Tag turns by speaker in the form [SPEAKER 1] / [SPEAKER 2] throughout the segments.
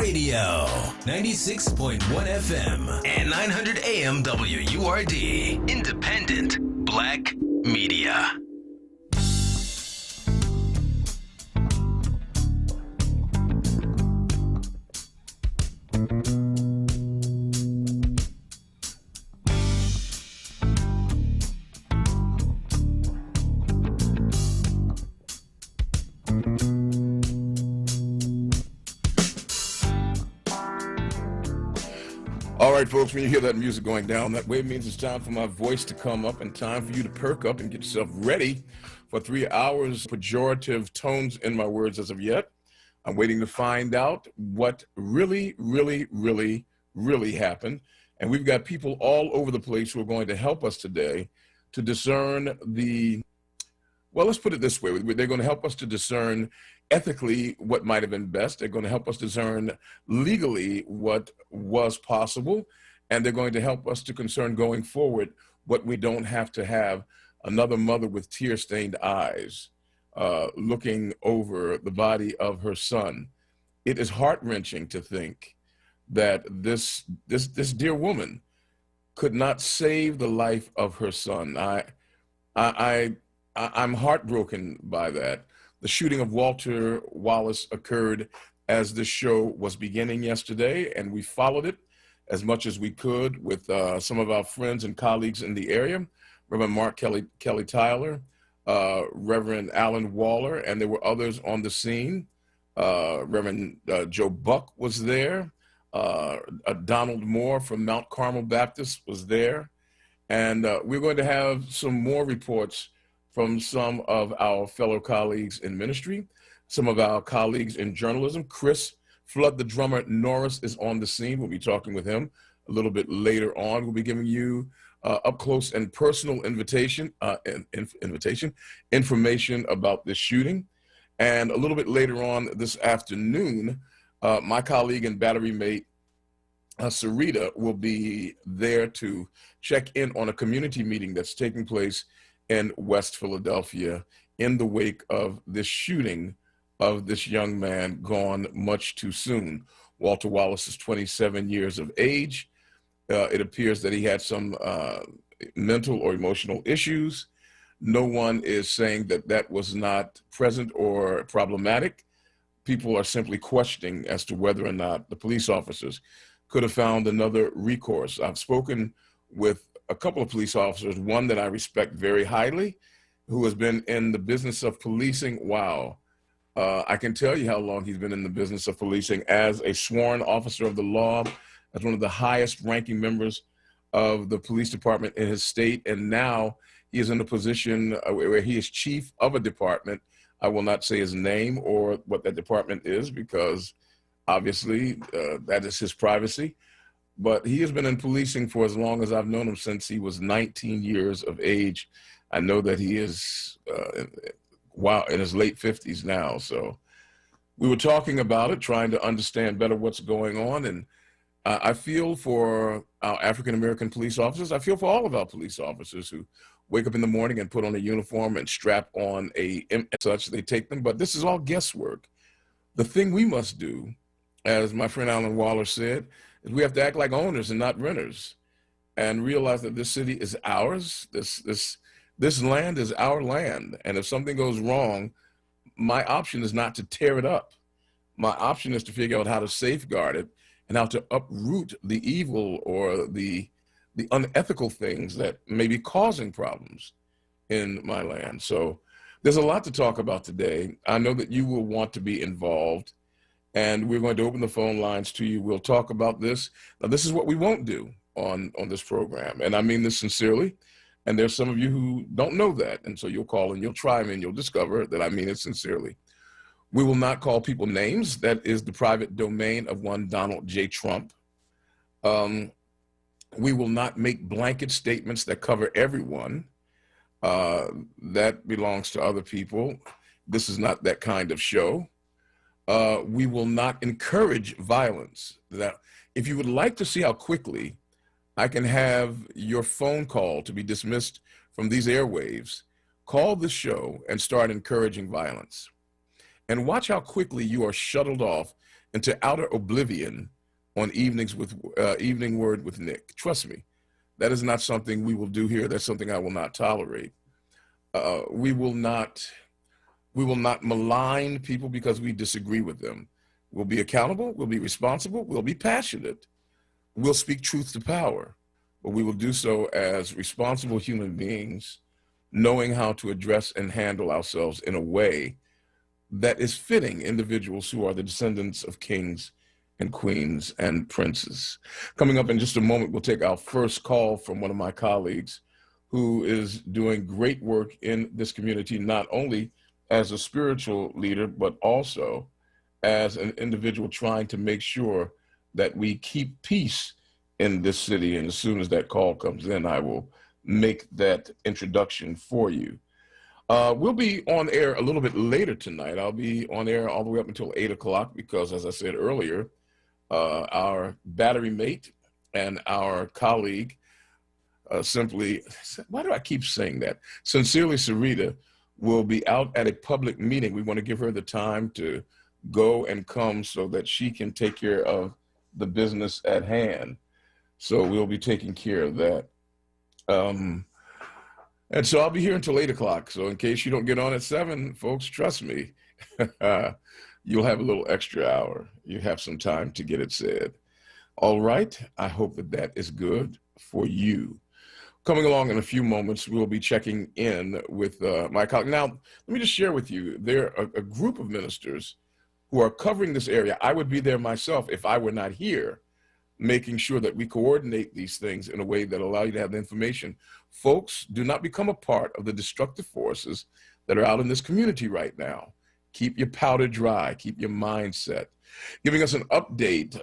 [SPEAKER 1] Radio, 96.1 FM and 900 AM WURD, independent Black media.
[SPEAKER 2] All right, folks, when you hear that music going down, that way means it's time for my voice to come up and time for you to perk up and get yourself ready for 3 hours pejorative tones in my words as of yet. I'm waiting to find out what really happened. And we've got people all over the place who are going to help us today to discern well, let's put it this way. They're going to help us to discern ethically what might have been best. They're going to help us discern legally what was possible. And they're going to help us to concern going forward what we don't have to have another mother with tear-stained eyes looking over the body of her son. It is heart-wrenching to think that this dear woman could not save the life of her son. I'm heartbroken by that. The shooting of Walter Wallace occurred as this show was beginning yesterday, and we followed it as much as we could with some of our friends and colleagues in the area, Reverend Mark Kelly Tyler, Reverend Alan Waller, and there were others on the scene. Reverend Joe Buck was there. Donald Moore from Mount Carmel Baptist was there. And we're going to have some more reports from some of our fellow colleagues in ministry, some of our colleagues in journalism. Chris Flood, the drummer Norris, is on the scene. We'll be talking with him a little bit later on. We'll be giving you up close and personal information about this shooting. And a little bit later on this afternoon, my colleague and battery mate, Sarita, will be there to check in on a community meeting that's taking place in West Philadelphia in the wake of this shooting of this young man gone much too soon. Walter Wallace is 27 years of age. It appears that he had some mental or emotional issues. No one is saying that that was not present or problematic. People are simply questioning as to whether or not the police officers could have found another recourse. I've spoken with a couple of police officers, one that I respect very highly, who has been in the business of policing. Wow. I can tell you how long he's been in the business of policing as a sworn officer of the law, as one of the highest ranking members of the police department in his state. And now he is in a position where he is chief of a department. I will not say his name or what that department is because obviously that is his privacy. But he has been in policing for as long as I've known him, since he was 19 years of age. I know that he is in his late 50s now. So we were talking about it, trying to understand better what's going on. And I feel for our African-American police officers. I feel for all of our police officers who wake up in the morning and put on a uniform and strap on such, they take them. But this is all guesswork. The thing we must do, as my friend Alan Waller said, is we have to act like owners and not renters, and realize that this city is ours. This land is our land. And if something goes wrong, my option is not to tear it up. My option is to figure out how to safeguard it and how to uproot the evil or the unethical things that may be causing problems in my land. So there's a lot to talk about today. I know that you will want to be involved, and we're going to open the phone lines to you. We'll talk about this. Now, this is what we won't do on this program, and I mean this sincerely. And there's some of you who don't know that, and so you'll call and you'll try me and you'll discover that I mean it sincerely. We will not call people names. That is the private domain of one Donald J. Trump. We will not make blanket statements that cover everyone. That belongs to other people. This is not that kind of show. We will not encourage violence. Now, if you would like to see how quickly I can have your phone call to be dismissed from these airwaves, call the show and start encouraging violence. And watch how quickly you are shuttled off into outer oblivion on Evening Word with Nick. Trust me, that is not something we will do here. That's something I will not tolerate. We will not malign people because we disagree with them. We'll be accountable, we'll be responsible, we'll be passionate. We'll speak truth to power, but we will do so as responsible human beings, knowing how to address and handle ourselves in a way that is fitting individuals who are the descendants of kings and queens and princes. Coming up in just a moment, we'll take our first call from one of my colleagues who is doing great work in this community, not only as a spiritual leader, but also as an individual trying to make sure that we keep peace in this city. And as soon as that call comes in, I will make that introduction for you. We'll be on air a little bit later tonight. I'll be on air all the way up until 8 o'clock because, as I said earlier, our battery mate and our colleague, why do I keep saying that? Sincerely, Sarita, will be out at a public meeting. We want to give her the time to go and come so that she can take care of the business at hand. So we'll be taking care of that. And so I'll be here until 8 o'clock. So in case you don't get on at 7, folks, trust me, you'll have a little extra hour. You have some time to get it said. All right. I hope that that is good for you. Coming along in a few moments, we'll be checking in with my colleague. Now, let me just share with you, there are a group of ministers who are covering this area. I would be there myself if I were not here, making sure that we coordinate these things in a way that allow you to have the information. Folks, do not become a part of the destructive forces that are out in this community right now. Keep your powder dry, keep your mindset. Giving us an update,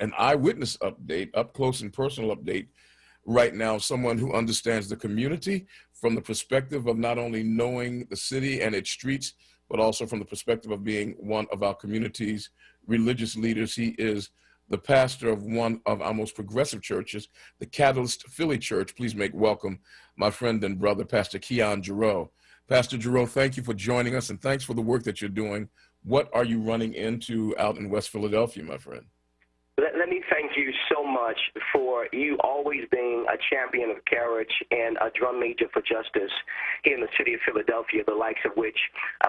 [SPEAKER 2] an eyewitness update, up close and personal update right now, someone who understands the community from the perspective of not only knowing the city and its streets, but also from the perspective of being one of our community's religious leaders. He is the pastor of one of our most progressive churches, the Catalyst Philly Church. Please make welcome my friend and brother, Pastor Keon Giroux. Pastor Giroux, thank you for joining us, and thanks for the work that you're doing. What are you running into out in West Philadelphia, my friend?
[SPEAKER 3] Let me thank you so much for you always being a champion of courage and a drum major for justice here in the city of Philadelphia, the likes of which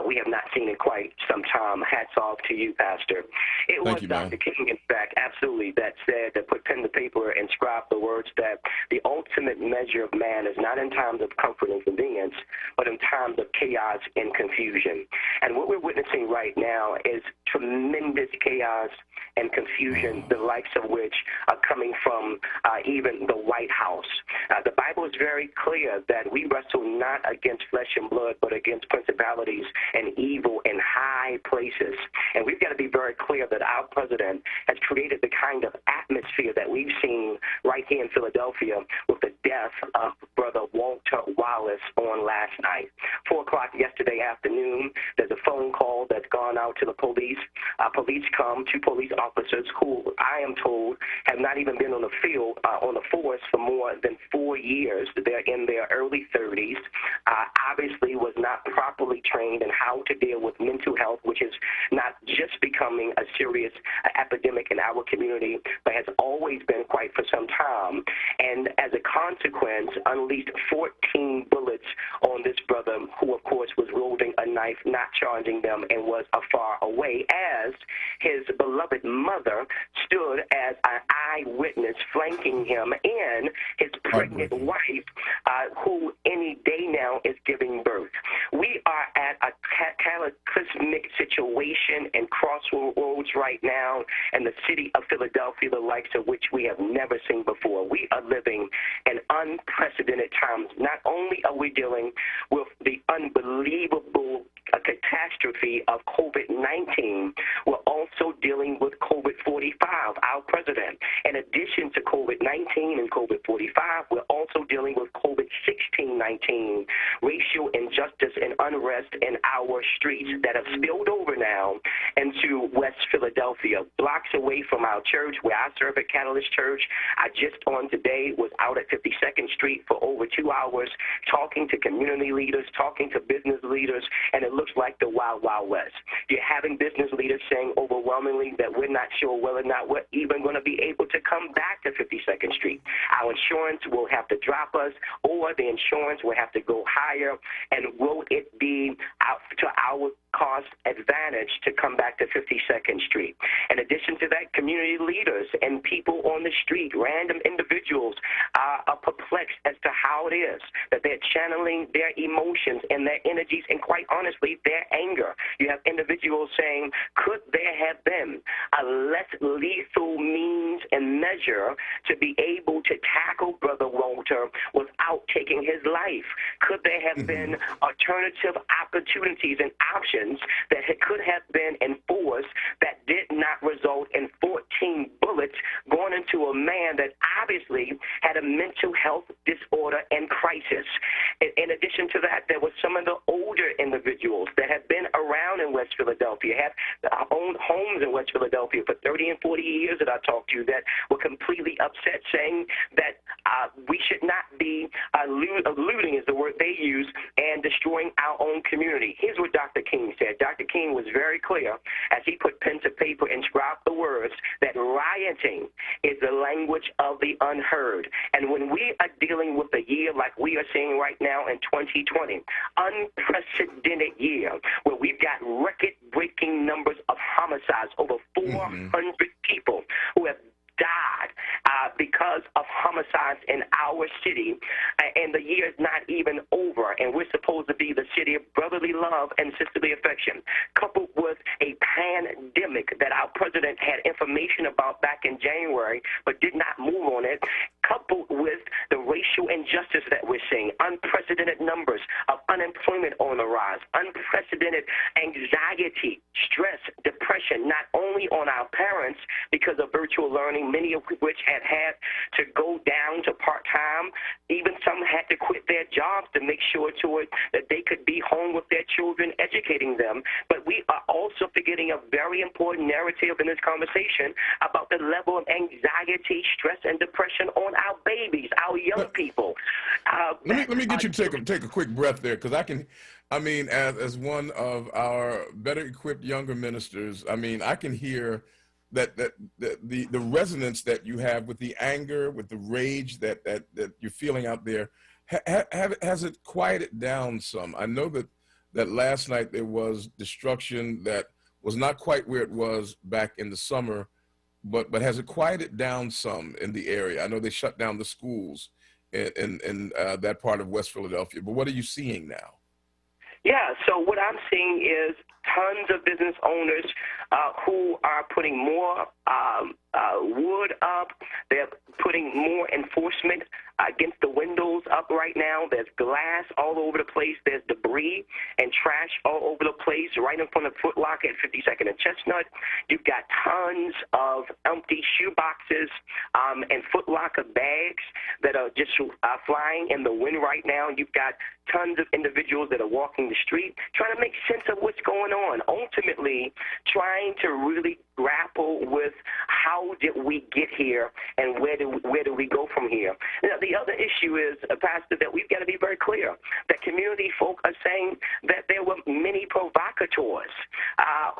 [SPEAKER 3] we have not seen in quite some time. Hats off to you, Pastor. It was Dr. King, in fact, absolutely, that said, that put pen to paper and scribed the words that the ultimate measure of man is not in times of comfort and convenience, but in times of chaos and confusion. And what we're witnessing right now is tremendous chaos and confusion, the likes of which are coming from even the White House. The Bible is very clear that we wrestle not against flesh and blood, but against principalities and evil in high places. And we've got to be very clear that our president has created the kind of atmosphere that we've seen right here in Philadelphia with the death of Brother Walter Wallace on last night. 4 o'clock yesterday afternoon, there's a phone call that's gone out to the police. Police come, 2 police officers who I am told have not even been on the field, on the force for more than 4 years. They're in their early 30s, obviously was not properly trained in how to deal with mental health, which is not just becoming a serious epidemic in our community, but has always been quite for some time. And as a consequence, unleashed 14 bullets on this brother who, of course, was wielding a knife, not charging them, and was afar away, as his beloved mother stood as an eyewitness flanking him and his pregnant wife, who any day now is giving birth. We are at a cataclysmic situation and crossroads right now in the city of Philadelphia, the likes of which we have never seen before. We are living in unprecedented times. Not only are we dealing with the unbelievable catastrophe of COVID-19, we're also dealing with COVID-45, our president. In addition to COVID-19 and COVID-45, we're also dealing with COVID-16-19, racial injustice and unrest in our streets that have spilled over now into West Philadelphia, blocks away from our church where I serve at Catalyst Church. I just on today was out at 52nd Street for over 2 hours talking to community leaders, talking to business leaders, and it looks like the Wild Wild West. You're having business leaders saying overwhelmingly that we're not sure whether or not we're even going to be able to come back to 52nd Street. Our insurance will have to drop us, or the insurance will have to go higher, and will it be out to our cost advantage to come back to 52nd Street? In addition to that, community leaders and people on the street, random individuals, are perplexed as to how it is that they're channeling their emotions and their energies and, quite honestly, their anger. You have individuals saying, could there have been a less lethal means and measure to be able to tackle Brother Walter without taking his life? Could there have been alternative opportunities and options that could have been enforced that did not result in 14 bullets going into a man that obviously had a mental health disorder and crisis? In addition to that, there were some of the older individuals that have been around in West Philadelphia, have owned homes in West Philadelphia for 30 and 40 years that I talked to, that were completely upset, saying that we should not be looting is the word they use, and destroying our own community. Here's what Dr. King said. Dr. King was very clear as he put pen to paper and scribed the words that rioting is the language of the unheard. And when we are dealing with a year like we are seeing right now in 2020, unprecedented year, where we've got record-breaking numbers of homicides, over 400 people who have died because of homicides in our city, and the year is not even over, and we're supposed to be the city of brotherly love and sisterly affection, coupled with a pandemic that our president had information about back in January but did not move on it, coupled with the racial injustice that we're seeing, unprecedented numbers of unemployment on the rise, unprecedented anxiety, stress, depression, not only on our parents because of virtual learning, many of which had to go down to part-time. Even some had to quit their jobs to make sure that they could be home with their children, educating them. But we are also forgetting a very important narrative in this conversation about the level of anxiety, stress, and depression on our babies, our young people.
[SPEAKER 2] Let me get you to take a quick breath there, because I mean, as one of our better equipped younger ministers, I mean, I can hear that the resonance that you have with the anger, with the rage that you're feeling out there. Has it quieted down some? I know that last night there was destruction that was not quite where it was back in the summer, but has it quieted down some in the area? I know they shut down the schools in that part of West Philadelphia, but what are you seeing now?
[SPEAKER 3] Yeah, so what I'm seeing is tons of business owners who are putting more wood up. They're putting more enforcement against the windows up right now. There's glass all over the place. There's debris and trash all over the place, right in front of Foot Locker at 52nd and Chestnut. You've got tons of empty shoe boxes and Foot Locker bags that are just flying in the wind right now. You've got tons of individuals that are walking the street trying to make sense of what's going on, ultimately trying to really grapple with how did we get here and where do we go from here. Now, the other issue is, Pastor, that we've got to be very clear that community folk are saying that there were many provocateurs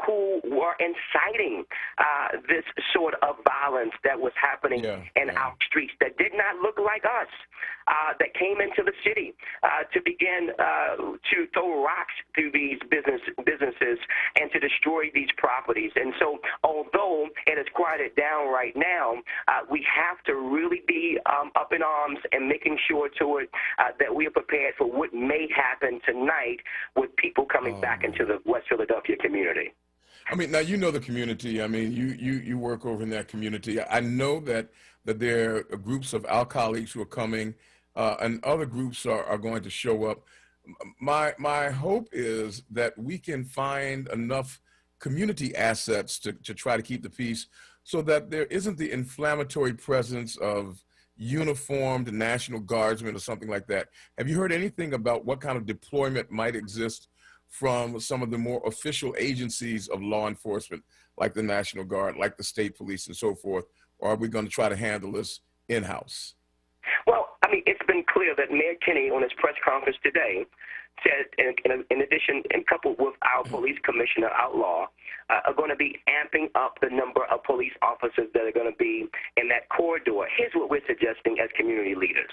[SPEAKER 3] who were inciting this sort of violence that was happening in our streets that did not look like us, that came into the city to begin to throw rocks through these businesses and to destroy these properties. And so although it has quieted down right now, we have to really be up in arms and making sure that we are prepared for what may happen tonight with people coming back into the West Philadelphia community.
[SPEAKER 2] I mean, now you know the community. I mean, you work over in that community. I know that there are groups of our colleagues who are coming, and other groups are going to show up. My hope is that we can find enough community assets to try to keep the peace, so that there isn't the inflammatory presence of uniformed National Guardsmen or something like that. Have you heard anything about what kind of deployment might exist from some of the more official agencies of law enforcement, like the National Guard, like the state police and so forth? Or are we going to try to handle this in-house?
[SPEAKER 3] Well, I mean, it's been clear that Mayor Kinney on his press conference today said, in addition, and coupled with our police commissioner, Outlaw, are going to be amping up the number of police officers that are going to be in that corridor. Here's what we're suggesting as community leaders.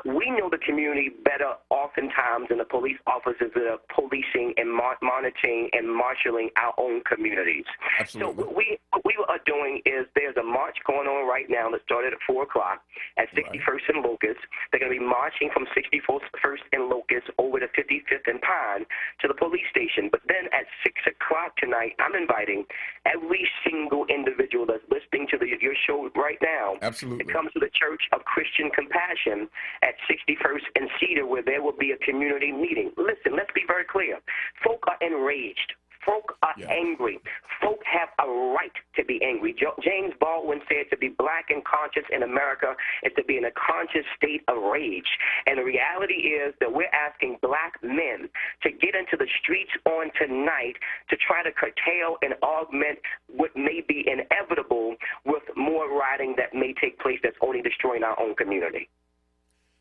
[SPEAKER 3] We know the community better oftentimes than the police officers that are policing and monitoring and marshaling our own communities.
[SPEAKER 2] Absolutely.
[SPEAKER 3] So what we are doing is there's a march going on right now that started at 4 o'clock at 61st and Locust. They're going to be marching from 61st and Locust over to 55th and Pine to the police station. But then at 6 o'clock tonight, I'm inviting every single individual that's listening to your show right now.
[SPEAKER 2] Absolutely.
[SPEAKER 3] To come to the Church of Christian Compassion at 61st and Cedar, where there will be a community meeting. Listen, let's be very clear. Folk are enraged. Folk are angry. Folk have a right to be angry. James Baldwin said to be black and conscious in America is to be in a conscious state of rage. And the reality is that we're asking black men to get into the streets on tonight to try to curtail and augment what may be inevitable with more rioting that may take place that's only destroying our own community.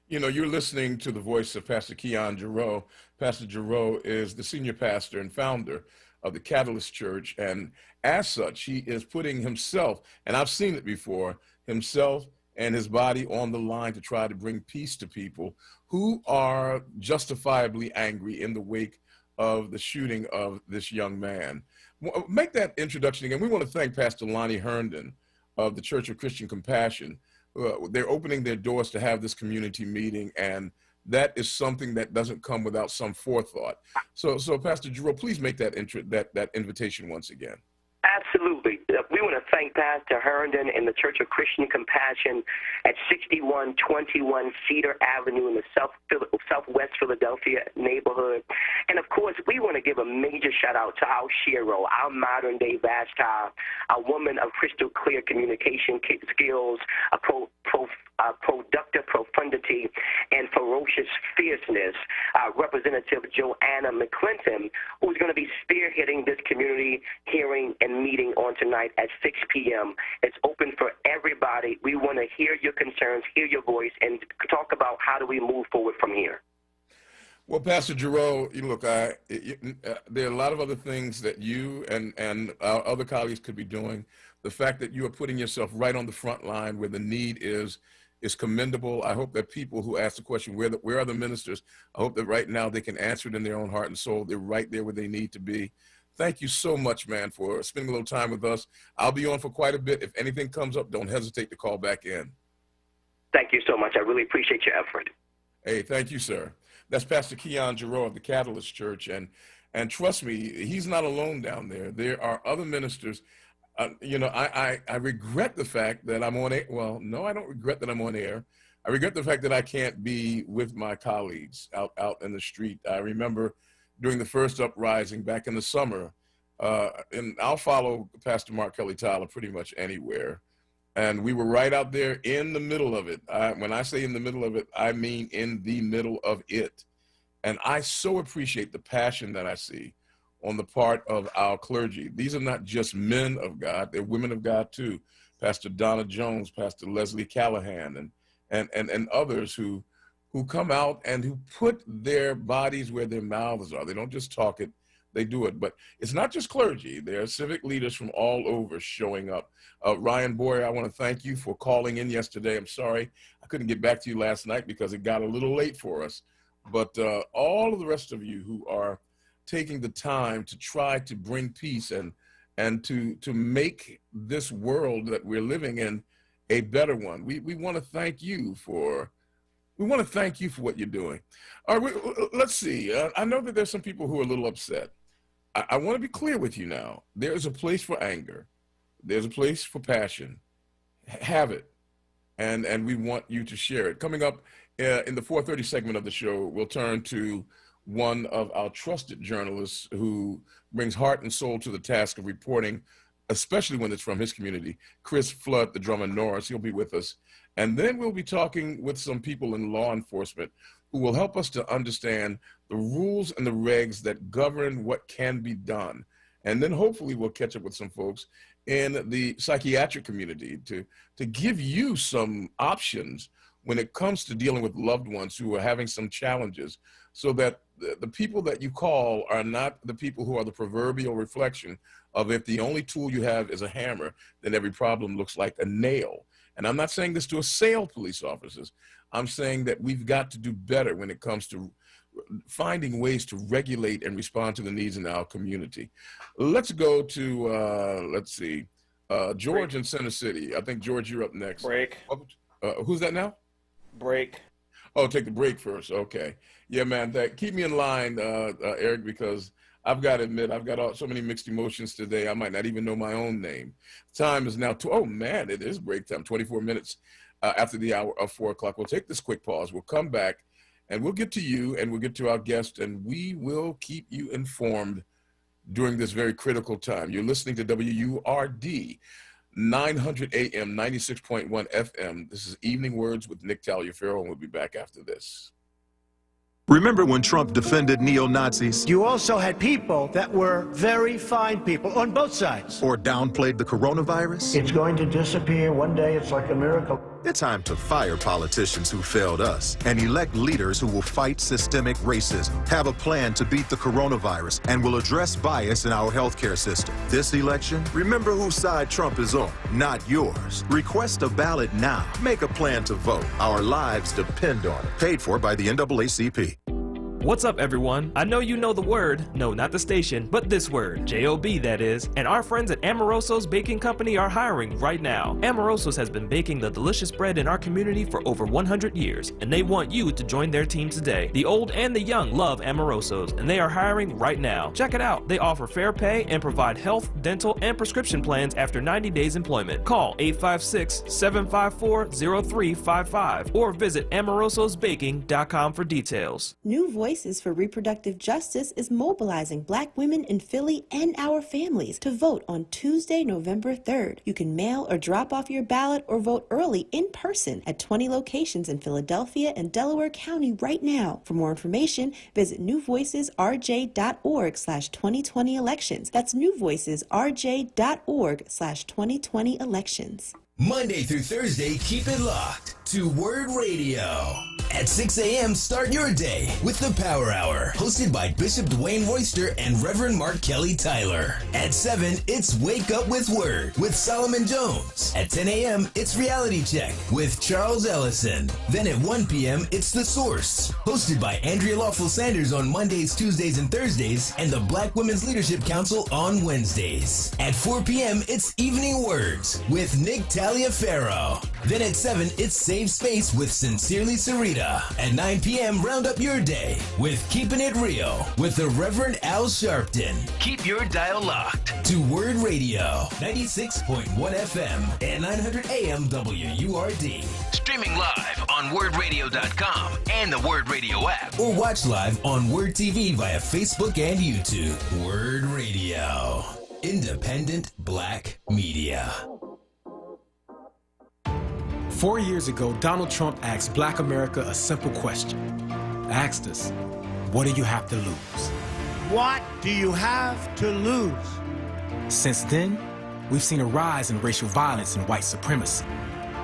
[SPEAKER 2] You know, you're listening to the voice of Pastor Keon Giroux. Pastor Giroux is the senior pastor and founder of the Catalyst Church, and as such, he is putting himself, and I've seen it before, himself and his body on the line to try to bring peace to people who are justifiably angry in the wake of the shooting of this young man. Make that introduction again. We want to thank Pastor Lonnie Herndon of the Church of Christian Compassion. They're opening their doors to have this community meeting, and that is something that doesn't come without some forethought. So Pastor Giroux, please make that invitation once again.
[SPEAKER 3] Absolutely. We want to thank Pastor Herndon and the Church of Christian Compassion at 6121 Cedar Avenue in the Southwest Philadelphia neighborhood. And, of course, we want to give a major shout-out to our Shiro, our modern-day Vashti, a woman of crystal clear communication skills, a productive profundity, and ferocious fierceness, Representative Joanna McClinton, who's going to be spearheading this community hearing and meeting on tonight at 6 p.m. It's open for everybody. We want to hear your concerns, hear your voice, and talk about how do we move forward from here.
[SPEAKER 2] Well, Pastor Giroux, look, there are a lot of other things that you and our other colleagues could be doing. The fact that you are putting yourself right on the front line where the need is commendable. I hope that people who ask the question, where are the ministers? I hope that right now they can answer it in their own heart and soul. They're right there where they need to be. Thank you so much, man, for spending a little time with us. I'll be on for quite a bit. If anything comes up, don't hesitate to call back in.
[SPEAKER 3] Thank you so much. I really appreciate your effort.
[SPEAKER 2] Hey, thank you, sir. That's Pastor Keon Giroux of the Catalyst Church. And trust me, he's not alone down there. There are other ministers. I regret the fact that I'm on air. Well, no, I don't regret that I'm on air. I regret the fact that I can't be with my colleagues out in the street. I remember during the first uprising back in the summer, and I'll follow Pastor Mark Kelly Tyler pretty much anywhere. And we were right out there in the middle of it. When I say in the middle of it, I mean in the middle of it. And I so appreciate the passion that I see on the part of our clergy. These are not just men of God, they're women of God too. Pastor Donna Jones, Pastor Leslie Callahan, and others who come out and who put their bodies where their mouths are. They don't just talk it, they do it. But it's not just clergy. There are civic leaders from all over showing up. Ryan Boyer, I want to thank you for calling in yesterday. I'm sorry I couldn't get back to you last night because it got a little late for us. But all of the rest of you who are taking the time to try to bring peace and to make this world that we're living in a better one. We want to thank you for what you're doing. All right, let's see. I know that there's some people who are a little upset. I want to be clear with you now. There is a place for anger. There's a place for passion. Have it. And we want you to share it. Coming up in the 4:30 segment of the show, we'll turn to one of our trusted journalists who brings heart and soul to the task of reporting especially when it's from his community. Chris Flood, the drummer Norris, he'll be with us. And then we'll be talking with some people in law enforcement who will help us to understand the rules and the regs that govern what can be done. And then hopefully we'll catch up with some folks in the psychiatric community to give you some options when it comes to dealing with loved ones who are having some challenges, so that the people that you call are not the people who are the proverbial reflection of, if the only tool you have is a hammer, then every problem looks like a nail. And I'm not saying this to assail police officers. I'm saying that we've got to do better when it comes to finding ways to regulate and respond to the needs in our community. Let's go to, let's see, George in Center City. I think, George, you're up next.
[SPEAKER 4] Break.
[SPEAKER 2] Who's that now?
[SPEAKER 4] Break.
[SPEAKER 2] Oh, take the break first. Okay. Yeah, man, keep me in line, Eric, because I've got to admit, I've got so many mixed emotions today. I might not even know my own name. Time is now, oh man, it is break time, 24 minutes after the hour of 4 o'clock. We'll take this quick pause. We'll come back and we'll get to you and we'll get to our guest, and we will keep you informed during this very critical time. You're listening to WURD, 900 AM, 96.1 FM. This is Evening Words with Nick Taliaferro, and we'll be back after this.
[SPEAKER 5] Remember when Trump defended neo-Nazis?
[SPEAKER 6] You also had people that were very fine people on both sides.
[SPEAKER 5] Or downplayed the coronavirus?
[SPEAKER 6] It's going to disappear one day. It's like a miracle.
[SPEAKER 5] It's time to fire politicians who failed us and elect leaders who will fight systemic racism, have a plan to beat the coronavirus, and will address bias in our healthcare system. This election, remember whose side Trump is on, not yours. Request a ballot now. Make a plan to vote. Our lives depend on it. Paid for by the NAACP.
[SPEAKER 7] What's up, everyone? I know you know the word, no, not the station, but this word, J-O-B, that is. And our friends at Amoroso's Baking Company are hiring right now. Amoroso's has been baking the delicious bread in our community for over 100 years, and they want you to join their team today. The old and the young love Amoroso's, and they are hiring right now. Check it out. They offer fair pay and provide health, dental, and prescription plans after 90 days employment. Call 856-754-0355 or visit amorososbaking.com for details.
[SPEAKER 8] New Voices for Reproductive Justice is mobilizing Black women in Philly and our families to vote on Tuesday, November 3rd. You can mail or drop off your ballot or vote early in person at 20 locations in Philadelphia and Delaware County right now. For more information, visit newvoicesrj.org/2020elections. That's newvoicesrj.org/2020elections.
[SPEAKER 1] Monday through Thursday, keep it locked to WURD Radio. At 6 a.m., start your day with the Power Hour, hosted by Bishop Dwayne Royster and Reverend Mark Kelly Tyler. At 7, it's Wake Up with WURD with Solomon Jones. At 10 a.m., it's Reality Check with Charles Ellison. Then at 1 p.m., it's The Source, hosted by Andrea Lawful Sanders on Mondays, Tuesdays, and Thursdays, and the Black Women's Leadership Council on Wednesdays. At 4 p.m., it's Evening Words with Nick Taliaferro. Then at 7, it's Save Space with Sincerely Sarita. At 9 p.m., round up your day with Keeping It Real with the Reverend Al Sharpton. Keep your dial locked to WURD Radio, 96.1 FM and 900 AM WURD. Streaming live on WURDradio.com and the WURD Radio app, or watch live on WURD TV via Facebook and YouTube. WURD Radio, independent Black media.
[SPEAKER 9] 4 years ago, Donald Trump asked Black America a simple question. Asked us, what do you have to lose?
[SPEAKER 6] What do you have to lose?
[SPEAKER 9] Since then, we've seen a rise in racial violence and white supremacy,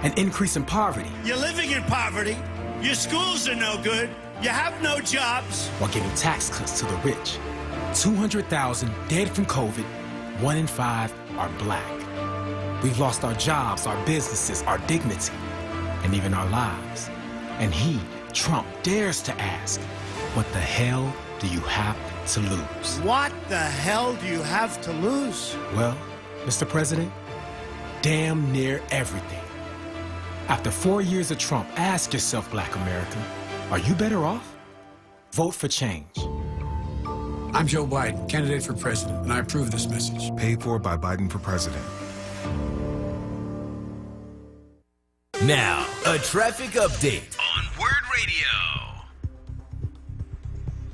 [SPEAKER 9] an increase in poverty.
[SPEAKER 6] You're living in poverty. Your schools are no good. You have no jobs.
[SPEAKER 9] While giving tax cuts to the rich. 200,000 dead from COVID, 1 in 5 are Black. We've lost our jobs, our businesses, our dignity, and even our lives. And he, Trump, dares to ask, what the hell do you have to lose?
[SPEAKER 6] What the hell do you have to lose?
[SPEAKER 9] Well, Mr. President, damn near everything. After 4 years of Trump, ask yourself, Black America, are you better off? Vote for change.
[SPEAKER 10] I'm Joe Biden, candidate for president, and I approve this message.
[SPEAKER 5] Paid for by Biden for president.
[SPEAKER 1] Now, a traffic update on WURD Radio.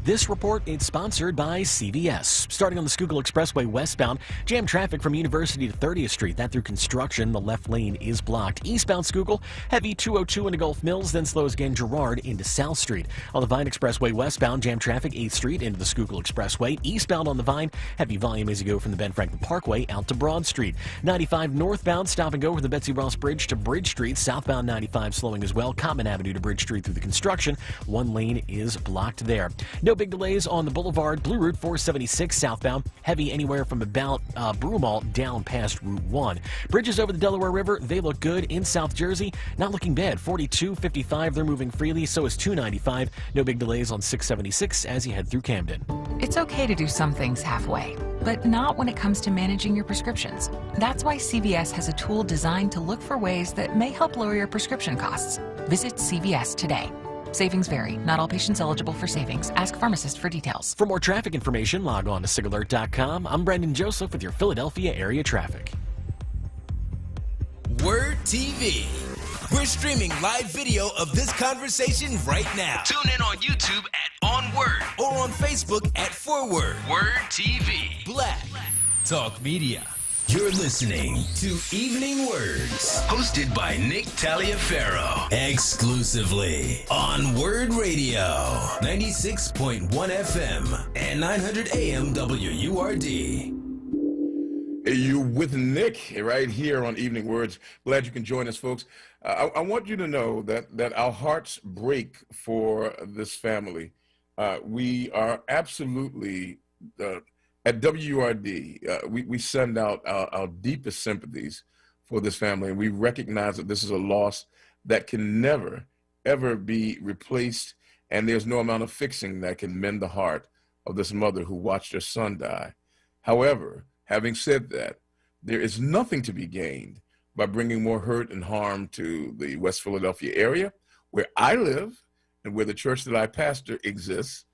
[SPEAKER 4] This report is sponsored by CVS. Starting on the Schuylkill Expressway westbound, jam traffic from University to 30th Street. That through construction, the left lane is blocked. Eastbound Schuylkill, heavy 202 into Gulf Mills, then slows again Girard into South Street. On the Vine Expressway westbound, jam traffic 8th Street into the Schuylkill Expressway. Eastbound on the Vine, heavy volume as you go from the Ben Franklin Parkway out to Broad Street. 95 northbound, stop and go from the Betsy Ross Bridge to Bridge Street. Southbound 95 slowing as well. Common Avenue to Bridge Street through the construction. One lane is blocked there. No big delays on the Boulevard. Blue Route 476 southbound. Heavy anywhere from about Broomall down past Route 1. Bridges over the Delaware River, they look good. In South Jersey, not looking bad. 42, 55, they're moving freely. So is 295. No big delays on 676 as you head through Camden.
[SPEAKER 11] It's okay to do some things halfway, but not when it comes to managing your prescriptions. That's why CVS has a tool designed to look for ways that may help lower your prescription costs. Visit CVS today. Savings vary. Not all patients eligible for savings. Ask pharmacist for details.
[SPEAKER 4] For more traffic information, log on to SIGAlert.com. I'm Brendan Joseph with your Philadelphia area traffic.
[SPEAKER 1] WURD TV. We're streaming live video of this conversation right now. Tune in on YouTube at onWURD or on Facebook at forward. WURD TV. Black Talk Media. You're listening to Evening Words, hosted by Nick Taliaferro, exclusively on WURD Radio, 96.1 FM and 900 AM WURD.
[SPEAKER 2] You with Nick right here on Evening Words. Glad you can join us, folks. I want you to know that our hearts break for this family. We are absolutely... At WURD, we send out our deepest sympathies for this family, and we recognize that this is a loss that can never, ever be replaced, and there's no amount of fixing that can mend the heart of this mother who watched her son die. However, having said that, there is nothing to be gained by bringing more hurt and harm to the West Philadelphia area, where I live and where the church that I pastor exists.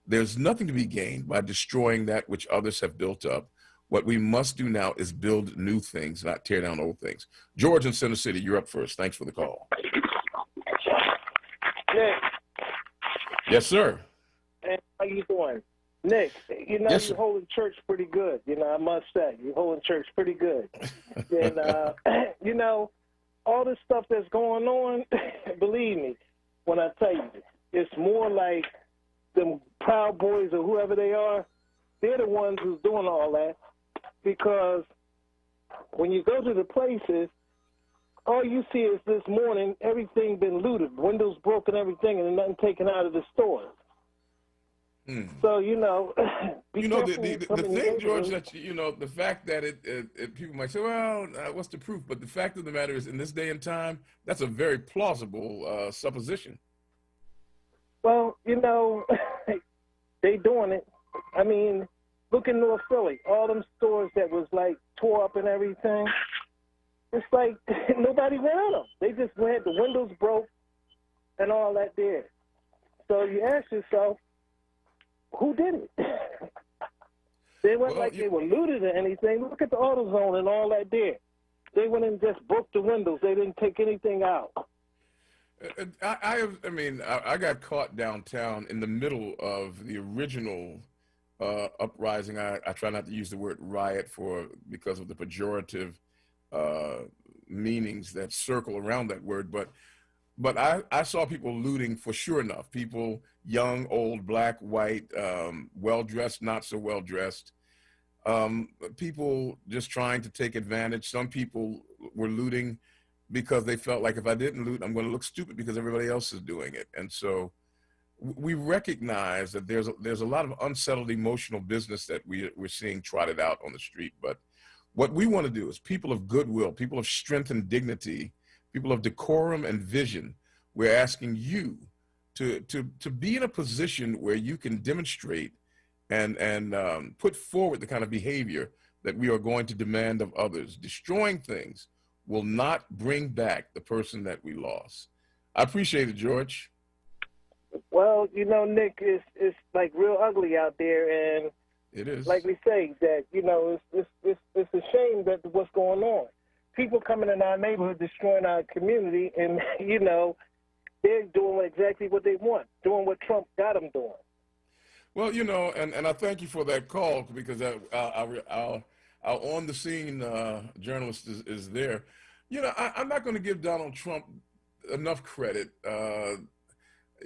[SPEAKER 2] There's nothing to be gained by destroying that which others have built up. What we must do now is build new things, not tear down old things. George in Center City, you're up first. Thanks for the call.
[SPEAKER 12] Nick.
[SPEAKER 2] Yes, sir.
[SPEAKER 12] Hey, how you doing? Nick, you know,
[SPEAKER 2] yes,
[SPEAKER 12] you're holding church pretty good. You know, I must say, you're holding church pretty good. And, you know, all this stuff that's going on, believe me, when I tell you, it's more like them Proud Boys or whoever they are, they're the ones who's doing all that, because when you go to the places, all you see is this morning, everything been looted, windows broken, everything, and nothing taken out of the stores. So, you know,
[SPEAKER 2] the thing, George, that, you know, the fact that people might say, well, what's the proof? But the fact of the matter is, in this day and time, that's a very plausible supposition.
[SPEAKER 12] Well, you know, they doing it. I mean, look in North Philly, all them stores that was like tore up and everything. It's like nobody ran them. They just had the windows broke and all that there. So you ask yourself, who did it? They weren't they were looted or anything. Look at the AutoZone and all that there. They went and just broke the windows. They didn't take anything out.
[SPEAKER 2] I got caught downtown in the middle of the original uprising. I try not to use the word riot because of the pejorative meanings that circle around that word, but I saw people looting for sure enough. People, young, old, black, white, well-dressed, not so well-dressed. People just trying to take advantage. Some people were looting because they felt like if I didn't loot, I'm going to look stupid because everybody else is doing it. And so we recognize that there's a lot of unsettled emotional business that we're seeing trotted out on the street. But what we want to do is people of goodwill, people of strength and dignity, people of decorum and vision, we're asking you to be in a position where you can demonstrate and put forward the kind of behavior that we are going to demand of others. Destroying things will not bring back the person that we lost. I appreciate it, George.
[SPEAKER 12] Well, you know, Nick, it's like real ugly out there, and
[SPEAKER 2] it is. Like
[SPEAKER 12] we say, that, you know, it's a shame that what's going on. People coming in our neighborhood, destroying our community, and, you know, they're doing exactly what they want, doing what Trump got them doing.
[SPEAKER 2] Well, you know, and I thank you for that call, because our on-the-scene journalist is there. You know, I'm not going to give Donald Trump enough credit,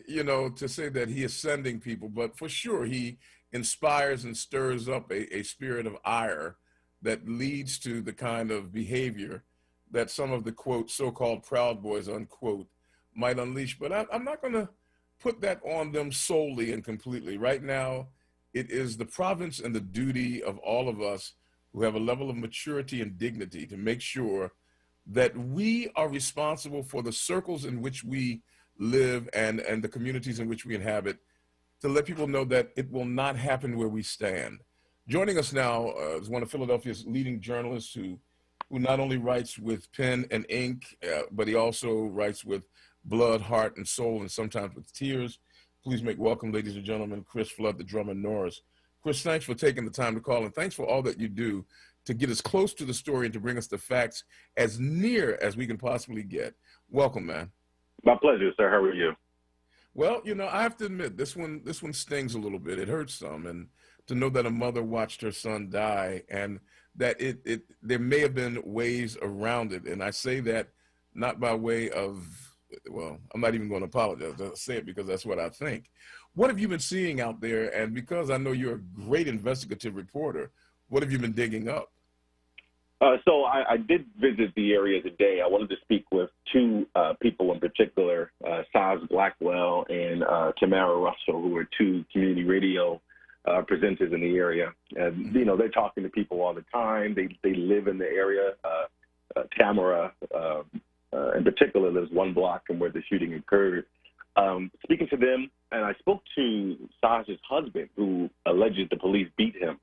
[SPEAKER 2] you know, to say that he is sending people, but for sure he inspires and stirs up a spirit of ire that leads to the kind of behavior that some of the, quote, so-called Proud Boys, unquote, might unleash. But I'm not going to put that on them solely and completely. Right now, it is the province and the duty of all of us who have a level of maturity and dignity to make sure that we are responsible for the circles in which we live and the communities in which we inhabit, to let people know that it will not happen where we stand. Joining us now is one of Philadelphia's leading journalists who not only writes with pen and ink, but he also writes with blood, heart, and soul, and sometimes with tears. Please make welcome, ladies and gentlemen, Chris Flood, the drummer Norris. Chris, thanks for taking the time to call, and thanks for all that you do to get us close to the story and to bring us the facts as near as we can possibly get. Welcome, man.
[SPEAKER 13] My pleasure, sir. How are you?
[SPEAKER 2] Well, you know, I have to admit, this one stings a little bit. It hurts some, and to know that a mother watched her son die, and that there may have been ways around it. And I say that not by way of, well, I'm not even going to apologize. I say it because that's what I think. What have you been seeing out there? And because I know you're a great investigative reporter, what have you been digging up?
[SPEAKER 13] So I did visit the area today. I wanted to speak with two people in particular, Saz Blackwell and Tamara Russell, who are two community radio presenters in the area. And, you know, they're talking to people all the time. They live in the area. Tamara, in particular, lives one block from where the shooting occurred. Speaking to them, and I spoke to Saj's husband, who alleged the police beat him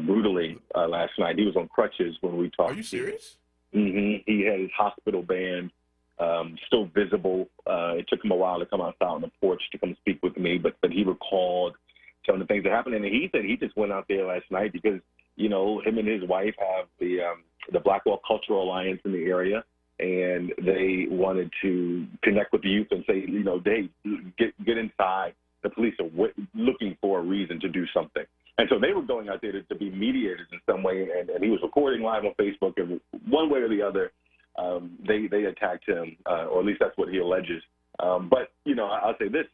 [SPEAKER 13] brutally last night. He was on crutches when we talked.
[SPEAKER 2] Are you serious?
[SPEAKER 13] Mm-hmm. He had his hospital band still visible. It took him a while to come outside on the porch to come speak with me, but he recalled some of the things that happened. And he said he just went out there last night because, you know, him and his wife have the Blackwell Cultural Alliance in the area, and they wanted to connect with the youth and say, you know, they get inside. The police are looking for a reason to do something. And so they were going out there to be mediators in some way, and he was recording live on Facebook, and one way or the other, they attacked him, or at least that's what he alleges. But, you know, I'll say this.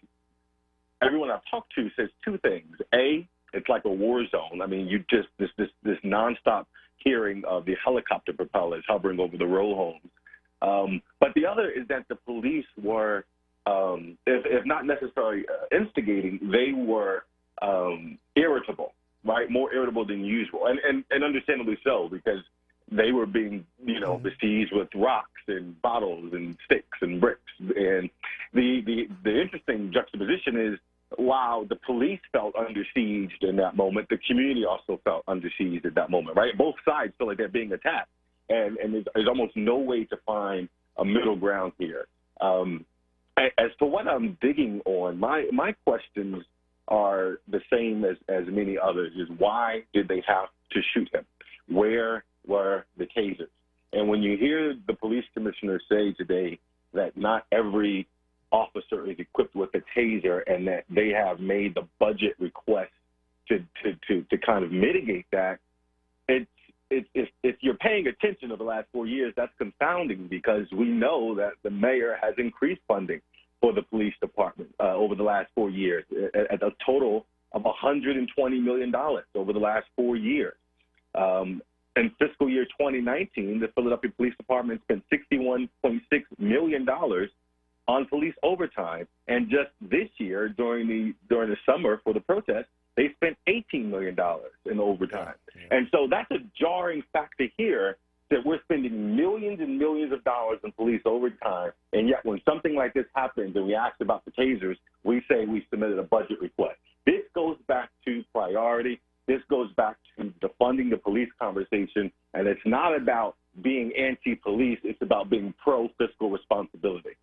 [SPEAKER 13] Everyone I've talked to says two things. A, it's like a war zone. I mean, you just, this nonstop hearing of the helicopter propellers hovering over the row homes. But the other is that the police were, if not necessarily instigating, they were irritable, right? More irritable than usual, and understandably so, because they were being, you know, besieged with rocks and bottles and sticks and bricks. And the interesting juxtaposition is, while the police felt under siege in that moment, the community also felt under siege at that moment, right? Both sides feel like they're being attacked, and there's almost no way to find a middle ground here. As for what I'm digging on, my questions are the same as many others, is why did they have to shoot him? Where were the tasers? And when you hear the police commissioner say today that not every officer is equipped with a taser and that they have made the budget request to kind of mitigate that, if you're paying attention over the last 4 years, that's confounding, because we know that the mayor has increased funding for the police department over the last 4 years, at a total of $120 million over the last 4 years. In fiscal year 2019, the Philadelphia Police Department spent $61.6 million on police overtime, and just this year, during the summer for the protest, they spent $18 million in overtime. And so that's a jarring fact to hear, that we're spending millions and millions of dollars in police overtime, and yet when something like this happens and we ask about the tasers, we say we submitted a budget request. This goes back to priority. This goes back to the funding the police conversation, and it's not about being anti-police. It's about being pro-fiscal responsibility.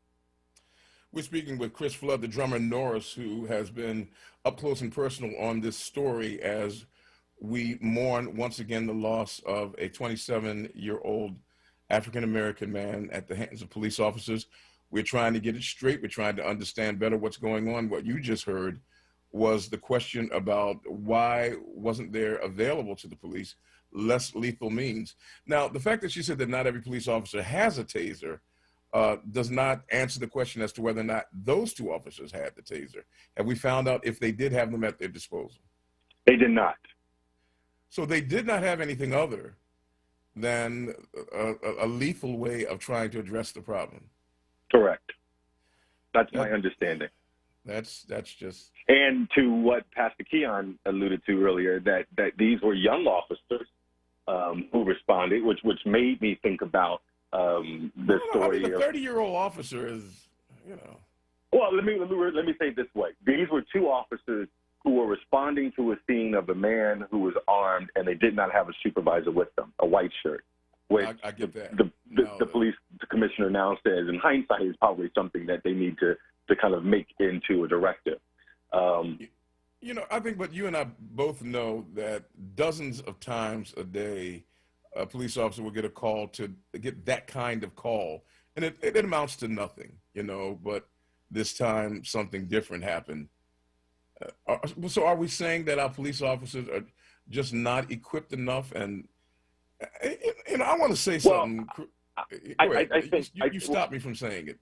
[SPEAKER 2] We're speaking with Chris Flood, the drummer Norris, who has been up close and personal on this story as we mourn once again the loss of a 27-year-old African-American man at the hands of police officers. We're trying to get it straight. We're trying to understand better what's going on. What you just heard was the question about why wasn't there available to the police less lethal means. Now, the fact that she said that not every police officer has a taser does not answer the question as to whether or not those two officers had the taser. Have we found out if they did have them at their disposal?
[SPEAKER 13] They did not.
[SPEAKER 2] So they did not have anything other than a lethal way of trying to address the problem.
[SPEAKER 13] Correct. That's my understanding.
[SPEAKER 2] That's just.
[SPEAKER 13] And to what Pastor Keon alluded to earlier, that these were young officers who responded, which made me think about the story.
[SPEAKER 2] I mean, a 30-year-old officer is, you know.
[SPEAKER 13] Well, let me say it this way: these were two officers who were responding to a scene of a man who was armed, and they did not have a supervisor with them, a white shirt. Which
[SPEAKER 2] I get that.
[SPEAKER 13] The police commissioner now says, in hindsight, is probably something that they need to kind of make into a directive.
[SPEAKER 2] You know, I think, but you and I both know that dozens of times a day, a police officer will get a call to get that kind of call, and it amounts to nothing, you know, but this time something different happened. So are we saying that our police officers are just not equipped enough? And I want to say something.
[SPEAKER 13] I think
[SPEAKER 2] you stopped me from saying it.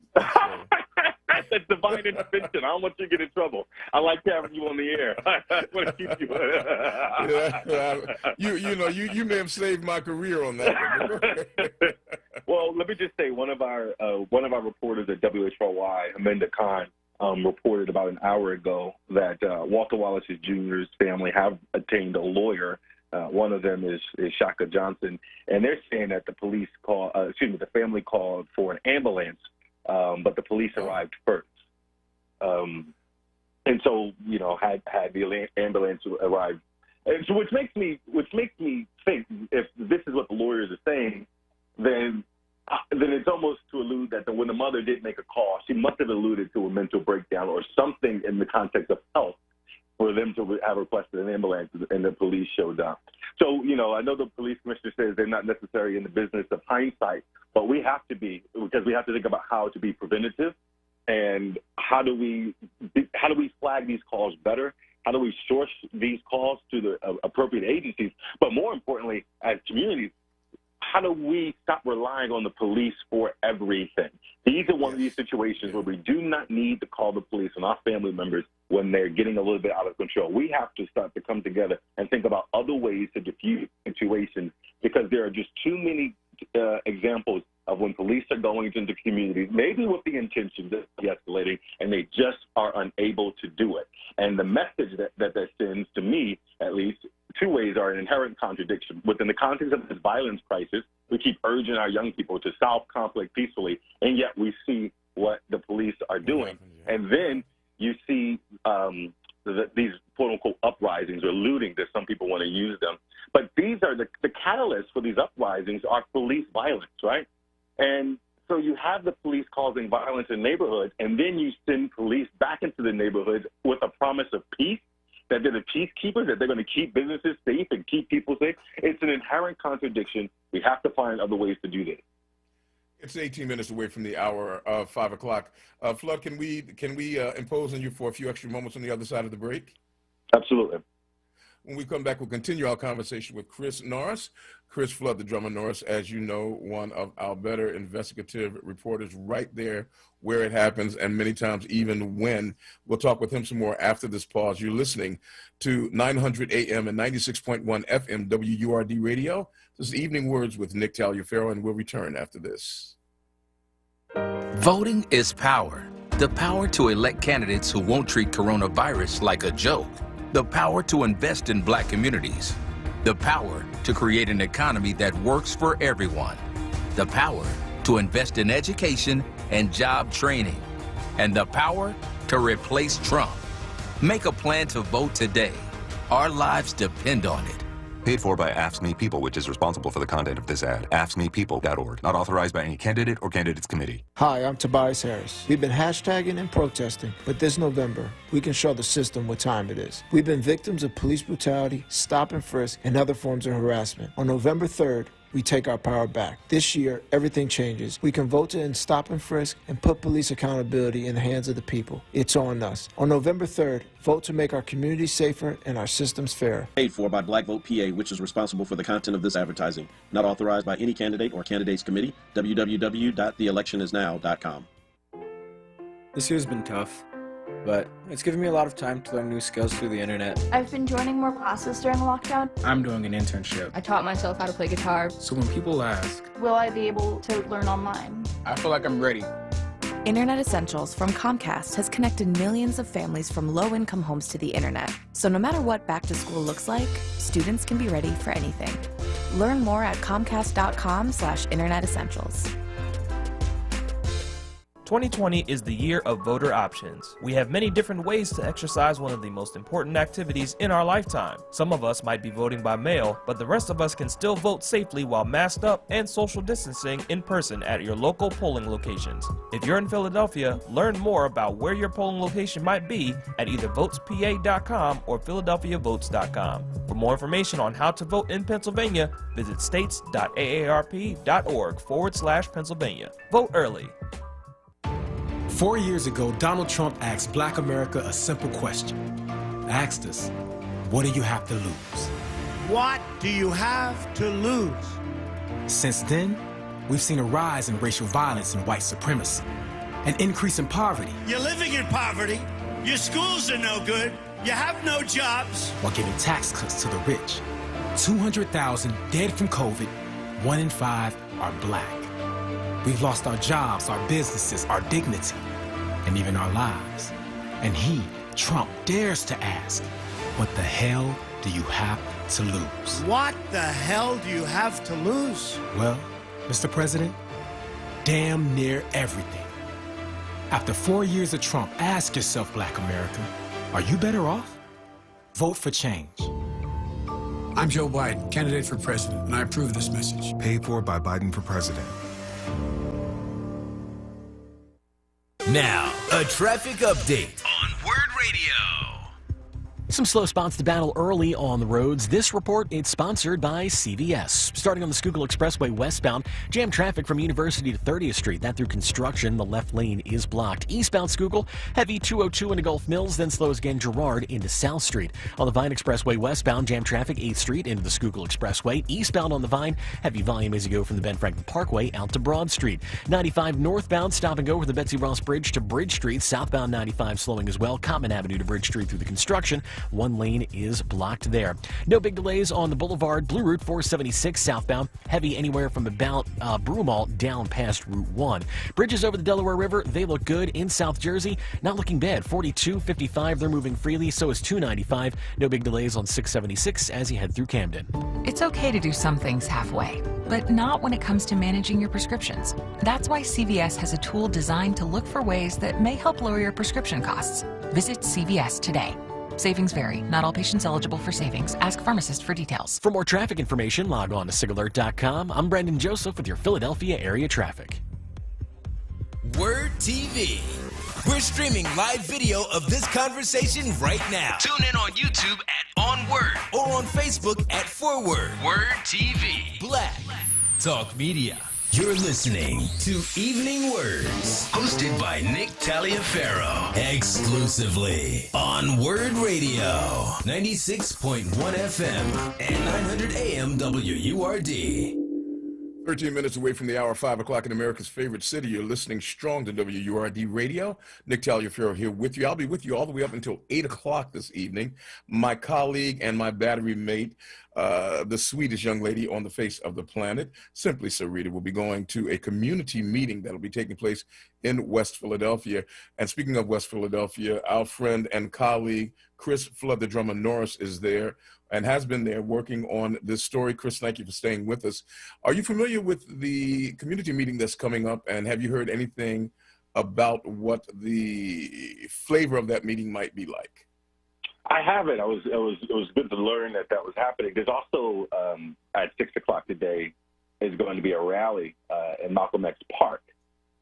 [SPEAKER 13] That's divine intervention. I don't want you to get in trouble. I like having you on the air. I want to keep you. You may have saved my career on that one. Well, let me just say, one of our reporters at WHRY, Amanda Khan, reported about an hour ago that Walter Wallace Jr.'s family have obtained a lawyer. One of them is Shaka Johnson, and they're saying that the family called for an ambulance, but the police arrived first. And so, you know, had the ambulance arrived, and so which makes me think, if this is what the lawyers are saying, then it's almost to allude that when the mother did make a call, she must have alluded to a mental breakdown or something in the context of health for them to have requested an ambulance, and the police showed up. So, you know, I know the police commissioner says they're not necessarily in the business of hindsight, but we have to be, because we have to think about how to be preventative, and how do we flag these calls better? How do we source these calls to the appropriate agencies? But more importantly, as communities, how do we stop relying on the police for everything? These are one of these situations where we do not need to call the police on our family members when they're getting a little bit out of control. We have to start to come together and think about other ways to diffuse situations, because there are just too many examples of when police are going into communities, maybe with the intention of de-escalating, and they just are unable to do it. And the message that sends, to me at least, two ways are an inherent contradiction. Within the context of this violence crisis, we keep urging our young people to solve conflict peacefully, and yet we see what the police are doing. And then you see these quote-unquote uprisings, or looting, that some people want to use them. But these are the catalysts for these uprisings are police violence, right? And so you have the police causing violence in neighborhoods, and then you send police back into the neighborhoods with a promise of peace, that they're the peacekeepers, that they're going to keep businesses safe and keep people safe. It's an inherent contradiction. We have to find other ways to do this.
[SPEAKER 2] It's 18 minutes away from the hour of 5 o'clock. Flood, can we impose on you for a few extra moments on the other side of the break?
[SPEAKER 13] Absolutely.
[SPEAKER 2] When we come back, we'll continue our conversation with Chris Norris. Chris Flood, the drummer Norris, as you know, one of our better investigative reporters, right there where it happens, and many times even when. We'll talk with him some more after this pause. You're listening to 900 AM and 96.1 FM WURD Radio. This is Evening Words with Nick Taliaferro, and we'll return after this.
[SPEAKER 14] Voting is power. The power to elect candidates who won't treat coronavirus like a joke. The power to invest in Black communities. The power to create an economy that works for everyone. The power to invest in education and job training. And the power to replace Trump. Make a plan to vote today. Our lives depend on it.
[SPEAKER 15] Paid for by AFSCME People, which is responsible for the content of this ad. AFSCMEPeople.org. Not authorized by any candidate or candidates committee.
[SPEAKER 16] Hi, I'm Tobias Harris. We've been hashtagging and protesting, but this November, we can show the system what time it is. We've been victims of police brutality, stop and frisk, and other forms of harassment. On November 3rd, we take our power back. This year, everything changes. We can vote to end stop and frisk and put police accountability in the hands of the people. It's on us. On November 3rd, vote to make our communities safer and our systems fairer.
[SPEAKER 17] Paid for by Black Vote PA, which is responsible for the content of this advertising. Not authorized by any candidate or candidates committee. www.theelectionisnow.com.
[SPEAKER 18] This year's been tough, but it's given me a lot of time to learn new skills through the internet.
[SPEAKER 19] I've been joining more classes during lockdown.
[SPEAKER 18] I'm doing an internship.
[SPEAKER 19] I taught myself how to play guitar.
[SPEAKER 18] So when people ask,
[SPEAKER 19] will I be able to learn online?
[SPEAKER 18] I feel like I'm ready.
[SPEAKER 20] Internet Essentials from Comcast has connected millions of families from low-income homes to the internet. So no matter what back to school looks like, students can be ready for anything. Learn more at comcast.com/Internet Essentials.
[SPEAKER 7] 2020 is the year of voter options. We have many different ways to exercise one of the most important activities in our lifetime. Some of us might be voting by mail, but the rest of us can still vote safely while masked up and social distancing in person at your local polling locations. If you're in Philadelphia, learn more about where your polling location might be at either votespa.com or philadelphiavotes.com. For more information on how to vote in Pennsylvania, visit states.aarp.org/Pennsylvania. Vote early.
[SPEAKER 9] 4 years ago, Donald Trump asked Black America a simple question. Asked us, what do you have to lose?
[SPEAKER 6] What do you have to lose?
[SPEAKER 9] Since then, we've seen a rise in racial violence and white supremacy, an increase in poverty.
[SPEAKER 6] You're living in poverty. Your schools are no good. You have no jobs.
[SPEAKER 9] While giving tax cuts to the rich. 200,000 dead from COVID, 1 in 5 are Black. We've lost our jobs, our businesses, our dignity, and even our lives. And he, Trump, dares to ask, what the hell do you have to lose?
[SPEAKER 6] What the hell do you have to lose?
[SPEAKER 9] Well, Mr. President, damn near everything. After 4 years of Trump, ask yourself, Black America, are you better off? Vote for change.
[SPEAKER 10] I'm Joe Biden, candidate for president, and I approve this message.
[SPEAKER 15] Paid for by Biden for president.
[SPEAKER 1] Now, a traffic update on WURD Radio.
[SPEAKER 4] Some slow spots to battle early on the roads. This report is sponsored by CVS. Starting on the Schuylkill Expressway westbound, jam traffic from University to 30th Street. That through construction, the left lane is blocked. Eastbound Schuylkill, heavy 202 into Gulf Mills, then slows again Girard into South Street. On the Vine Expressway westbound, jam traffic 8th Street into the Schuylkill Expressway. Eastbound on the Vine, heavy volume as you go from the Ben Franklin Parkway out to Broad Street. 95 northbound, stop and go from the Betsy Ross Bridge to Bridge Street. Southbound 95 slowing as well. Common Avenue to Bridge Street through the construction. One lane is blocked there. No big delays on the Boulevard. Blue Route 476 southbound. Heavy anywhere from about Broomall down past Route 1. Bridges over the Delaware River, they look good in South Jersey. Not looking bad. 42, 55, they're moving freely. So is 295. No big delays on 676 as you head through Camden.
[SPEAKER 11] It's okay to do some things halfway, but not when it comes to managing your prescriptions. That's why CVS has a tool designed to look for ways that may help lower your prescription costs. Visit CVS today. Savings vary. Not all patients eligible for savings. Ask pharmacist for details.
[SPEAKER 4] For more traffic information, log on to SigAlert.com. I'm Brendan Joseph with your Philadelphia area traffic.
[SPEAKER 1] WURD TV. We're streaming live video of this conversation right now. Tune in on YouTube at onWURD or on Facebook at ForWord. WURD TV. Black Talk Media. You're listening to Evening Words, hosted by Nick Taliaferro, exclusively on WURD Radio, 96.1 FM and 900 AM WURD.
[SPEAKER 2] 13 minutes away from the hour, 5 o'clock in America's favorite city. You're listening strong to WURD Radio. Nick Taliaferro here with you. I'll be with you all the way up until 8 o'clock this evening. My colleague and my battery mate, the sweetest young lady on the face of the planet, Simply Sarita, will be going to a community meeting that will be taking place in West Philadelphia. And speaking of West Philadelphia, our friend and colleague, Chris Flood, the drummer Norris, is there and has been there working on this story. Chris, thank you for staying with us. Are you familiar with the community meeting that's coming up, and have you heard anything about what the flavor of that meeting might be like?
[SPEAKER 13] I haven't. It was good to learn that was happening. There's also at 6 o'clock today is going to be a rally in Malcolm X Park.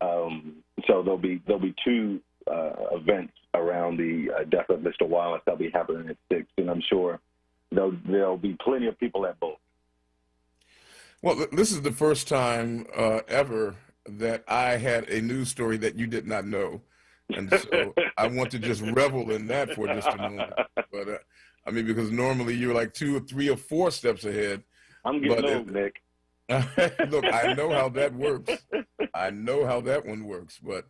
[SPEAKER 13] So there'll be two events around the death of Mr. Wallace that'll be happening at 6, and I'm sure there'll be plenty of people at both.
[SPEAKER 2] Well, this is the first time ever that I had a news story that you did not know. And so I want to just revel in that for just a moment. But I mean, because normally you're like 2 or 3 or 4 steps ahead.
[SPEAKER 13] I'm getting old, Nick.
[SPEAKER 2] Look, I know how that works. I know how that one works. But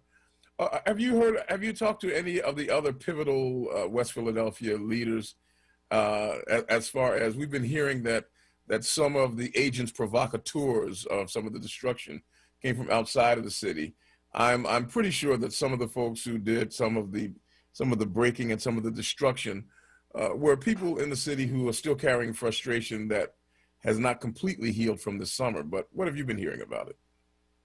[SPEAKER 2] have you talked to any of the other pivotal West Philadelphia leaders as far as we've been hearing that some of the agents provocateurs of some of the destruction came from outside of the city? I'm pretty sure that some of the folks who did some of the breaking and some of the destruction were people in the city who are still carrying frustration that has not completely healed from this summer. But what have you been hearing about it?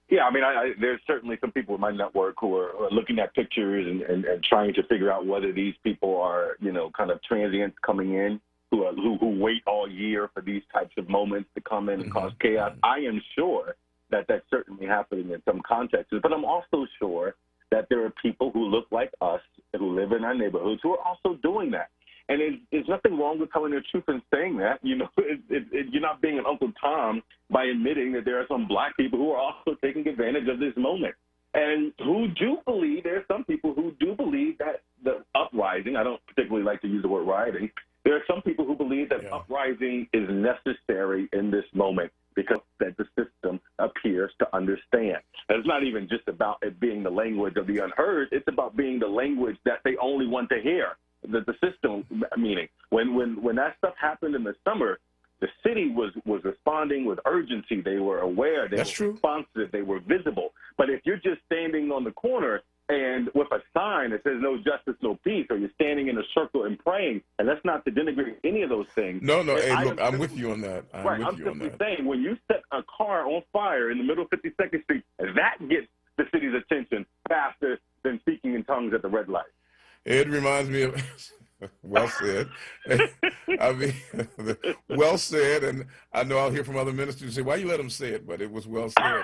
[SPEAKER 13] Yeah, I mean, there's certainly some people in my network who are looking at pictures and trying to figure out whether these people are, kind of transients coming in who wait all year for these types of moments to come in and cause chaos. I am sure that that's certainly happening in some contexts, but I'm also sure that there are people who look like us, who live in our neighborhoods, who are also doing that. And there's nothing wrong with telling the truth and saying that. You're not being an Uncle Tom by admitting that there are some black people who are also taking advantage of this moment. And who do believe, there are some people who do believe that the uprising, I don't particularly like to use the word rioting, there are some people who believe that uprising is necessary in this moment because that the system appears to understand. And it's not even just about it being the language of the unheard, it's about being the language that they only want to hear. The system, meaning when that stuff happened in the summer, the city was responding with urgency. They were aware. They were responsive. They were visible. But if you're just standing on the corner and with a sign that says no justice, no peace, or you're standing in a circle and praying, and that's not to denigrate any of those things.
[SPEAKER 2] No, hey, look, I'm with you on that.
[SPEAKER 13] I'm simply saying when you set a car on fire in the middle of 52nd Street, that gets the city's attention faster than speaking in tongues at the red light.
[SPEAKER 2] It reminds me of, well said. I mean, well said. And I know I'll hear from other ministers who say, why you let them say it? But it was well said.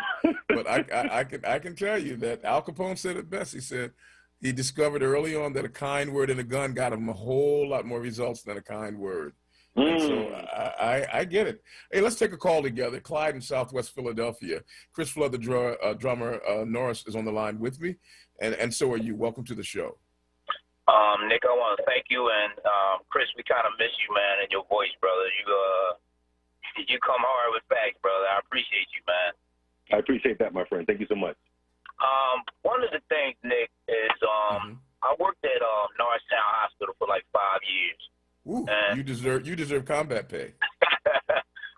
[SPEAKER 2] But I can tell you that Al Capone said it best. He said he discovered early on that a kind word and a gun got him a whole lot more results than a kind word. And so I get it. Hey, let's take a call together. Clyde in Southwest Philadelphia. Chris Flood, the drummer, Norris is on the line with me. And so are you. Welcome to the show.
[SPEAKER 21] Nick, I want to thank you, and Chris, we kind of miss you, man, and your voice, brother. You come hard with facts, brother. I appreciate you, man.
[SPEAKER 13] I appreciate that, my friend. Thank you so much.
[SPEAKER 21] One of the things, Nick, is I worked at Norristown Hospital for like 5 years.
[SPEAKER 2] Ooh, and you deserve combat pay.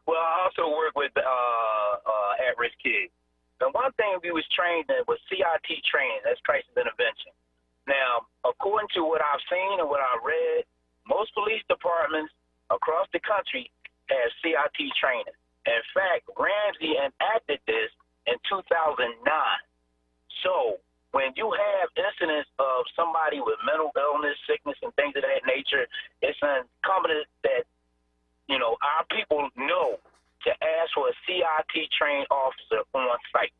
[SPEAKER 21] Well, I also work with at-risk kids. And one thing we was trained in was CIT training. That's crisis intervention. Now, according to what I've seen and what I've read, most police departments across the country have CIT training. In fact, Ramsey enacted this in 2009. So when you have incidents of somebody with mental illness, sickness, and things of that nature, it's incumbent that, our people know to ask for a CIT trained officer on site.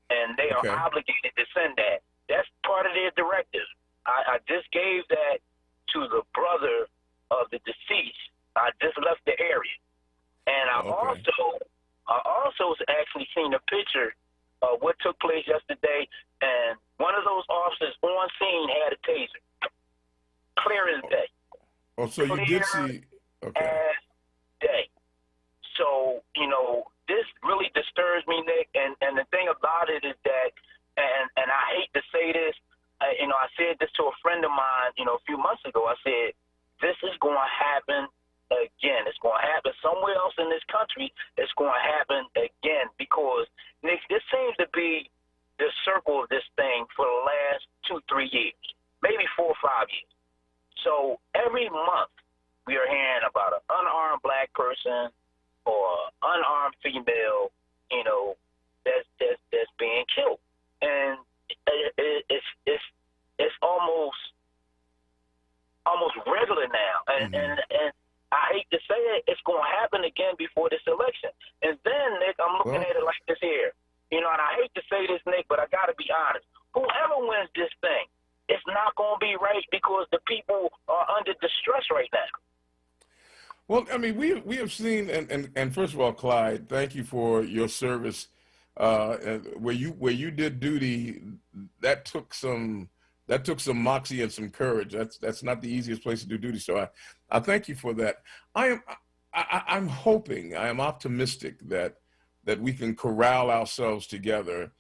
[SPEAKER 21] And they are obligated to send that. That's part of their directive. I just gave that to the brother of the deceased. I just left the area. And I also actually seen a picture of what took place yesterday, and one of those officers on scene had a taser. Clear as day.
[SPEAKER 2] Oh, so you did see. Okay.
[SPEAKER 21] As day. So, this really disturbs me, Nick, and the thing about it is that, and I hate to say this, I said this to a friend of mine, a few months ago. I said, this is going to happen again. It's going to happen somewhere else in this country. It's going to happen again because, Nick, this seems to be the circle of this thing for the last 2-3 years, maybe 4 or 5 years. So every month we are hearing about an unarmed black person or unarmed female, that's being killed. And it's almost regular now, and I hate to say it, it's going to happen again before this election. And then, Nick, I'm looking at it like this here, and I hate to say this, Nick, but I got to be honest. Whoever wins this thing, it's not going to be right because the people are under distress right now.
[SPEAKER 2] Well, I mean, we have seen, and first of all, Clyde, thank you for your service. Where you did duty, that took some moxie and some courage. That's not the easiest place to do duty. So I thank you for that. I'm hoping, I am optimistic that we can corral ourselves together.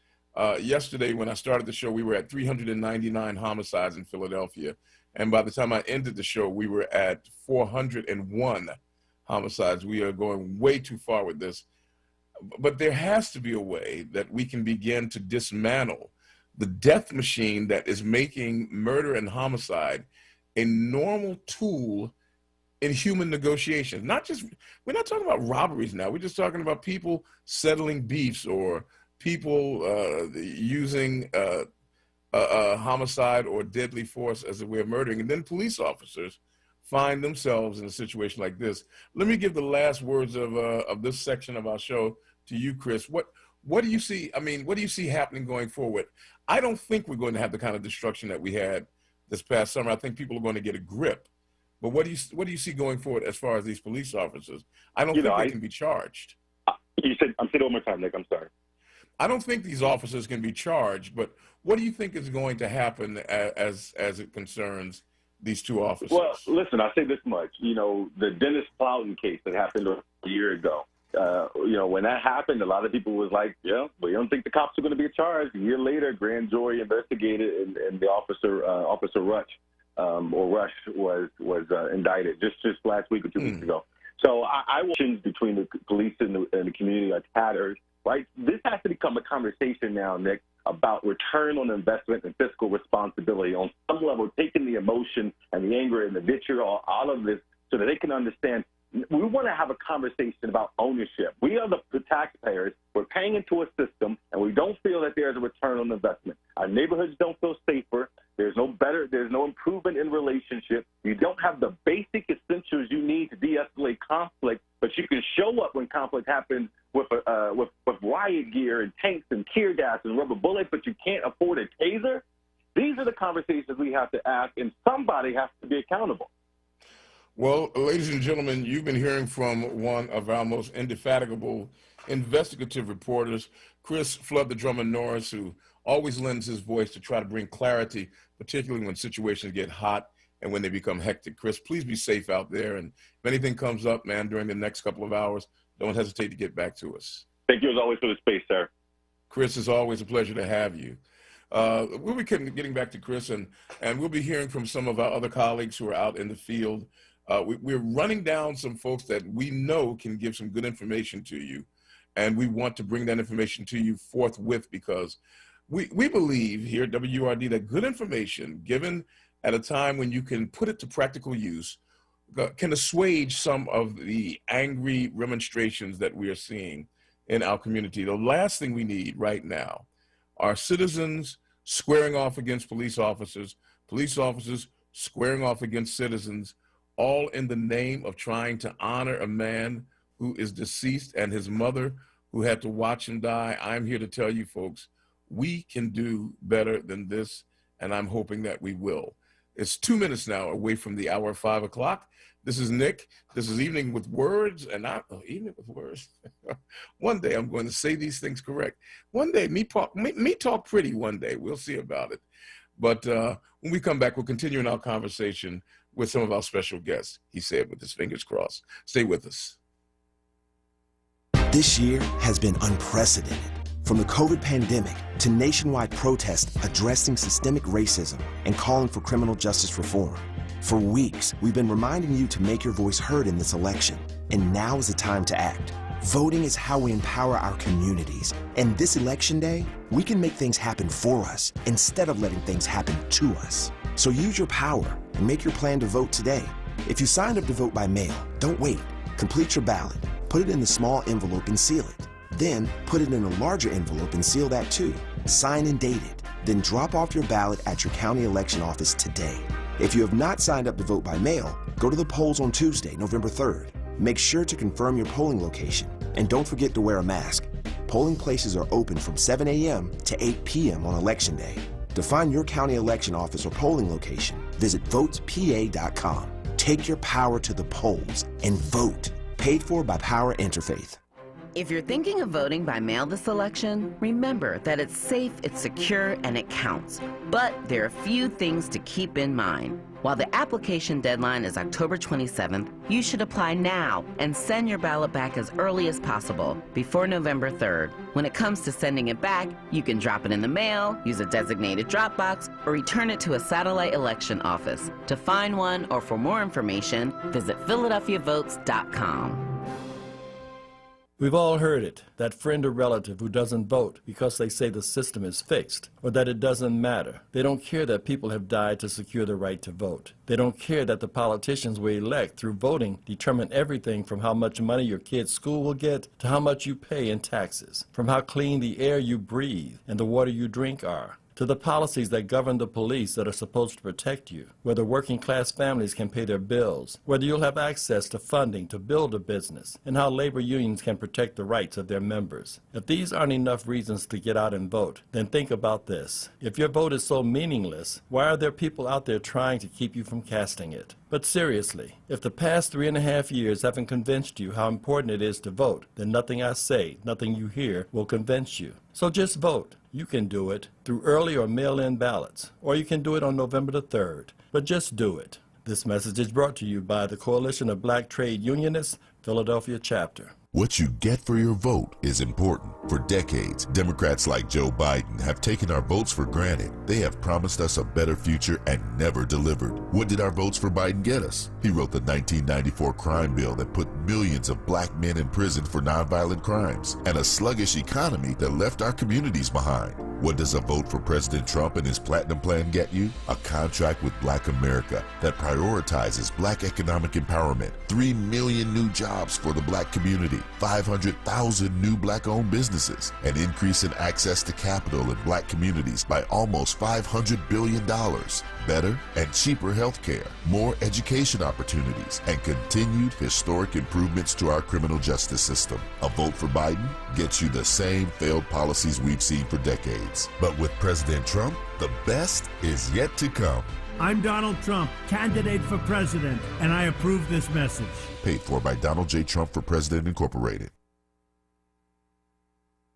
[SPEAKER 2] Yesterday, when I started the show, we were at 399 homicides in Philadelphia. And by the time I ended the show, we were at 401 homicides. We are going way too far with this. But there has to be a way that we can begin to dismantle the death machine that is making murder and homicide a normal tool in human negotiations. We're not talking about robberies now. We're just talking about people settling beefs or people using homicide or deadly force as a way of murdering. And then police officers find themselves in a situation like this. Let me give the last words of this section of our show to you, Chris. What do you see? I mean, what do you see happening going forward? I don't think we're going to have the kind of destruction that we had this past summer. I think people are going to get a grip. But what do you see going forward as far as these police officers? I don't think they can be charged.
[SPEAKER 13] You said, I'm saying it one more time, Nick. I'm sorry.
[SPEAKER 2] I don't think these officers can be charged, but what do you think is going to happen as it concerns these two officers?
[SPEAKER 13] Well, listen, I'll say this much. You know, the Dennis Plowden case that happened a year ago, you know, when that happened, a lot of people was like, yeah, we don't think the cops are going to be charged. A year later, grand jury investigated, and the Officer Rush was indicted just last week or 2 weeks ago. So I will between the police and the community like tatters, right? This has to become a conversation now, Nick, about return on investment and fiscal responsibility on some level, taking the emotion and the anger and the vitriol, all of this, so that they can understand. We want to have a conversation about ownership. We are the taxpayers. We're paying into a system, and we don't feel that there's a return on investment. Our neighborhoods don't feel safer. There's no improvement in relationships. You don't have the basic essentials you need to de-escalate conflict, but you can show up when conflict happens with riot gear and tanks and tear gas and rubber bullets, but you can't afford a taser. These are the conversations we have to ask, and somebody has to be accountable.
[SPEAKER 2] Well, ladies and gentlemen, you've been hearing from one of our most indefatigable investigative reporters, Chris Flood the Drummer Norris, who always lends his voice to try to bring clarity, particularly when situations get hot and when they become hectic. Chris, please be safe out there. And if anything comes up, man, during the next couple of hours, don't hesitate to get back to us.
[SPEAKER 13] Thank you as always for the space, sir.
[SPEAKER 2] Chris, it's always a pleasure to have you. We'll be getting back to Chris, and we'll be hearing from some of our other colleagues who are out in the field. We're running down some folks that we know can give some good information to you, and we want to bring that information to you forthwith, because we believe here at WURD that good information given at a time when you can put it to practical use can assuage some of the angry remonstrations that we are seeing in our community. The last thing we need right now are citizens squaring off against police officers squaring off against citizens, all in the name of trying to honor a man who is deceased and his mother who had to watch him die. I'm here to tell you folks, we can do better than this, and I'm hoping that we will. It's 2 minutes now away from the hour of 5 o'clock. This is Nick. This is Evening with Words, and Evening with Words. One day I'm going to say these things correct. One day, me talk pretty one day. We'll see about it. But when we come back, we'll continue in our conversation with some of our special guests, he said with his fingers crossed. Stay with us.
[SPEAKER 3] This year has been unprecedented. From the COVID pandemic to nationwide protests addressing systemic racism and calling for criminal justice reform. For weeks, we've been reminding you to make your voice heard in this election, and now is the time to act. Voting is how we empower our communities, and this election day, we can make things happen for us instead of letting things happen to us. So use your power and make your plan to vote today. If you signed up to vote by mail, don't wait. Complete your ballot, put it in the small envelope and seal it. Then put it in a larger envelope and seal that too. Sign and date it. Then drop off your ballot at your county election office today. If you have not signed up to vote by mail, go to the polls on Tuesday, November 3rd. Make sure to confirm your polling location, and don't forget to wear a mask. Polling places are open from 7 a.m. to 8 p.m. on Election Day. To find your county election office or polling location, visit votespa.com. Take your power to the polls and vote. Paid for by Power Interfaith.
[SPEAKER 8] If you're thinking of voting by mail this election, remember that it's safe, it's secure, and it counts. But there are a few things to keep in mind. While the application deadline is October 27th, you should apply now and send your ballot back as early as possible, before November 3rd. When it comes to sending it back, you can drop it in the mail, use a designated drop box, or return it to a satellite election office. To find one or for more information, visit PhiladelphiaVotes.com.
[SPEAKER 22] We've all heard it, that friend or relative who doesn't vote because they say the system is fixed, or that it doesn't matter. They don't care that people have died to secure the right to vote. They don't care that the politicians we elect through voting determine everything from how much money your kid's school will get to how much you pay in taxes, from how clean the air you breathe and the water you drink are, to the policies that govern the police that are supposed to protect you, whether working class families can pay their bills, whether you'll have access to funding to build a business, and how labor unions can protect the rights of their members. If these aren't enough reasons to get out and vote, then think about this. If your vote is so meaningless, why are there people out there trying to keep you from casting it? But seriously, if the past 3.5 years haven't convinced you how important it is to vote, then nothing I say, nothing you hear will convince you. So just vote. You can do it through early or mail-in ballots, or you can do it on November the 3rd, but just do it. This message is brought to you by the Coalition of Black Trade Unionists, Philadelphia chapter.
[SPEAKER 23] What you get for your vote is important. For decades, Democrats like Joe Biden have taken our votes for granted. They have promised us a better future and never delivered. What did our votes for Biden get us? He wrote the 1994 crime bill that put millions of black men in prison for nonviolent crimes and a sluggish economy that left our communities behind. What does a vote for President Trump and his Platinum Plan get you? A contract with Black America that prioritizes black economic empowerment, 3 million new jobs for the black community, 500,000 new black-owned businesses, an increase in access to capital in black communities by almost $500 billion, better and cheaper health care, more education opportunities, and continued historic improvements to our criminal justice system. A vote for Biden gets you the same failed policies we've seen for decades. But with President Trump, the best is yet to come.
[SPEAKER 6] I'm Donald Trump, candidate for president, and I approve this message.
[SPEAKER 23] Paid for by Donald J. Trump for President Incorporated.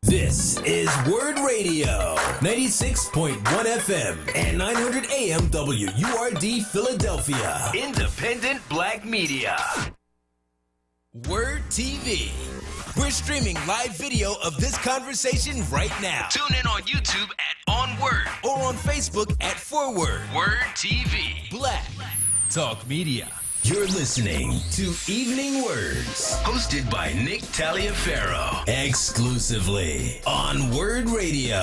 [SPEAKER 1] This is WURD Radio, 96.1 FM and 900 AM WURD Philadelphia. Independent Black Media. WURD TV. We're streaming live video of this conversation right now. Tune in on YouTube at onWURD or on Facebook at ForWord. WURD TV. Black Talk Media. You're listening to Evening Words, hosted by Nick Taliaferro, exclusively on WURD Radio,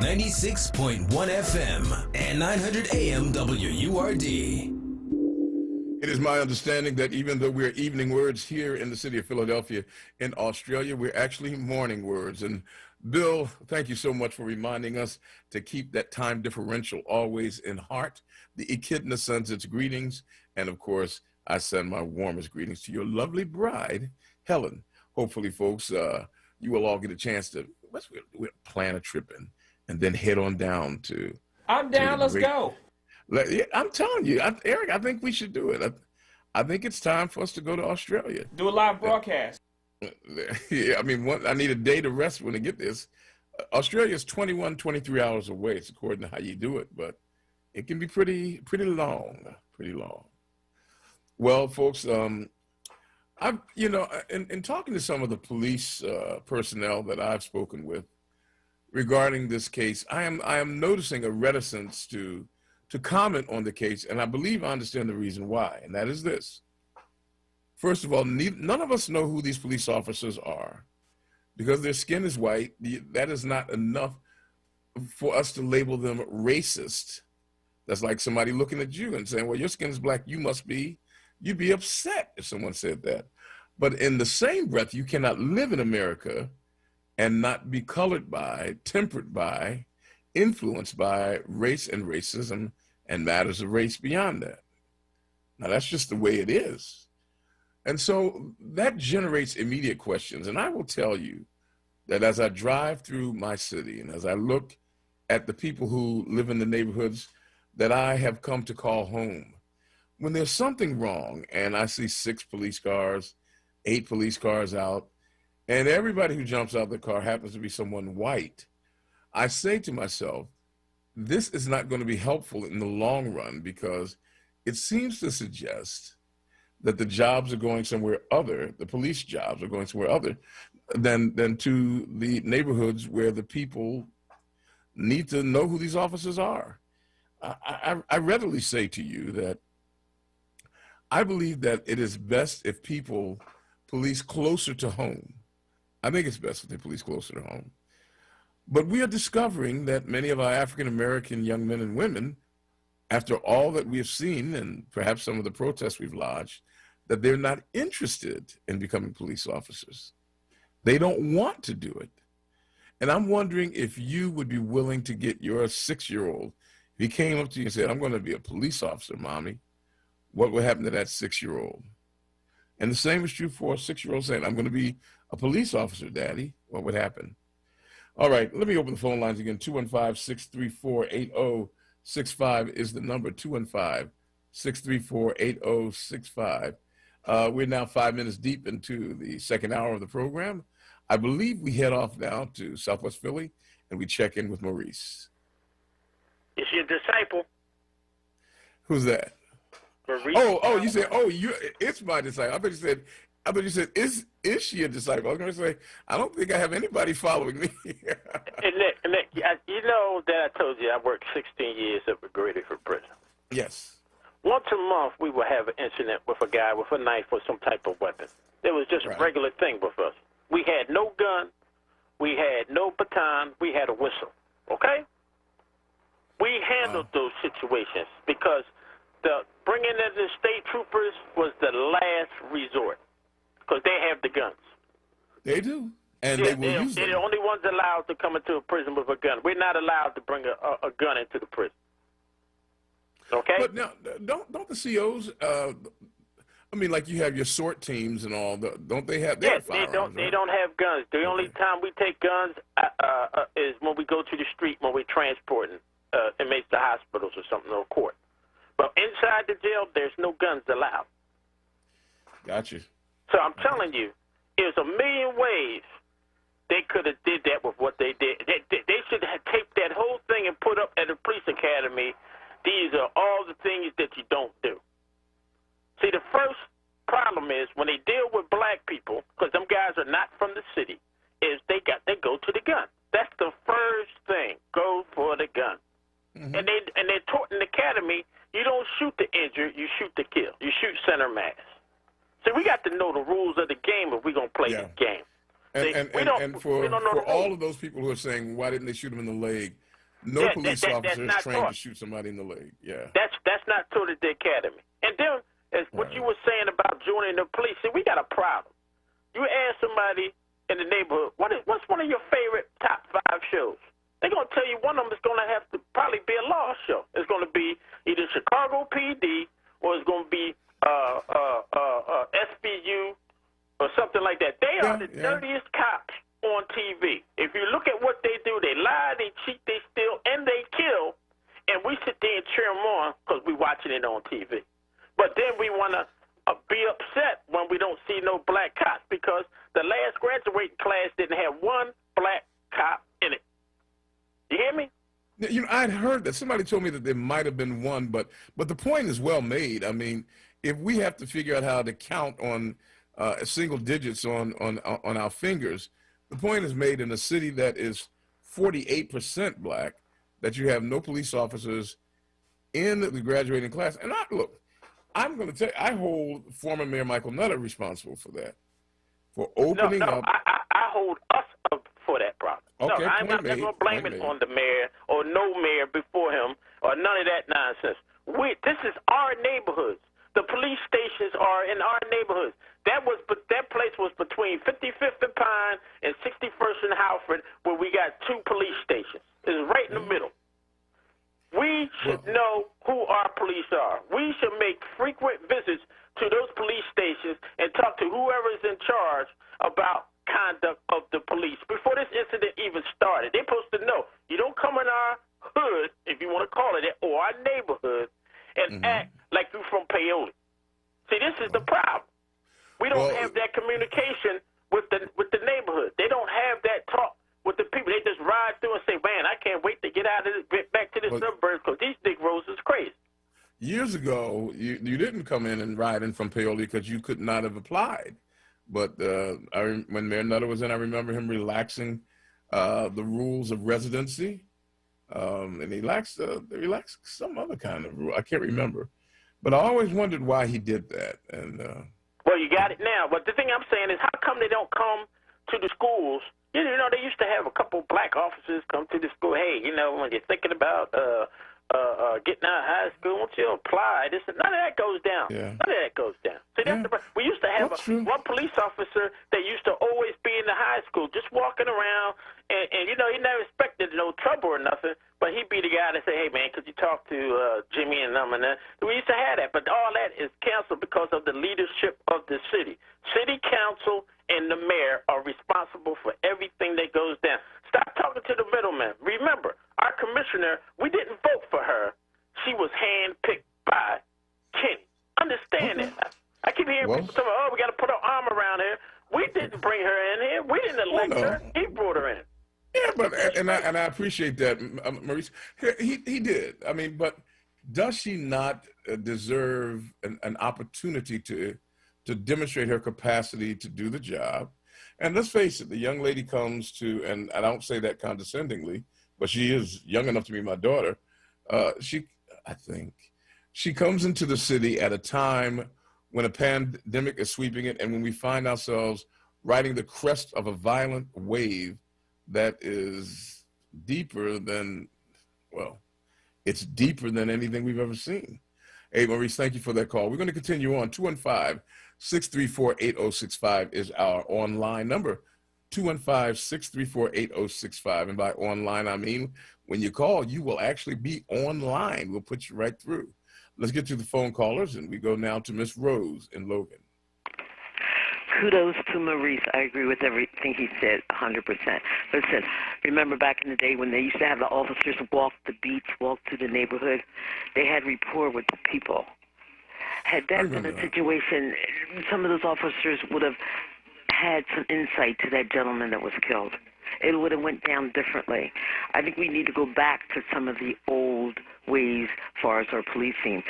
[SPEAKER 1] 96.1 FM and 900 AM WURD.
[SPEAKER 2] It is my understanding that even though we're evening words here in the city of Philadelphia, in Australia, we're actually morning words. And Bill, thank you so much for reminding us to keep that time differential always in heart. The Echidna sends its greetings. And of course, I send my warmest greetings to your lovely bride, Helen. Hopefully, folks, you will all get a chance to we'll plan a trip and then head on down to.
[SPEAKER 7] I'm down. Let's go.
[SPEAKER 2] I'm telling you, Eric, I think we should do it. I think it's time for us to go to Australia.
[SPEAKER 7] Do a live broadcast.
[SPEAKER 2] Yeah, I mean, I need a day to rest when I get this. Australia is 21, 23 hours away. It's according to how you do it, but it can be pretty long. Well, folks, I've, in talking to some of the police personnel that I've spoken with regarding this case, I am noticing a reticence to comment on the case, and I believe I understand the reason why, and that is this. First of all, none of us know who these police officers are. Because their skin is white, that is not enough for us to label them racist. That's like somebody looking at you and saying, well, your skin is black, you'd be upset if someone said that. But in the same breath, you cannot live in America and not be colored by, tempered by, influenced by race and racism and matters of race beyond that. Now, that's just the way it is. And so that generates immediate questions. And I will tell you that as I drive through my city and as I look at the people who live in the neighborhoods that I have come to call home, when there's something wrong and I see 6 police cars, 8 police cars out, and everybody who jumps out of the car happens to be someone white, I say to myself, this is not going to be helpful in the long run, because it seems to suggest that the jobs are going somewhere other, the police jobs are going somewhere other than to the neighborhoods where the people need to know who these officers are. I readily say to you that I believe that it is best if people police closer to home. I think it's best if they police closer to home. But we are discovering that many of our African-American young men and women, after all that we have seen and perhaps some of the protests we've lodged, that they're not interested in becoming police officers. They don't want to do it. And I'm wondering if you would be willing to get your 6-year-old, if he came up to you and said, I'm going to be a police officer, Mommy, what would happen to that 6-year-old? And the same is true for a 6-year-old saying, I'm going to be a police officer, Daddy. What would happen? All right, let me open the phone lines again. 215-634-8065 is the number, 215-634-8065. We're now 5 minutes deep into the second hour of the program. I believe we head off now to Southwest Philly, and we check in with Maurice.
[SPEAKER 5] It's your disciple.
[SPEAKER 2] Who's that?
[SPEAKER 5] Maurice.
[SPEAKER 2] Oh, you said, it's my disciple. I thought you said, is she a disciple? I was going to say, I don't think I have anybody following me.
[SPEAKER 5] And Nick, you know that I told you I worked 16 years at McGrady for prison.
[SPEAKER 2] Yes.
[SPEAKER 5] Once a month, we would have an incident with a guy with a knife or some type of weapon. It was just a regular thing with us. We had no gun. We had no baton. We had a whistle. Okay? We handled those situations because the bringing in the state troopers was the last resort because they have the guns.
[SPEAKER 2] They do. And they will use them.
[SPEAKER 5] They're the only ones allowed to come into a prison with a gun. We're not allowed to bring a gun into the prison. Okay?
[SPEAKER 2] But now, don't the COs, I mean, like you have your SORT teams and all, don't they have their firearms?
[SPEAKER 5] They don't have guns. The only time we take guns is when we go to the street, when we're transporting inmates to hospitals or something, or court. But inside the jail, there's no guns allowed.
[SPEAKER 2] Got you.
[SPEAKER 5] So I'm telling you, there's a million ways they could have did that with what they did. They should have taped that whole thing and put up at the police academy. These are all the things that you don't do. See, the first problem is when they deal with black people, because them guys are not from the city, is they go to the gun. That's the first thing. Go for the gun. Mm-hmm. And they're taught in the academy, you don't shoot the injured, you shoot the kill. You shoot center mass. So we got to know the rules of the game if we're going to play the game.
[SPEAKER 2] And for all of those people who are saying, why didn't they shoot him in the leg? No police officer is trained to shoot somebody in the leg. Yeah.
[SPEAKER 5] That's not taught at the academy. And then, as what you were saying about joining the police, see, we got a problem. You ask somebody in the neighborhood, what's one of your favorite top 5 shows? They're going to tell you one of them is going to have to probably be a law show. It's going to be either Chicago PD or it's going to be SBU or something like that. They are the dirtiest cops on TV. If you look at what they do, they lie, they cheat, they steal, and they kill, and we sit there and cheer them on because we're watching it on TV. But then we want to be upset when we don't see no black cops because the last graduating class didn't have one black cop in it. You hear me?
[SPEAKER 2] You know, I'd heard that. Somebody told me that there might have been one, but the point is well made. I mean, if we have to figure out how to count on single digits on our fingers, the point is made in a city that is 48% black, that you have no police officers in the graduating class. And I'm going to tell you, I hold former Mayor Michael Nutter responsible for that, for opening up.
[SPEAKER 5] I hold us up for that problem.
[SPEAKER 2] Okay,
[SPEAKER 5] I'm not going to blame it on the mayor or no mayor before him or none of that nonsense. This is our neighborhoods. The police stations are in our neighborhoods. That place was between 55th and Pine and 61st and Halford, where we got 2 police stations. It's right in the middle. We should know who our police are. We should make frequent visits to those police stations and talk to whoever is in charge about conduct of the police before this incident even started. They're supposed to know. You don't come in our hood, if you want to call it that, or our neighborhood, and act like you from Paoli. See, this is the problem. We don't have that communication with the neighborhood. They don't have that talk with the people. They just ride through and say, man, I can't wait to get out of this, get back to the suburbs because these Negroes is crazy.
[SPEAKER 2] Years ago, you didn't come in and ride in from Paoli because you could not have applied. But when Mayor Nutter was in, I remember him relaxing the rules of residency. And he relaxed some other kind of rule. I can't remember. But I always wondered why he did that. And
[SPEAKER 5] well, you got it now. But the thing I'm saying is, how come they don't come to the schools? You know, they used to have a couple black officers come to the school. Hey, you know, when you're thinking about getting out of high school, once you apply, none of that goes down.
[SPEAKER 2] Yeah.
[SPEAKER 5] None of that goes down. See, that's we used to have one police officer that used to always be in the high school, just walking around, and you know, he never expected no trouble or nothing, but he'd be the guy that say, hey, man, could you talk to Jimmy and them and that? We used to have that, but all that is canceled because of the leadership of the city. City council and the mayor are responsible for everything that goes down. Stop talking to the middleman. Remember, our commissioner, we didn't vote for her. She was handpicked by Kenny. Understand that. I keep hearing people say, oh, we got to put our arm around her. We didn't bring her in here. We didn't elect her. He brought her in.
[SPEAKER 2] yeah, but and I appreciate that, Maurice. He did. I mean, but does she not deserve an opportunity to demonstrate her capacity to do the job? And let's face it, the young lady comes to, and I don't say that condescendingly, but she is young enough to be my daughter. I think she comes into the city at a time when a pandemic is sweeping it, and when we find ourselves riding the crest of a violent wave that is deeper than, well, it's deeper than anything we've ever seen. Hey, Maurice, thank you for that call. We're going to continue on. 215-634-8065 is our online number. 215-634-8065. And by online, I mean when you call, you will actually be online. We'll put you right through. Let's get to the phone callers, and we go now to Miss Rose in Logan.
[SPEAKER 12] Kudos to Maurice. I agree with everything he said, 100%. Listen, remember back in the day when they used to have the officers walk the beats, walk through the neighborhood? They had rapport with the people. Had that been a situation, some of those officers would have had some insight to that gentleman that was killed. It would have went down differently. I think we need to go back to some of the old ways as far as our policing.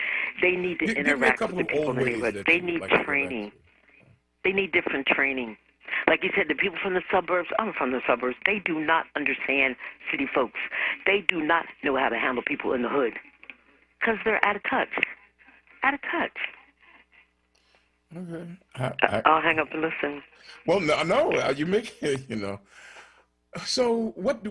[SPEAKER 12] They need to interact with the people in the neighborhood. They need training. They need different training. Like you said, the people from the suburbs, I'm from the suburbs, they do not understand city folks. They do not know how to handle people in the hood because they're out of touch. Out of touch.
[SPEAKER 2] Okay.
[SPEAKER 12] I'll hang up and listen.
[SPEAKER 2] Well, no, you make it, you know. So what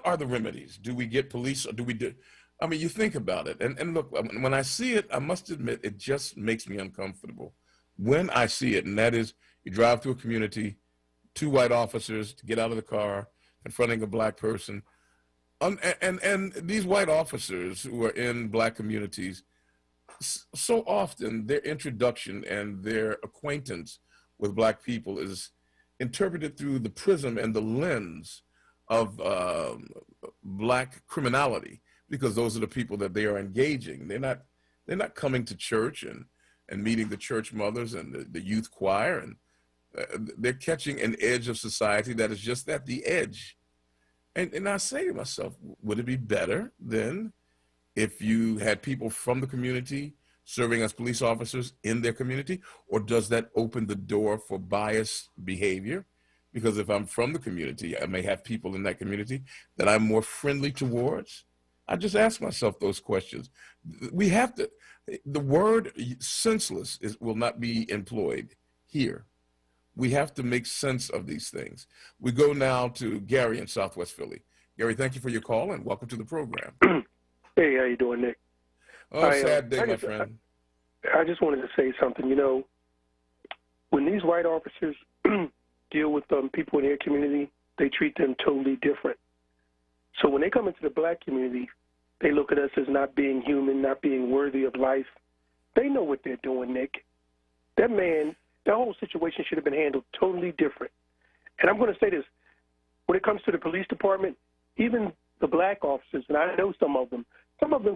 [SPEAKER 2] are the remedies? Do we get police, or do we do? I mean, you think about it, and look, when I see it, I must admit, it just makes me uncomfortable when I see it, and that is, you drive through a community, two white officers to get out of the car, confronting a black person, and these white officers who are in black communities, so often their introduction and their acquaintance with black people is interpreted through the prism and the lens of black criminality, because those are the people that they are engaging. They're not coming to church and meeting the church mothers and the youth choir, and they're catching an edge of society that is just at the edge. And I say to myself, would it be better then if you had people from the community serving as police officers in their community, or does that open the door for biased behavior? Because if I'm from the community, I may have people in that community that I'm more friendly towards. I just ask myself those questions. We have to, the word senseless will not be employed here. We have to make sense of these things. We go now to Gary in Southwest Philly. Gary, thank you for your call and welcome to the program.
[SPEAKER 14] Hey, how you doing, Nick?
[SPEAKER 2] Oh, sad day, my friend.
[SPEAKER 14] I just wanted to say something. You know, when these white officers deal with people in their community, they treat them totally different. So when they come into the black community, they look at us as not being human, not being worthy of life. They know what they're doing, Nick. That whole situation should have been handled totally different. And I'm going to say this. When it comes to the police department, even the black officers, and I know some of them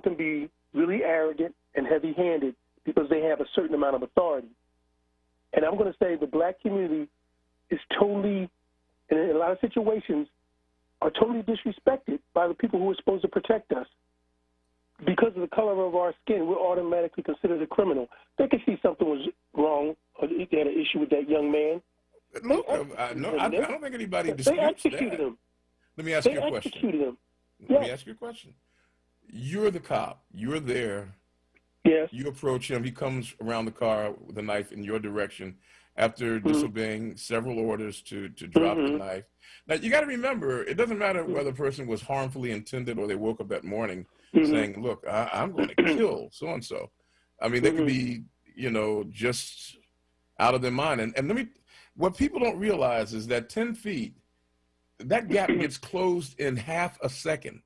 [SPEAKER 14] can be really arrogant and heavy-handed because they have a certain amount of authority. And I'm going to say the black community is totally, in a lot of situations, are totally disrespected by the people who are supposed to protect us. Because of the color of our skin, we're automatically considered a criminal. They could see something was wrong, or they had an issue with that young man.
[SPEAKER 2] Look, I don't think anybody disputes
[SPEAKER 14] they executed
[SPEAKER 2] that.
[SPEAKER 14] him.
[SPEAKER 2] Let me ask you a question.
[SPEAKER 14] They executed him.
[SPEAKER 2] Let me ask you a question. You're the cop. You're there.
[SPEAKER 14] Yes.
[SPEAKER 2] You approach him. He comes around the car with a knife in your direction after disobeying several orders to drop the knife. Now, you got to remember, it doesn't matter whether the person was harmfully intended or they woke up that morning saying, look, I'm going to kill so-and-so. I mean, they could be, you know, just out of their mind. And what people don't realize is that 10 feet, that gap gets closed in half a second.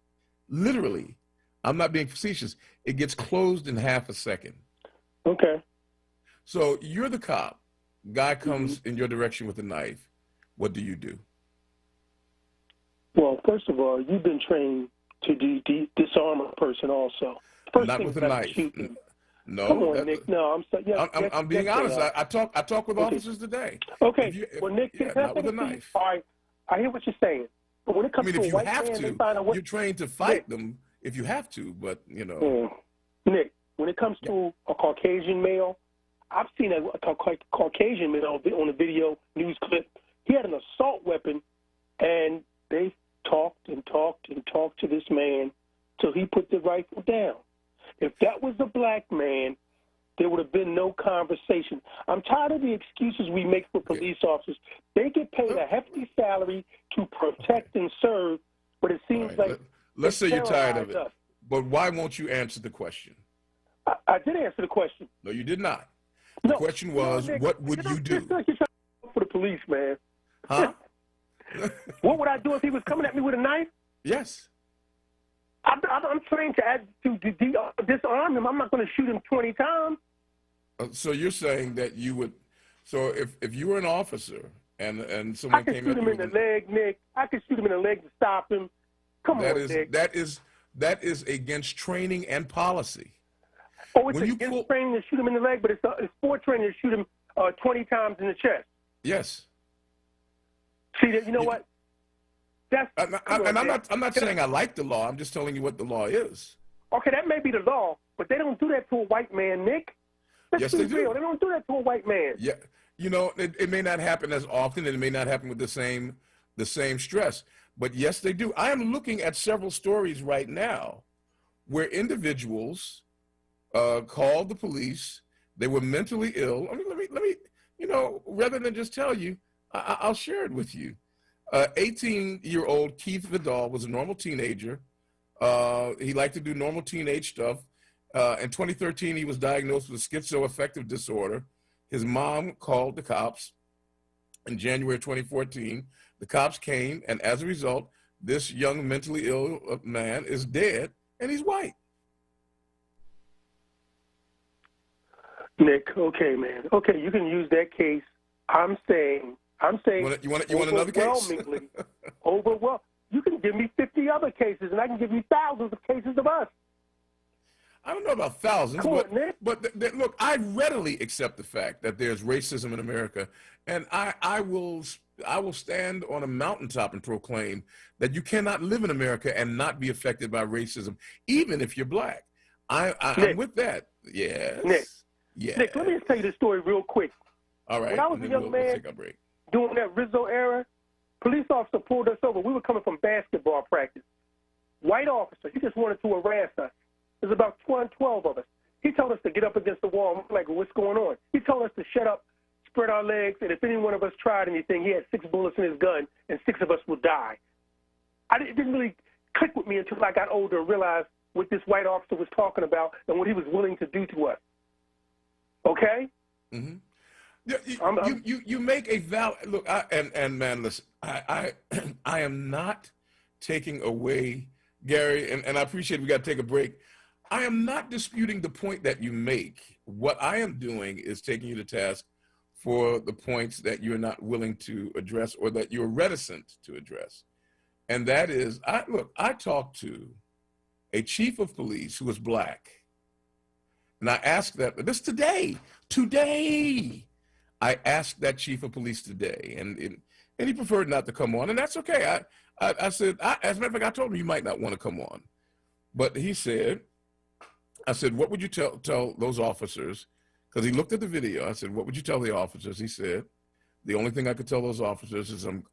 [SPEAKER 2] Literally. I'm not being facetious. It gets closed in half a second.
[SPEAKER 14] Okay.
[SPEAKER 2] So you're the cop. Guy comes in your direction with a knife. What do you do?
[SPEAKER 14] Well, first of all, you've been trained to disarm a person also. First
[SPEAKER 2] Not with a knife. No.
[SPEAKER 14] Come on, Nick. No, I'm sorry. Yes,
[SPEAKER 2] I'm being honest. I talk with officers today.
[SPEAKER 14] Okay. Well, Nick,
[SPEAKER 2] not with a knife.
[SPEAKER 14] All right. I hear what you're saying. But when it comes to a white man, they find out what
[SPEAKER 2] you're trained to fight them if you have to, but, you know.
[SPEAKER 14] Nick, when it comes to a Caucasian male, I've seen a Caucasian male on a video news clip. He had an assault weapon, and they talked and talked and talked to this man till he put the rifle down. If that was a black man, there would have been no conversation. I'm tired of the excuses we make for police officers. They get paid a hefty salary to protect and serve, but it seems like
[SPEAKER 2] let's say you're tired of it. But why won't you answer the question?
[SPEAKER 14] I did answer the question.
[SPEAKER 2] No, you did not. The question was,
[SPEAKER 14] Nick,
[SPEAKER 2] what would you do?
[SPEAKER 14] It's like you're trying to work for the police, man.
[SPEAKER 2] Huh?
[SPEAKER 14] What would I do if he was coming at me with a knife?
[SPEAKER 2] Yes.
[SPEAKER 14] I'm trained to disarm him. I'm not going to shoot him 20 times.
[SPEAKER 2] So you're saying that you would. So if you were an officer and someone came at you,
[SPEAKER 14] I could shoot him in the leg, Nick. I could shoot him in the leg to stop him. Come on, Nick.
[SPEAKER 2] That is against training and policy.
[SPEAKER 14] Oh, it's against training to shoot him in the leg, but it's sport training to shoot him 20 times in the chest.
[SPEAKER 2] Yes.
[SPEAKER 14] See, you know what?
[SPEAKER 2] I'm not saying I like the law. I'm just telling you what the law is.
[SPEAKER 14] Okay, that may be the law, but they don't do that to a white man, Nick.
[SPEAKER 2] Yes, they do.
[SPEAKER 14] They don't do that to a white man.
[SPEAKER 2] Yeah, you know, it may not happen as often, and it may not happen with the same stress. But yes, they do. I am looking at several stories right now where individuals called the police. They were mentally ill. I mean, let me, you know, rather than just tell you, I'll share it with you. 18-year-old Keith Vidal was a normal teenager. He liked to do normal teenage stuff. In 2013, he was diagnosed with schizoaffective disorder. His mom called the cops. In January 2014, the cops came, and as a result, this young mentally ill man is dead, and he's white.
[SPEAKER 14] Nick, okay, man. Okay, you can use that case. I'm saying.
[SPEAKER 2] You want another case?
[SPEAKER 14] You can give me 50 other cases, and I can give you thousands of cases of us.
[SPEAKER 2] I don't know about thousands, but look, I readily accept the fact that there's racism in America, and I will stand on a mountaintop and proclaim that you cannot live in America and not be affected by racism, even if you're black. I'm with that. Yes.
[SPEAKER 14] Nick, let me just tell you this story real quick.
[SPEAKER 2] All right.
[SPEAKER 14] When I was a young man during that Rizzo era, police officer pulled us over. We were coming from basketball practice. White officer, he just wanted to harass us. There's about 12 of us. He told us to get up against the wall. I'm like, what's going on? He told us to shut up, spread our legs, and if any one of us tried anything, he had 6 bullets in his gun, and 6 of us would die. It didn't really click with me until I got older and realized what this white officer was talking about and what he was willing to do to us. Okay?
[SPEAKER 2] Mm-hmm. You make a valid look. Man, listen. I am not taking away, Gary, and I appreciate we got to take a break. I am not disputing the point that you make. What I am doing is taking you to task for the points that you're not willing to address or that you're reticent to address. And that is, I talked to a chief of police who was black. And I asked that, this today, I asked that chief of police today, and he preferred not to come on, and that's okay. I said, as a matter of fact, I told him you might not want to come on. But he said, I said, what would you tell those officers? Because he looked at the video. I said, what would you tell the officers? He said, the only thing I could tell those officers is I'm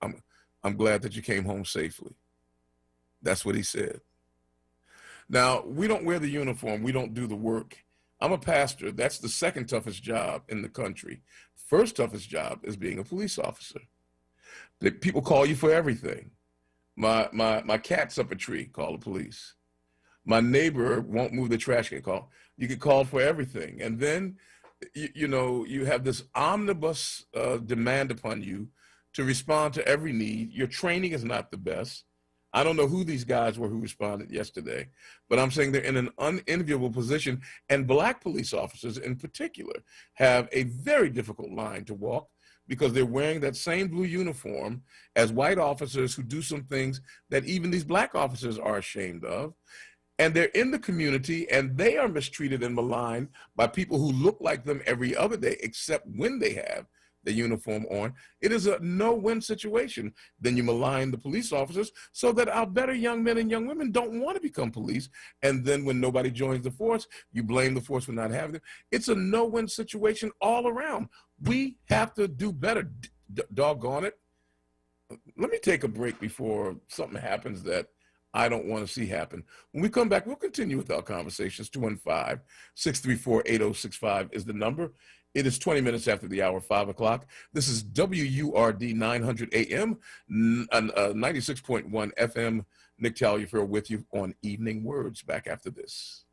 [SPEAKER 2] glad that you came home safely. That's what he said. Now, we don't wear the uniform. We don't do the work. I'm a pastor. That's the second toughest job in the country. First toughest job is being a police officer. People call you for everything. My cat's up a tree, call the police. My neighbor won't move the trash can, you get called for everything. And then, you have this omnibus demand upon you to respond to every need. Your training is not the best. I don't know who these guys were who responded yesterday, but I'm saying they're in an unenviable position, and black police officers in particular have a very difficult line to walk because they're wearing that same blue uniform as white officers who do some things that even these black officers are ashamed of. And they're in the community, and they are mistreated and maligned by people who look like them every other day, except when they have the uniform on. It is a no-win situation. Then you malign the police officers so that our better young men and young women don't want to become police. And then when nobody joins the force, you blame the force for not having them. It's a no-win situation all around. We have to do better, doggone it. Let me take a break before something happens that I don't want to see happen. When we come back, we'll continue with our conversations. 215-634-8065 is the number. It is 20 minutes after the hour, 5 o'clock. This is WURD 900 AM, 96.1 FM. Nick Taliaferro with you on Evening Words. Back after this.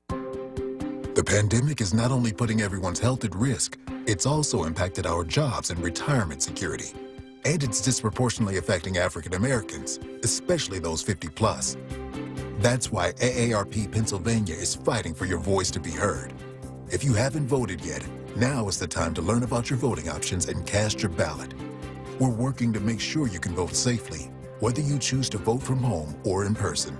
[SPEAKER 16] The pandemic is not only putting everyone's health at risk, it's also impacted our jobs and retirement security. And it's disproportionately affecting African Americans, especially those 50 plus. That's why AARP Pennsylvania is fighting for your voice to be heard. If you haven't voted yet, now is the time to learn about your voting options and cast your ballot. We're working to make sure you can vote safely, whether you choose to vote from home or in person.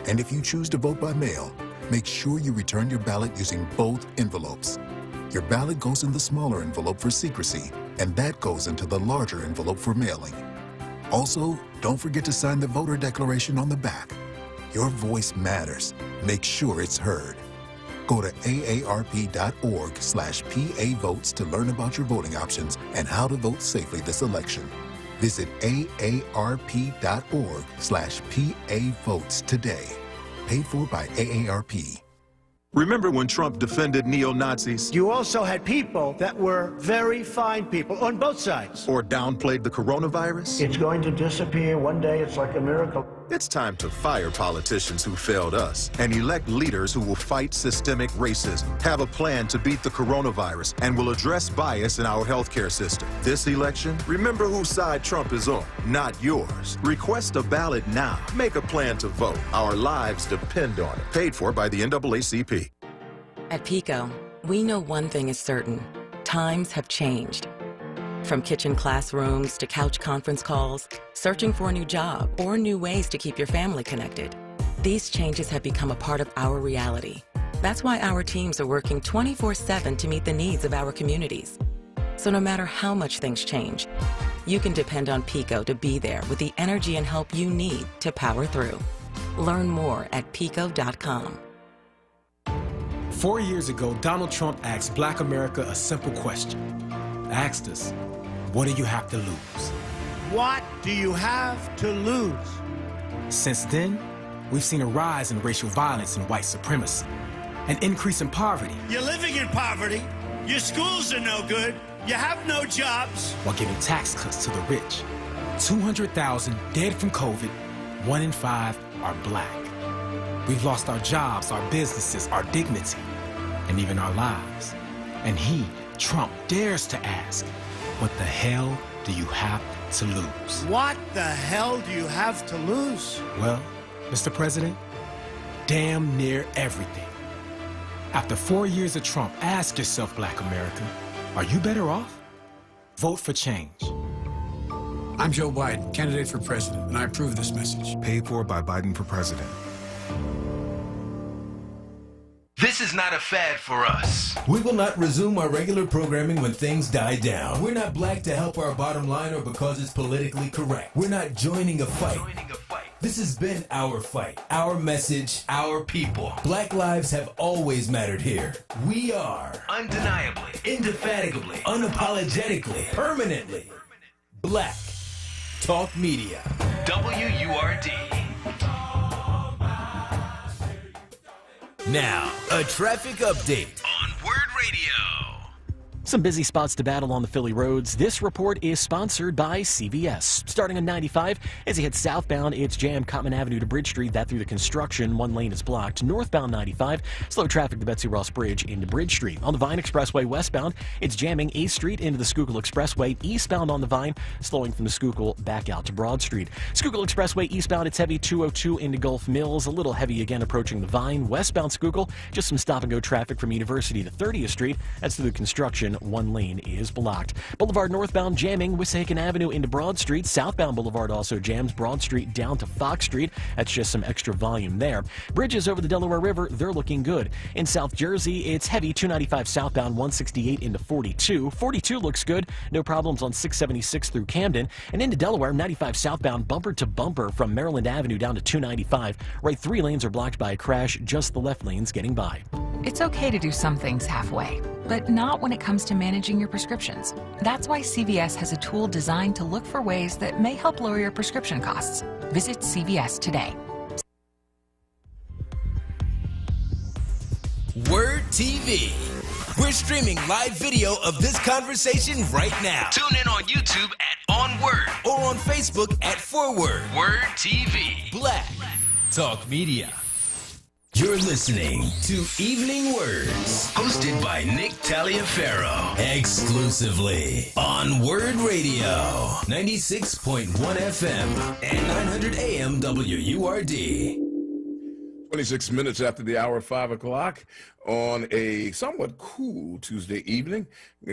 [SPEAKER 16] And if you choose to vote by mail, make sure you return your ballot using both envelopes. Your ballot goes in the smaller envelope for secrecy, and that goes into the larger envelope for mailing. Also, don't forget to sign the voter declaration on the back. Your voice matters. Make sure it's heard. Go to aarp.org/PA votes to learn about your voting options and how to vote safely this election. Visit aarp.org/PA votes today. Paid for by AARP.
[SPEAKER 17] Remember when Trump defended neo-Nazis?
[SPEAKER 6] You also had people that were very fine people on both sides.
[SPEAKER 17] Or downplayed the coronavirus?
[SPEAKER 6] It's going to disappear one day. It's like a miracle.
[SPEAKER 17] It's time to fire politicians who failed us and elect leaders who will fight systemic racism, have a plan to beat the coronavirus, and will address bias in our healthcare system. This election, remember whose side Trump is on, not yours. Request a ballot now. Make a plan to vote. Our lives depend on it. Paid for by the NAACP.
[SPEAKER 19] At PICO, we know one thing is certain. Times have changed. From kitchen classrooms to couch conference calls, searching for a new job, or new ways to keep your family connected. These changes have become a part of our reality. That's why our teams are working 24/7 to meet the needs of our communities. So no matter how much things change, you can depend on PICO to be there with the energy and help you need to power through. Learn more at pico.com.
[SPEAKER 9] 4 years ago, Donald Trump asked Black America a simple question. Asked us, what do you have to lose?
[SPEAKER 6] What do you have to lose?
[SPEAKER 9] Since then, we've seen a rise in racial violence and white supremacy, an increase in poverty.
[SPEAKER 6] You're living in poverty. Your schools are no good. You have no jobs.
[SPEAKER 9] While giving tax cuts to the rich. 200,000 dead from COVID, 1 in 5 are Black. We've lost our jobs, our businesses, our dignity, and even our lives. And he, Trump, dares to ask, what the hell do you have to lose?
[SPEAKER 6] What the hell do you have to lose?
[SPEAKER 9] Well, Mr. President, damn near everything. After 4 years of Trump, ask yourself, Black America, are you better off? Vote for change.
[SPEAKER 10] I'm Joe Biden, candidate for president, and I approve this message.
[SPEAKER 15] Paid for by Biden for president.
[SPEAKER 1] This is not a fad for us. We will not resume our regular programming when things die down. We're not black to help our bottom line or because it's politically correct. We're not joining a fight. This has been our fight, our message, our people. Black lives have always mattered here. We are undeniably, indefatigably, unapologetically, permanently Black Talk Media. WURD. Now, a traffic update on WURD Radio.
[SPEAKER 4] Some busy spots to battle on the Philly roads. This report is sponsored by CVS. Starting on 95, as you head southbound, it's jammed Cottman Avenue to Bridge Street. That through the construction, one lane is blocked. Northbound 95, slow traffic to Betsy Ross Bridge into Bridge Street. On the Vine Expressway westbound, it's jamming 8th Street into the Schuylkill Expressway. Eastbound on the Vine, slowing from the Schuylkill back out to Broad Street. Schuylkill Expressway eastbound, it's heavy 202 into Gulf Mills. A little heavy again approaching the Vine. Westbound Schuylkill, just some stop-and-go traffic from University to 30th Street. That's through the construction. One lane is blocked. Boulevard northbound jamming Wissahickon Avenue into Broad Street. Southbound Boulevard also jams Broad Street down to Fox Street. That's just some extra volume there. Bridges over the Delaware River, they're looking good. In South Jersey, it's heavy 295 southbound 168 into 42. 42 looks good. No problems on 676 through Camden. And into Delaware, 95 southbound bumper to bumper from Maryland Avenue down to 295. Right 3 lanes are blocked by a crash. Just the left lane's getting by.
[SPEAKER 11] It's okay to do some things halfway, but not when it comes to managing your prescriptions. That's why CVS has a tool designed to look for ways that may help lower your prescription costs. Visit CVS today.
[SPEAKER 1] WURD TV. We're streaming live video of this conversation right now. Tune in on YouTube at onWURD or on Facebook at ForWord. WURD TV. Black Talk Media. You're listening to Evening Words, hosted by Nick Taliaferro, exclusively on WURD Radio, 96.1 FM and 900 AM WURD.
[SPEAKER 2] 26 minutes after the hour, 5 o'clock on a somewhat cool Tuesday evening.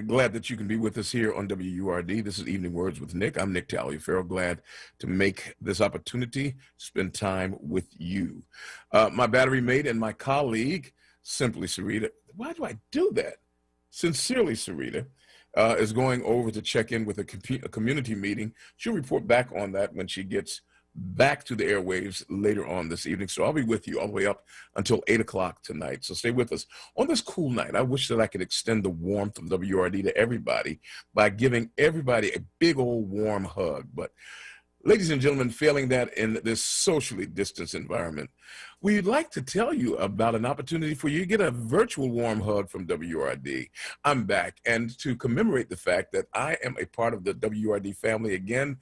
[SPEAKER 2] Glad that you can be with us here on WURD. This is Evening Words with Nick. I'm Nick Taliaferro. Glad to make this opportunity, spend time with you. My battery mate and my colleague, Simply Sarita. Why do I do that? Sincerely, Sarita, is going over to check in with a community meeting. She'll report back on that when she gets back to the airwaves later on this evening. So I'll be with you all the way up until 8 o'clock tonight. So stay with us. On this cool night, I wish that I could extend the warmth of WURD to everybody by giving everybody a big old warm hug. But ladies and gentlemen, failing that in this socially distanced environment, we'd like to tell you about an opportunity for you to get a virtual warm hug from WURD. I'm back, and to commemorate the fact that I am a part of the WURD family again,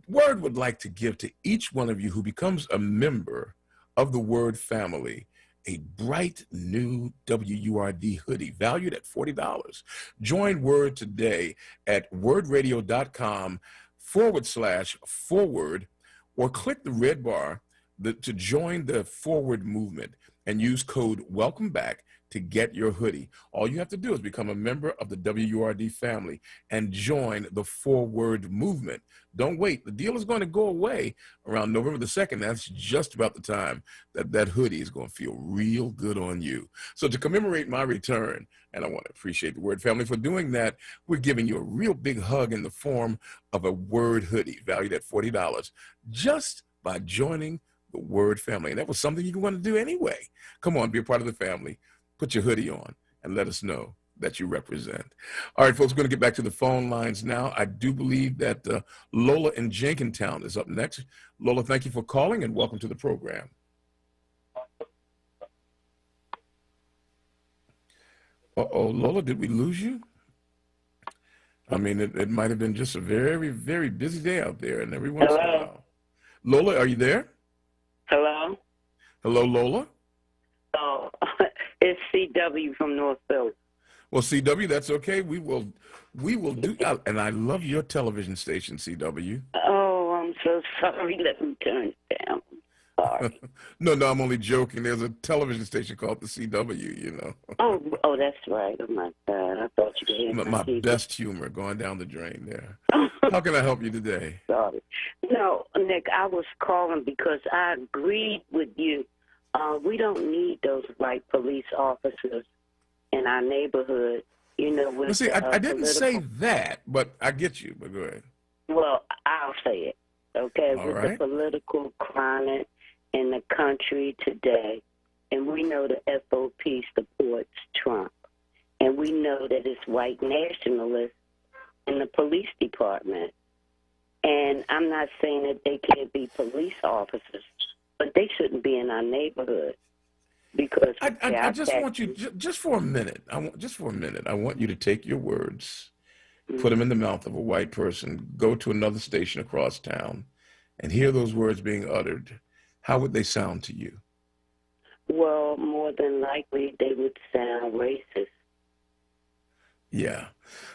[SPEAKER 2] WURD would like to give to each one of you who becomes a member of the WURD family a bright new WURD hoodie valued at $40. Join WURD today at wordradio.com/forward or click the red bar to join the forward movement and use code WELCOMEBACK to get your hoodie. All you have to do is become a member of the WURD family and join the forward movement. Don't wait. The deal is going to go away around November the 2nd. That's just about the time that that hoodie is going to feel real good on you. So to commemorate my return, and I want to appreciate the WURD family for doing that, we're giving you a real big hug in the form of a WURD hoodie valued at $40 just by joining the WURD family. And that was something you want to do anyway. Come on, be a part of the family. Put your hoodie on and let us know that you represent. All right, folks, we're going to get back to the phone lines now. I do believe that Lola in Jenkintown is up next. Lola, thank you for calling and welcome to the program. Uh-oh, Lola, did we lose you? I mean, it might have been just a very, very busy day out there, and every once in a while. Lola, are you there?
[SPEAKER 18] Hello?
[SPEAKER 2] Hello, Lola?
[SPEAKER 18] Oh, it's CW from North Philly.
[SPEAKER 2] Well, CW, that's okay. We will do, and I love your television station, CW.
[SPEAKER 18] Oh, I'm so sorry. Let me turn it down. Sorry.
[SPEAKER 2] No, I'm only joking. There's a television station called the CW, you know.
[SPEAKER 18] Oh, that's right. Oh, my God. I thought you could hear
[SPEAKER 2] my best humor going down the drain there. How can I help you today?
[SPEAKER 18] Sorry. No, Nick, I was calling because I agreed with you We don't need those white police officers in our neighborhood. You know, with
[SPEAKER 2] Well, see, I didn't say that, but I get you. But go ahead.
[SPEAKER 18] Well, I'll say it. Okay,
[SPEAKER 2] All
[SPEAKER 18] with
[SPEAKER 2] right.
[SPEAKER 18] the political climate in the country today, and we know the FOP supports Trump, and we know that it's white nationalists in the police department. And I'm not saying that they can't be police officers, but they shouldn't be in our neighborhood because
[SPEAKER 2] I just want you just for a minute. I want you to take your words, put them in the mouth of a white person, go to another station across town, and hear those words being uttered. How would they sound to you?
[SPEAKER 18] Well, more than likely they would sound racist.
[SPEAKER 2] Yeah.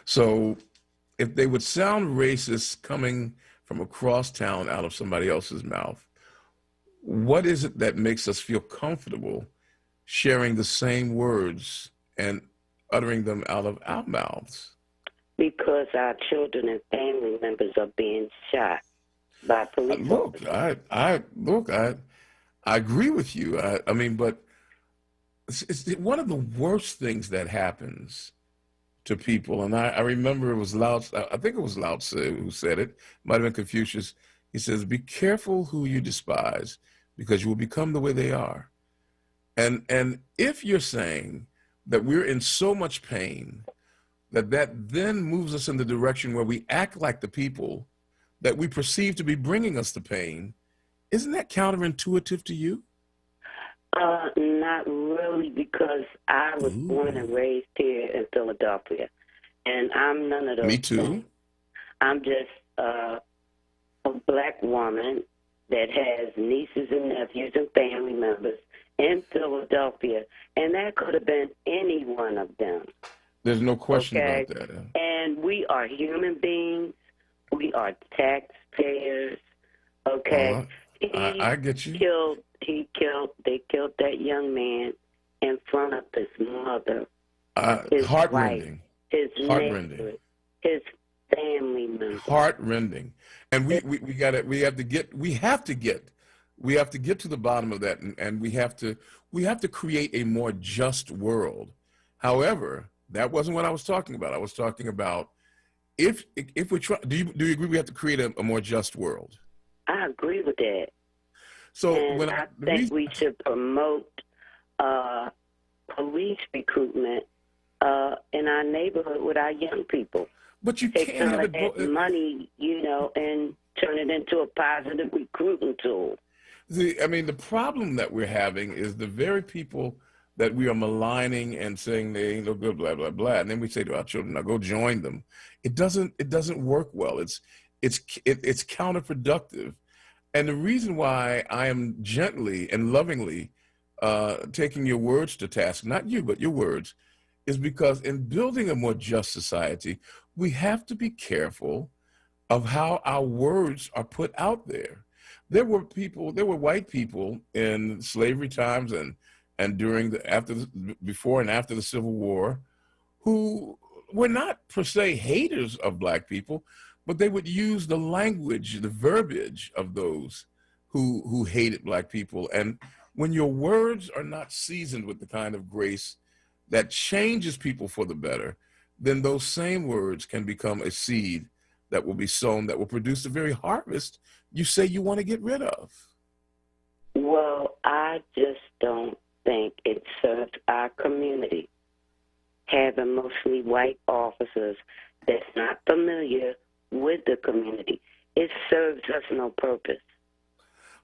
[SPEAKER 2] So if they would sound racist coming from across town out of somebody else's mouth, what is it that makes us feel comfortable sharing the same words and uttering them out of our mouths?
[SPEAKER 18] Because our children and family members are being shot by police officers.
[SPEAKER 2] I agree with you. I mean, but it's one of the worst things that happens to people. And I remember it was I think it was Lao Tzu who said it. Might have been Confucius. He says, "Be careful who you despise, because you will become the way they are." And if you're saying that we're in so much pain that then moves us in the direction where we act like the people that we perceive to be bringing us the pain, isn't that counterintuitive to you?
[SPEAKER 18] Not really, because I was born and raised here in Philadelphia, and I'm none of those.
[SPEAKER 2] Me too.
[SPEAKER 18] Things. I'm just a black woman that has nieces and nephews and family members in Philadelphia, and that could have been any one of them.
[SPEAKER 2] There's no question
[SPEAKER 18] Okay?
[SPEAKER 2] about that.
[SPEAKER 18] And we are human beings. We are taxpayers. Okay.
[SPEAKER 2] I get you.
[SPEAKER 18] They killed that young man in front of his mother, his
[SPEAKER 2] Heartrending.
[SPEAKER 18] wife, his
[SPEAKER 2] Heartrending.
[SPEAKER 18] neighbor, his family members.
[SPEAKER 2] Heartrending. And we have to get to the bottom of that, and we have to create a more just world. However, that wasn't what I was talking about. I was talking about if we try. Do you agree we have to create a more just world?
[SPEAKER 18] I agree with that.
[SPEAKER 2] So
[SPEAKER 18] and I think we should promote police recruitment in our neighborhood with our young people.
[SPEAKER 2] But you
[SPEAKER 18] Take
[SPEAKER 2] can't
[SPEAKER 18] some
[SPEAKER 2] have
[SPEAKER 18] of that money, and turn it into a positive recruiting tool.
[SPEAKER 2] See, I mean, the problem that we're having is the very people that we are maligning and saying they ain't no good, blah blah blah, and then we say to our children, "Now go join them." It doesn't work well. It's counterproductive. And the reason why I am gently and lovingly taking your words to task, not you, but your words, is because in building a more just society, we have to be careful of how our words are put out there. There were white people in slavery times and before and after the Civil War who were not per se haters of black people, but they would use the language, the verbiage of those who hated black people. And when your words are not seasoned with the kind of grace that changes people for the better, then those same words can become a seed that will be sown, that will produce the very harvest you say you want to get rid of.
[SPEAKER 18] Well, I just don't think it serves our community, having mostly white officers that's not familiar with the community. It serves us no purpose.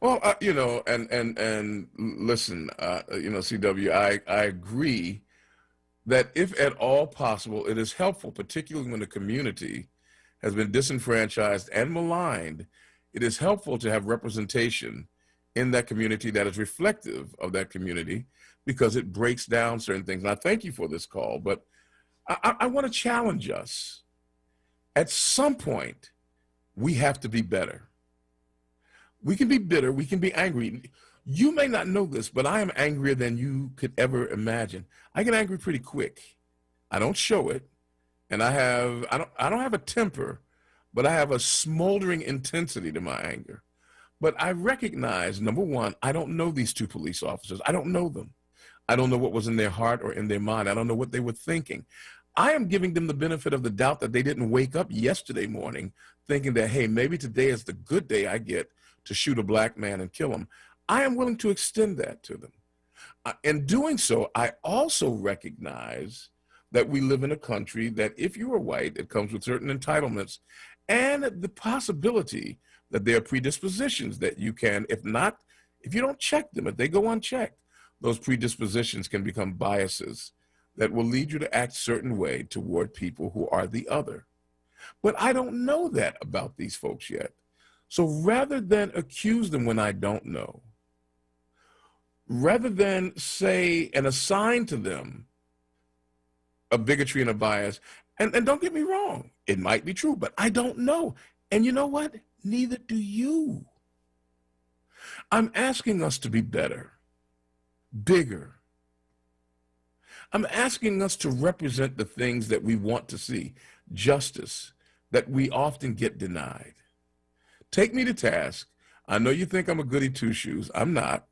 [SPEAKER 2] Well, and listen, CW, I agree that if at all possible, it is helpful, particularly when the community has been disenfranchised and maligned, it is helpful to have representation in that community that is reflective of that community, because it breaks down certain things. And I thank you for this call, but I want to challenge us. At some point, we have to be better. We can be bitter, we can be angry. You may not know this, but I am angrier than you could ever imagine. I get angry pretty quick. I don't show it, and I don't have a temper, but I have a smoldering intensity to my anger. But I recognize, number one, I don't know these two police officers. I don't know them. I don't know what was in their heart or in their mind. I don't know what they were thinking. I am giving them the benefit of the doubt that they didn't wake up yesterday morning thinking that, hey, maybe today is the good day I get to shoot a black man and kill him. I am willing to extend that to them. In doing so, I also recognize that we live in a country that if you are white, it comes with certain entitlements and the possibility that there are predispositions that you can, if you don't check them, if they go unchecked, those predispositions can become biases that will lead you to act a certain way toward people who are the other. But I don't know that about these folks yet. So rather than accuse them when I don't know, rather than say and assign to them a bigotry and a bias, and don't get me wrong, it might be true, but I don't know. And you know what? Neither do you. I'm asking us to be better, bigger. I'm asking us to represent the things that we want to see, justice, that we often get denied. Take me to task. I know you think I'm a goody two-shoes. I'm not.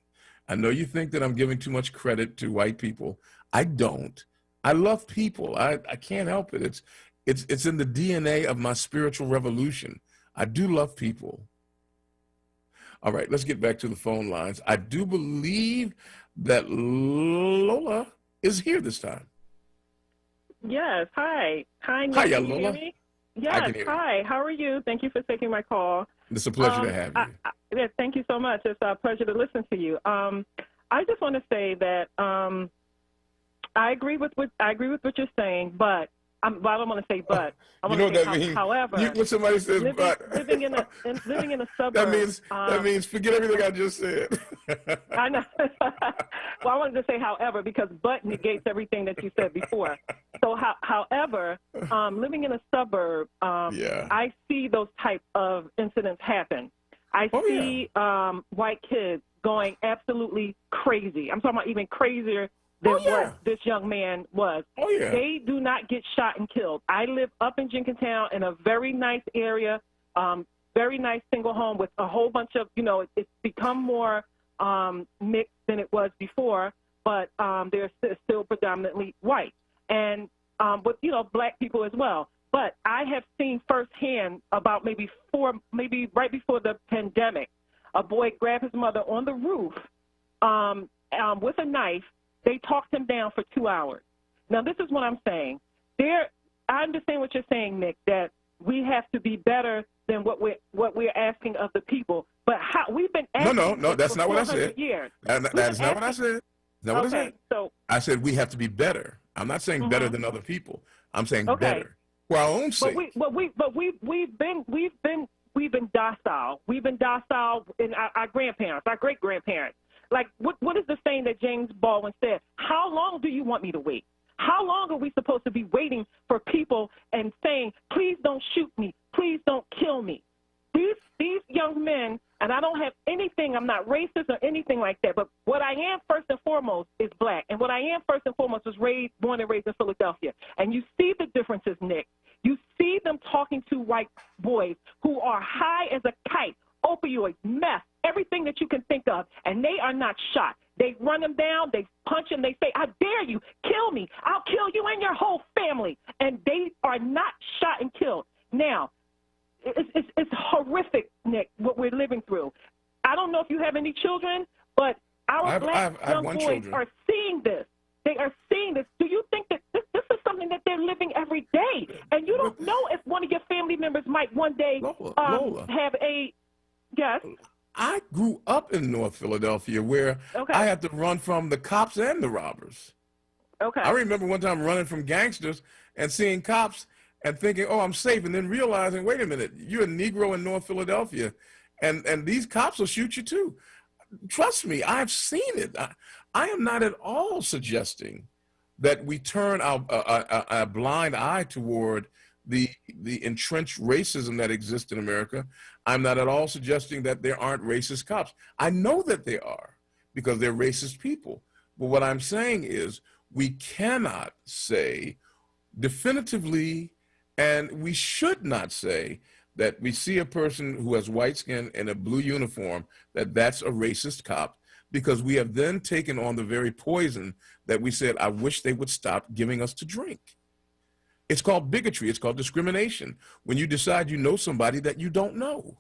[SPEAKER 2] I know you think that I'm giving too much credit to white people. I don't. I love people. I can't help it. It's in the DNA of my spiritual revolution. I do love people. All right, let's get back to the phone lines. I do believe that Lola is here this time.
[SPEAKER 13] Yes. Hi. Hi, Nick.
[SPEAKER 2] Hiya,
[SPEAKER 13] Can you
[SPEAKER 2] Lola.
[SPEAKER 13] hear me? Yes. Hi. How are you? Thank you for taking my call.
[SPEAKER 2] It's a pleasure to have you.
[SPEAKER 13] Yes, thank you so much. It's a pleasure to listen to you. I just want to say that I agree with what you're saying, but I don't want to say but. I want to say
[SPEAKER 2] means?
[SPEAKER 13] However,
[SPEAKER 2] when somebody says but,
[SPEAKER 13] living in a suburb.
[SPEAKER 2] that means forget everything I just said.
[SPEAKER 13] I know. Well, I wanted to say however because but negates everything that you said before. So however, living in a suburb, I see those type of incidents happen. I see white kids going absolutely crazy. I'm talking about even crazier than what this young man was. They do not get shot and killed. I live up in Jenkintown in a very nice area, very nice single home with a whole bunch of, it's become more mixed than it was before, but they're still predominantly white. And with, black people as well. But I have seen firsthand about maybe right before the pandemic, a boy grabbed his mother on the roof with a knife. They talked him down for 2 hours. Now, this is what I'm saying. I understand what you're saying, Nick, that we have to be better than what we're asking of the people. But we've been asking
[SPEAKER 2] No, that's not what I said.
[SPEAKER 13] Years.
[SPEAKER 2] That is not what I said. That's what I said.
[SPEAKER 13] So
[SPEAKER 2] I said we have to be better. I'm not saying better than other people. I'm saying better for our own sake.
[SPEAKER 13] We've been docile. We've been docile in our grandparents, our great grandparents. Like, what is the saying that James Baldwin said? How long do you want me to wait? How long are we supposed to be waiting for people and saying, please don't shoot me, please don't kill me? These young men, and I don't have anything, I'm not racist or anything like that, but what I am first and foremost is black. And what I am first and foremost is born and raised in Philadelphia. And you see the differences, Nick. You see them talking to white boys who are high as a kite, opioids, meth, everything that you can think of, and they are not shot. They run them down, they punch them, they say, I dare you, kill me, I'll kill you and your whole family. And they are not shot and killed. Now, it's horrific, Nick, what we're living through. I don't know if you have any children, but our black young boys are seeing this. They are seeing this. Do you think that this is something that they're living every day? And you don't know if one of your family members might one day have a, yes?
[SPEAKER 2] I grew up in North Philadelphia where I had to run from the cops and the robbers. I remember one time running from gangsters and seeing cops and thinking, oh, I'm safe, and then realizing, wait a minute, you're a Negro in North Philadelphia, and these cops will shoot you too. Trust me, I've seen it. I am not at all suggesting that we turn our blind eye toward the entrenched racism that exists in America. I'm not at all suggesting that there aren't racist cops. I know that there are because they're racist people. But what I'm saying is we cannot say definitively, and we should not say that we see a person who has white skin in a blue uniform, that's a racist cop, because we have then taken on the very poison that we said, I wish they would stop giving us to drink. It's called bigotry. It's called discrimination. When you decide you know somebody that you don't know.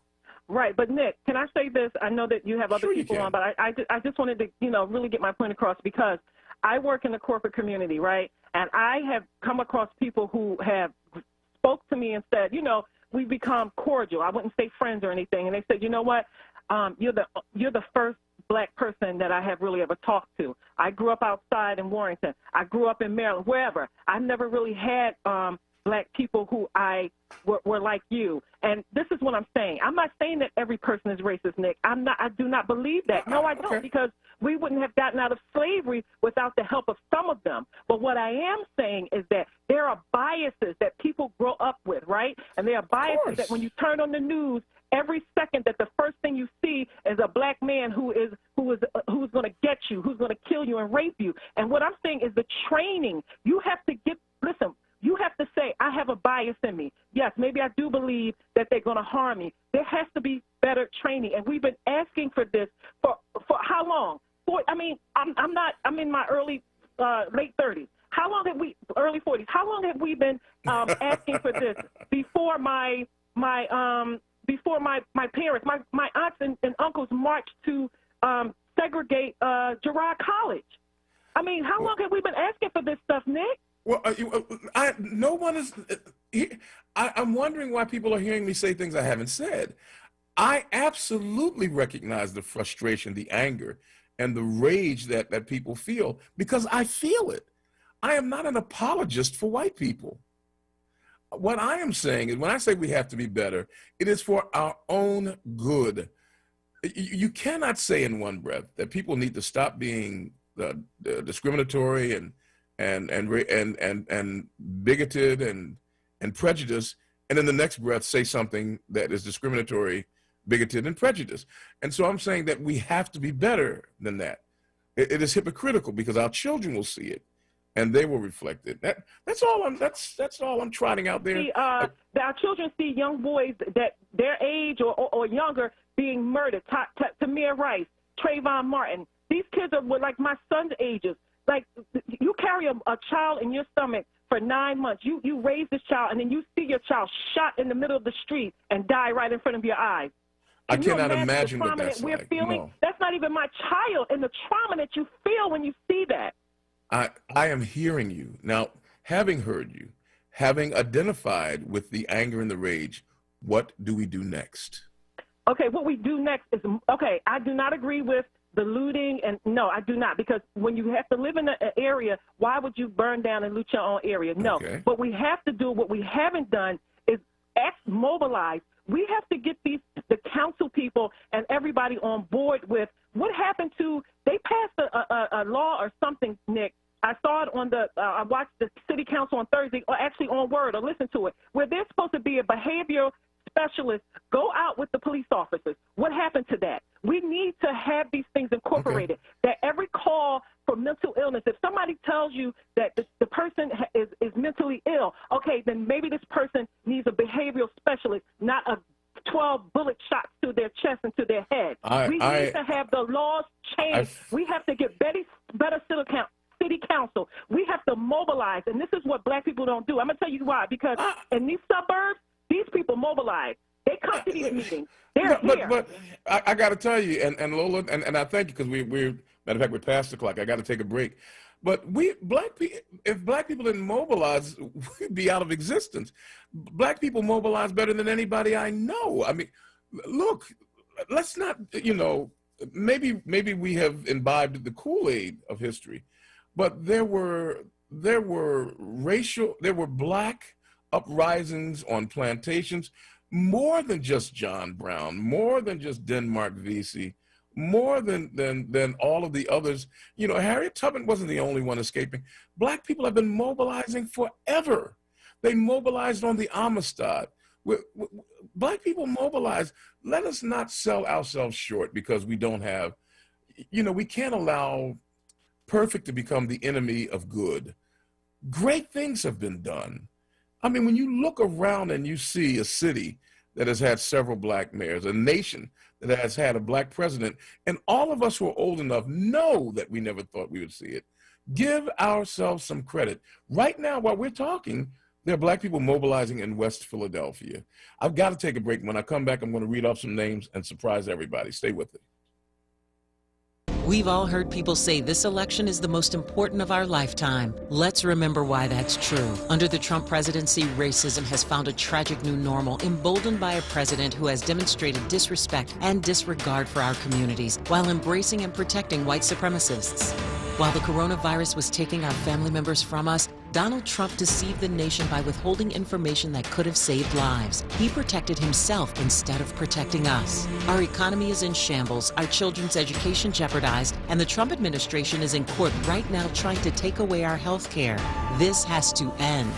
[SPEAKER 13] Right, but Nick, can I say this? I know that you have other people on, but I just wanted to, really get my point across, because I work in the corporate community, right? And I have come across people who have spoke to me and said, we've become cordial. I wouldn't say friends or anything. And they said, you know what? You're the first Black person that I have really ever talked to. I grew up outside in Warrington. I grew up in Maryland, wherever. I never really had Black people who were like you. And this is what I'm saying. I'm not saying that every person is racist, Nick. I do not believe that. No, I don't, because we wouldn't have gotten out of slavery without the help of some of them. But what I am saying is that there are biases that people grow up with, right? And there are biases that when you turn on the news, every second that the first thing you see is a Black man who's going to get you, who's going to kill you and rape you. And what I'm saying is the training. You have to listen, you have to say, I have a bias in me. Yes, maybe I do believe that they're going to harm me. There has to be better training. And we've been asking for this for how long? I'm in my late 30s. How long have we, early 40s, how long have we been asking for this before my parents, my aunts and uncles marched to segregate Girard College? I mean, how long have we been asking for this stuff, Nick?
[SPEAKER 2] Well, no one is. I'm wondering why people are hearing me say things I haven't said. I absolutely recognize the frustration, the anger, and the rage that people feel, because I feel it. I am not an apologist for white people. What I am saying is, when I say we have to be better, it is for our own good. You cannot say in one breath that people need to stop being discriminatory and bigoted and prejudiced, and in the next breath say something that is discriminatory, bigoted, and prejudiced. And so I'm saying that we have to be better than that. It is hypocritical, because our children will see it and they will reflect it. That's all I'm trotting out there.
[SPEAKER 13] Our children see young boys that their age or younger being murdered. Tamir Rice, Trayvon Martin. These kids were like my son's ages. Like, you carry a child in your stomach for 9 months. You raise this child, and then you see your child shot in the middle of the street and die right in front of your eyes.
[SPEAKER 2] I cannot imagine what that's
[SPEAKER 13] we're
[SPEAKER 2] like.
[SPEAKER 13] feeling?
[SPEAKER 2] No.
[SPEAKER 13] That's not even my child, and the trauma that you feel when you see that.
[SPEAKER 2] I am hearing you. Now, having heard you, having identified with the anger and the rage, what do we do next?
[SPEAKER 13] Okay, what we do next is, I do not agree with the looting, and no, I do not, because when you have to live in an area, why would you burn down and loot your own area? No, but we have to do what we haven't done is mobilize. We have to get the council people and everybody on board with what happened to, they passed a law or something, Nick. I saw it on I watched the city council on Thursday, or actually on WURD, or listened to it, where there's supposed to be a behavioral specialist go out with the police officers. What happened to that? We need to have these things incorporated, that every call for mental illness, if somebody tells you that the person is mentally ill, okay, then maybe this person needs a behavioral specialist, not a 12 bullet shots to their chest and to their head. We need to have the laws changed. We have to get better city council. We have to mobilize, and this is what Black people don't do. I'm going to tell you why, because in these suburbs, these people mobilize. They come to these meetings. They're here.
[SPEAKER 2] But I got to tell you, and Lola, and I thank you, because we're, matter of fact, we're past the clock. I got to take a break. But if Black people didn't mobilize, we'd be out of existence. Black people mobilize better than anybody I know. I mean, look, let's not, maybe we have imbibed the Kool-Aid of history, but there were Black uprisings on plantations, more than just John Brown, more than just Denmark Vesey, more than all of the others. Harriet Tubman wasn't the only one escaping. Black people have been mobilizing forever. They mobilized on the Amistad. Black people mobilize. Let us not sell ourselves short because we don't have, we can't allow perfect to become the enemy of good. Great things have been done. I mean, when you look around and you see a city that has had several black mayors, a nation that has had a black president, and all of us who are old enough know that we never thought we would see it. Give ourselves some credit. Right now, while we're talking, there are black people mobilizing in West Philadelphia. I've got to take a break. When I come back, I'm going to read off some names and surprise everybody. Stay with it.
[SPEAKER 3] We've all heard people say this election is the most important of our lifetime. Let's remember why that's true. Under the Trump presidency, racism has found a tragic new normal, emboldened by a president who has demonstrated disrespect and disregard for our communities while embracing and protecting white supremacists. While the coronavirus was taking our family members from us, Donald Trump deceived the nation by withholding information that could have saved lives. He protected himself instead of protecting us. Our economy is in shambles, our children's education jeopardized, and the Trump administration is in court right now trying to take away our health care. This has to end.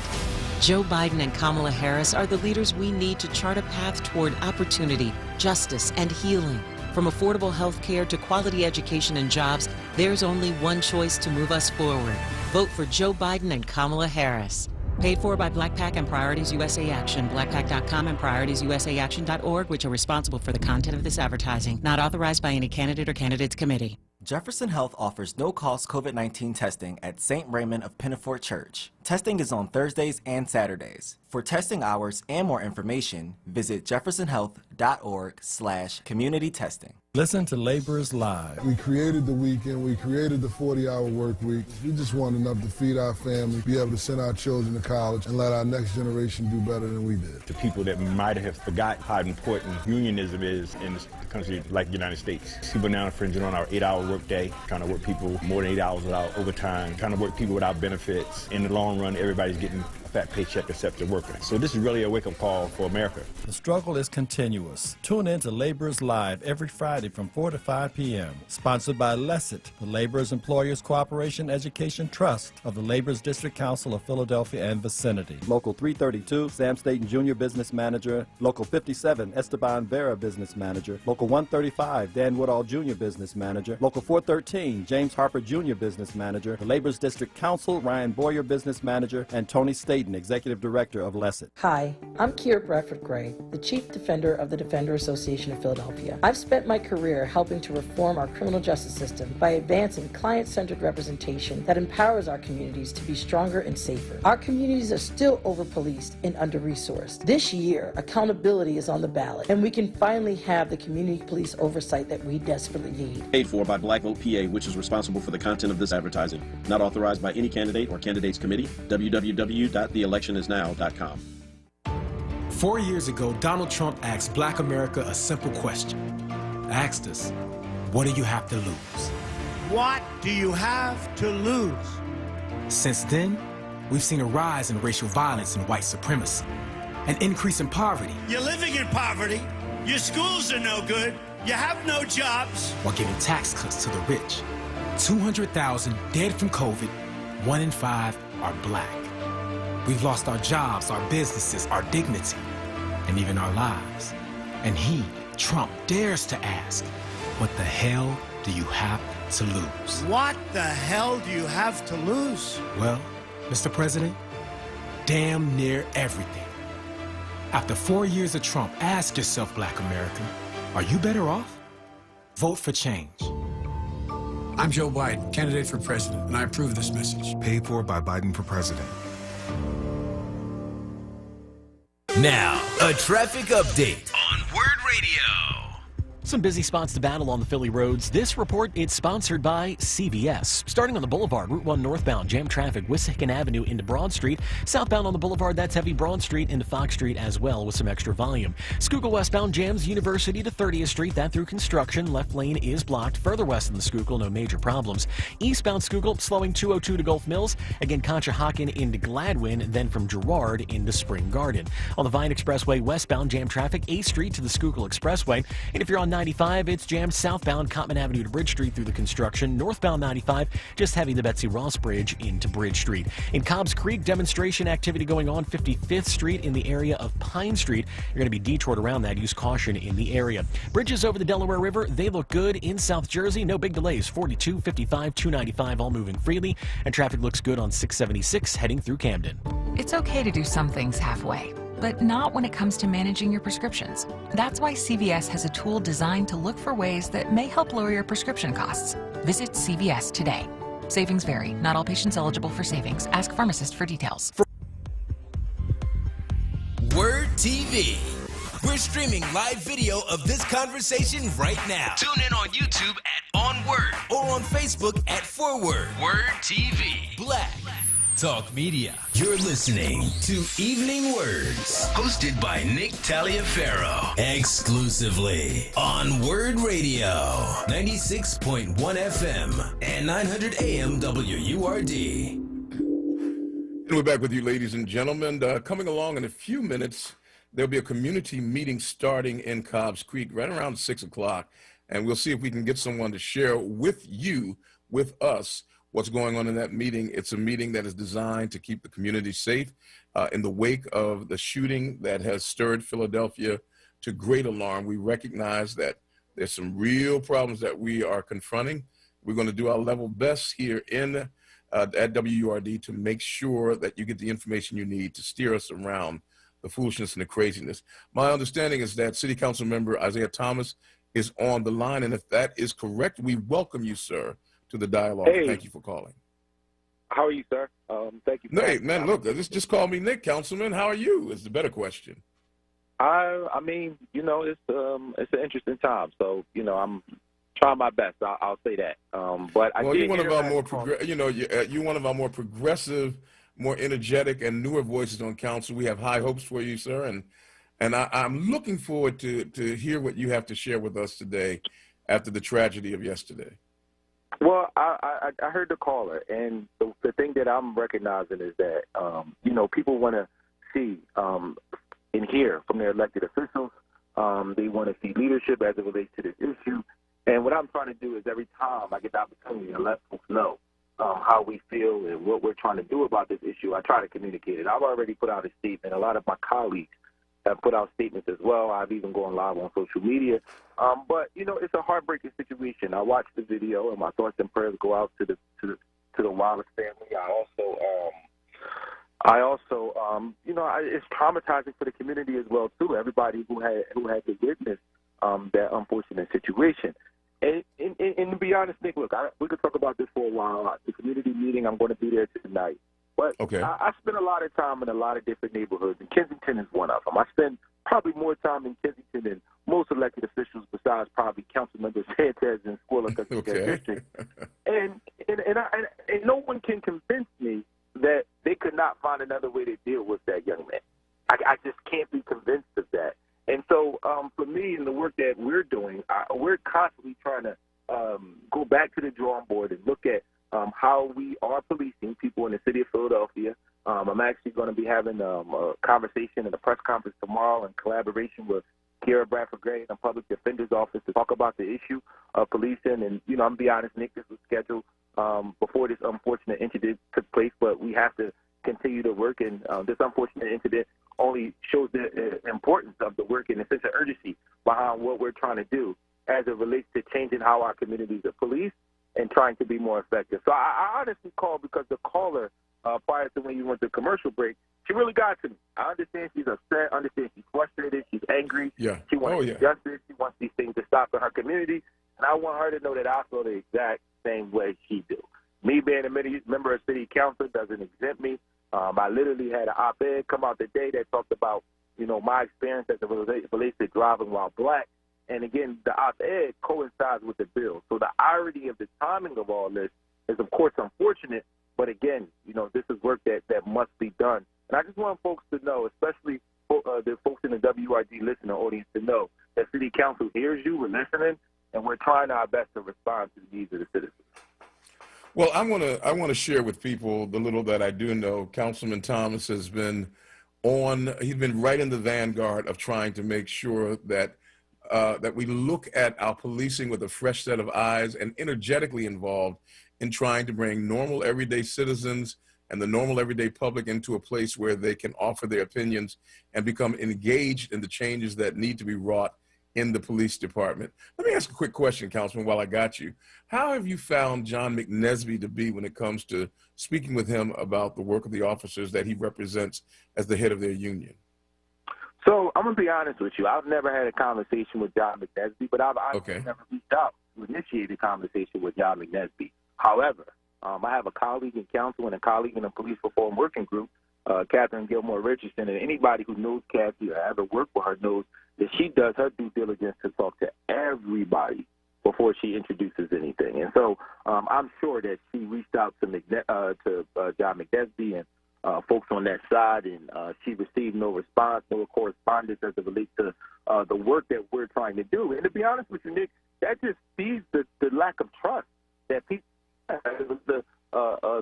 [SPEAKER 3] Joe Biden and Kamala Harris are the leaders we need to chart a path toward opportunity, justice, and healing. From affordable health care to quality education and jobs, there's only one choice to move us forward. Vote for Joe Biden and Kamala Harris. Paid for by Black PAC and Priorities USA Action, blackpac.com and prioritiesUSAaction.org, which are responsible for the content of this advertising. Not authorized by any candidate or candidates committee.
[SPEAKER 20] Jefferson Health offers no-cost COVID-19 testing at St. Raymond of Pinafort Church. Testing is on Thursdays and Saturdays. For testing hours and more information, visit jeffersonhealth.org/community testing.
[SPEAKER 22] Listen to Laborers Live.
[SPEAKER 21] We created the weekend. We created the 40-hour work week. We just want enough to feed our family, be able to send our children to college, and let our next generation do better than we did.
[SPEAKER 24] To people that might have forgot how important unionism is in a country like the United States. People now infringing on our 8-hour work day, trying to work people more than 8 hours without overtime, trying to work people without benefits. In the long run, everybody's getting a fat paycheck except the worker. So this is really a wake-up call for America.
[SPEAKER 22] The struggle is continuous. Tune in to Laborers Live every Friday from 4 to 5 p.m. Sponsored by LESIT, the Laborers Employers Cooperation Education Trust of the Laborers District Council of Philadelphia and vicinity. Local 332, Sam Staten Jr. Business Manager. Local 57, Esteban Vera Business Manager. Local 135, Dan Woodall Jr. Business Manager. Local 413, James Harper Jr. Business Manager. The Laborers District Council, Ryan Boyer Business Manager, and Tony Staten, Executive Director of LESIT.
[SPEAKER 25] Hi, I'm Keir Bradford Gray, the Chief Defender of the Defender Association of Philadelphia. I've spent my career helping to reform our criminal justice system by advancing client-centered representation that empowers our communities to be stronger and safer. Our communities are still over-policed and under-resourced. This year, accountability is on the ballot, and we can finally have the community police oversight that we desperately need.
[SPEAKER 26] Paid for by Black Vote PA, which is responsible for the content of this advertising. Not authorized by any candidate or candidates committee. www.theelectionisnow.com.
[SPEAKER 9] 4 years ago, Donald Trump asked Black America a simple question. Asked us, what do you have to lose?
[SPEAKER 6] What do you have to lose?
[SPEAKER 9] Since then, we've seen a rise in racial violence and white supremacy, an increase in poverty.
[SPEAKER 6] You're living in poverty. Your schools are no good. You have no jobs.
[SPEAKER 9] While giving tax cuts to the rich. 200,000 dead from COVID, 1 in 5 are Black. We've lost our jobs, our businesses, our dignity, and even our lives. And he, Trump, dares to ask, what the hell do you have to lose?
[SPEAKER 6] What the hell do you have to lose?
[SPEAKER 9] Well, Mr. President, damn near everything. After 4 years of Trump, ask yourself, Black America, are you better off? Vote for change.
[SPEAKER 10] I'm Joe Biden, candidate for president, and I approve this message.
[SPEAKER 15] Paid for by Biden for president.
[SPEAKER 1] Now, a traffic update on WURD Radio.
[SPEAKER 4] Some busy spots to battle on the Philly roads. This report is sponsored by CVS. Starting on the Boulevard, Route 1 northbound, jam traffic, Wissahickon Avenue into Broad Street. Southbound on the Boulevard, that's heavy Broad Street into Fox Street as well with some extra volume. Schuylkill westbound jams University to 30th Street, that through construction. Left lane is blocked. Further west in the Schuylkill, no major problems. Eastbound Schuylkill, slowing 202 to Gulf Mills. Again, Conshohocken into Gladwin, then from Girard into Spring Garden. On the Vine Expressway westbound, jam traffic, 8th Street to the Schuylkill Expressway. And if you're on 95, it's jammed southbound Cottman Avenue to Bridge Street through the construction. Northbound 95, just heavy the Betsy Ross Bridge into Bridge Street. In Cobbs Creek, demonstration activity going on 55th Street in the area of Pine Street. You're going to be detoured around that. Use caution in the area. Bridges over the Delaware River, they look good in South Jersey. No big delays. 42, 55, 295, all moving freely. And traffic looks good on 676 heading through Camden.
[SPEAKER 11] It's okay to do some things halfway, but not when it comes to managing your prescriptions. That's why CVS has a tool designed to look for ways that may help lower your prescription costs. Visit CVS today. Savings vary. Not all patients eligible for savings. Ask pharmacist for details.
[SPEAKER 1] WURD TV. We're streaming live video of this conversation right now. Tune in on YouTube at onWURD or on Facebook at forward. WURD TV. Black Talk Media. You're listening to Evening Words, hosted by Nick Taliaferro, exclusively on WURD Radio, 96.1 FM and 900 AM WURD.
[SPEAKER 2] And we're back with you, ladies and gentlemen. Coming along in a few minutes, there'll be a community meeting starting in Cobbs Creek right around 6 o'clock. And we'll see if we can get someone to share with you, with us, what's going on in that meeting. It's a meeting that is designed to keep the community safe in the wake of the shooting that has stirred Philadelphia to great alarm. We recognize that there's some real problems that we are confronting. We're going to do our level best here in at WURD to make sure that you get the information you need to steer us around the foolishness and the craziness. My understanding is that City Council member Isaiah Thomas is on the line, and if that is correct, we welcome you, sir, to the dialogue.
[SPEAKER 5] Hey.
[SPEAKER 2] Thank you for calling.
[SPEAKER 5] How are you, sir? Thank you.
[SPEAKER 2] Hey, man, look, just call me Nick, Councilman. How are you? Is the better question.
[SPEAKER 5] I mean, you know, it's an interesting time, so you know, I'm trying my best. I'll say that. But
[SPEAKER 2] you're one of our more you're one of our more progressive, more energetic, and newer voices on council. We have high hopes for you, sir, and I'm looking forward to hear what you have to share with us today after the tragedy of yesterday.
[SPEAKER 5] Well, I heard the caller, and the thing that I'm recognizing is that you know, people want to see and hear from their elected officials. They want to see leadership as it relates to this issue. And what I'm trying to do is every time I get the opportunity to let folks know how we feel and what we're trying to do about this issue, I try to communicate it. I've already put out a statement. A lot of my colleagues have put out statements as well. I've even gone live on social media. But, you know, it's a heartbreaking situation. I watched the video, and my thoughts and prayers go out to the Wallace family. I also, you know, it's traumatizing for the community as well, too, everybody who had to witness that unfortunate situation. And to be honest, Nick, look, we could talk about this for a while. The community meeting, I'm going to be there tonight. But
[SPEAKER 2] okay.
[SPEAKER 5] I spend a lot of time in a lot of different neighborhoods, and Kensington is one of them. I spend probably more time in Kensington than most elected officials besides probably Councilmember Sanchez in Squirrel District. And no one can convince me that they could not find another way to deal with that young man. I just can't be convinced of that. And so for me and the work that we're doing, we're constantly trying to go back to the drawing board and look at how we are policing people in the city of Philadelphia. I'm actually going to be having a conversation in a press conference tomorrow in collaboration with Kira Bradford Gray in the Public Defender's Office to talk about the issue of policing. And, you know, I'm going to be honest, Nick, this was scheduled before this unfortunate incident took place, but we have to continue to work. And this unfortunate incident only shows the importance of the work and the sense of urgency behind what we're trying to do as it relates to changing how our communities are policed and trying to be more effective. So I honestly called because the caller, prior to when you went to commercial break, she really got to me. I understand she's upset. I understand she's frustrated. She's angry.
[SPEAKER 2] Yeah.
[SPEAKER 5] She wants justice. She wants these things to stop in her community. And I want her to know that I feel the exact same way she do. Me being a member of city council doesn't exempt me. I literally had an op-ed come out today that talked about, you know, my experience as it relates to driving while black. And again, the op-ed coincides with the bill. So the irony of the timing of all this is, of course, unfortunate. But again, you know, this is work that must be done. And I just want folks to know, especially the folks in the WRD listener audience, to know that City Council hears you, we're listening, and we're trying our best to respond to the needs of the citizens.
[SPEAKER 2] Well, I want to share with people the little that I do know. Councilman Thomas has been he's been right in the vanguard of trying to make sure that that we look at our policing with a fresh set of eyes and energetically involved in trying to bring normal everyday citizens and the normal everyday public into a place where they can offer their opinions and become engaged in the changes that need to be wrought in the police department. Let me ask a quick question, Councilman, while I got you. How have you found John McNesby to be when it comes to speaking with him about the work of the officers that he represents as the head of their union?
[SPEAKER 5] So I'm gonna be honest with you. I've never had a conversation with John McNesby, but I've never reached out to initiate a conversation with John McNesby. However, I have a colleague in council and a colleague in the police reform working group, Catherine Gilmore Richardson, and anybody who knows Kathy or ever worked with her knows that she does her due diligence to talk to everybody before she introduces anything. And so I'm sure that she reached out to John McNesby and folks on that side, and she received no response, no correspondence as it relates to the work that we're trying to do. And to be honest with you, Nick, that just feeds the lack of trust that people the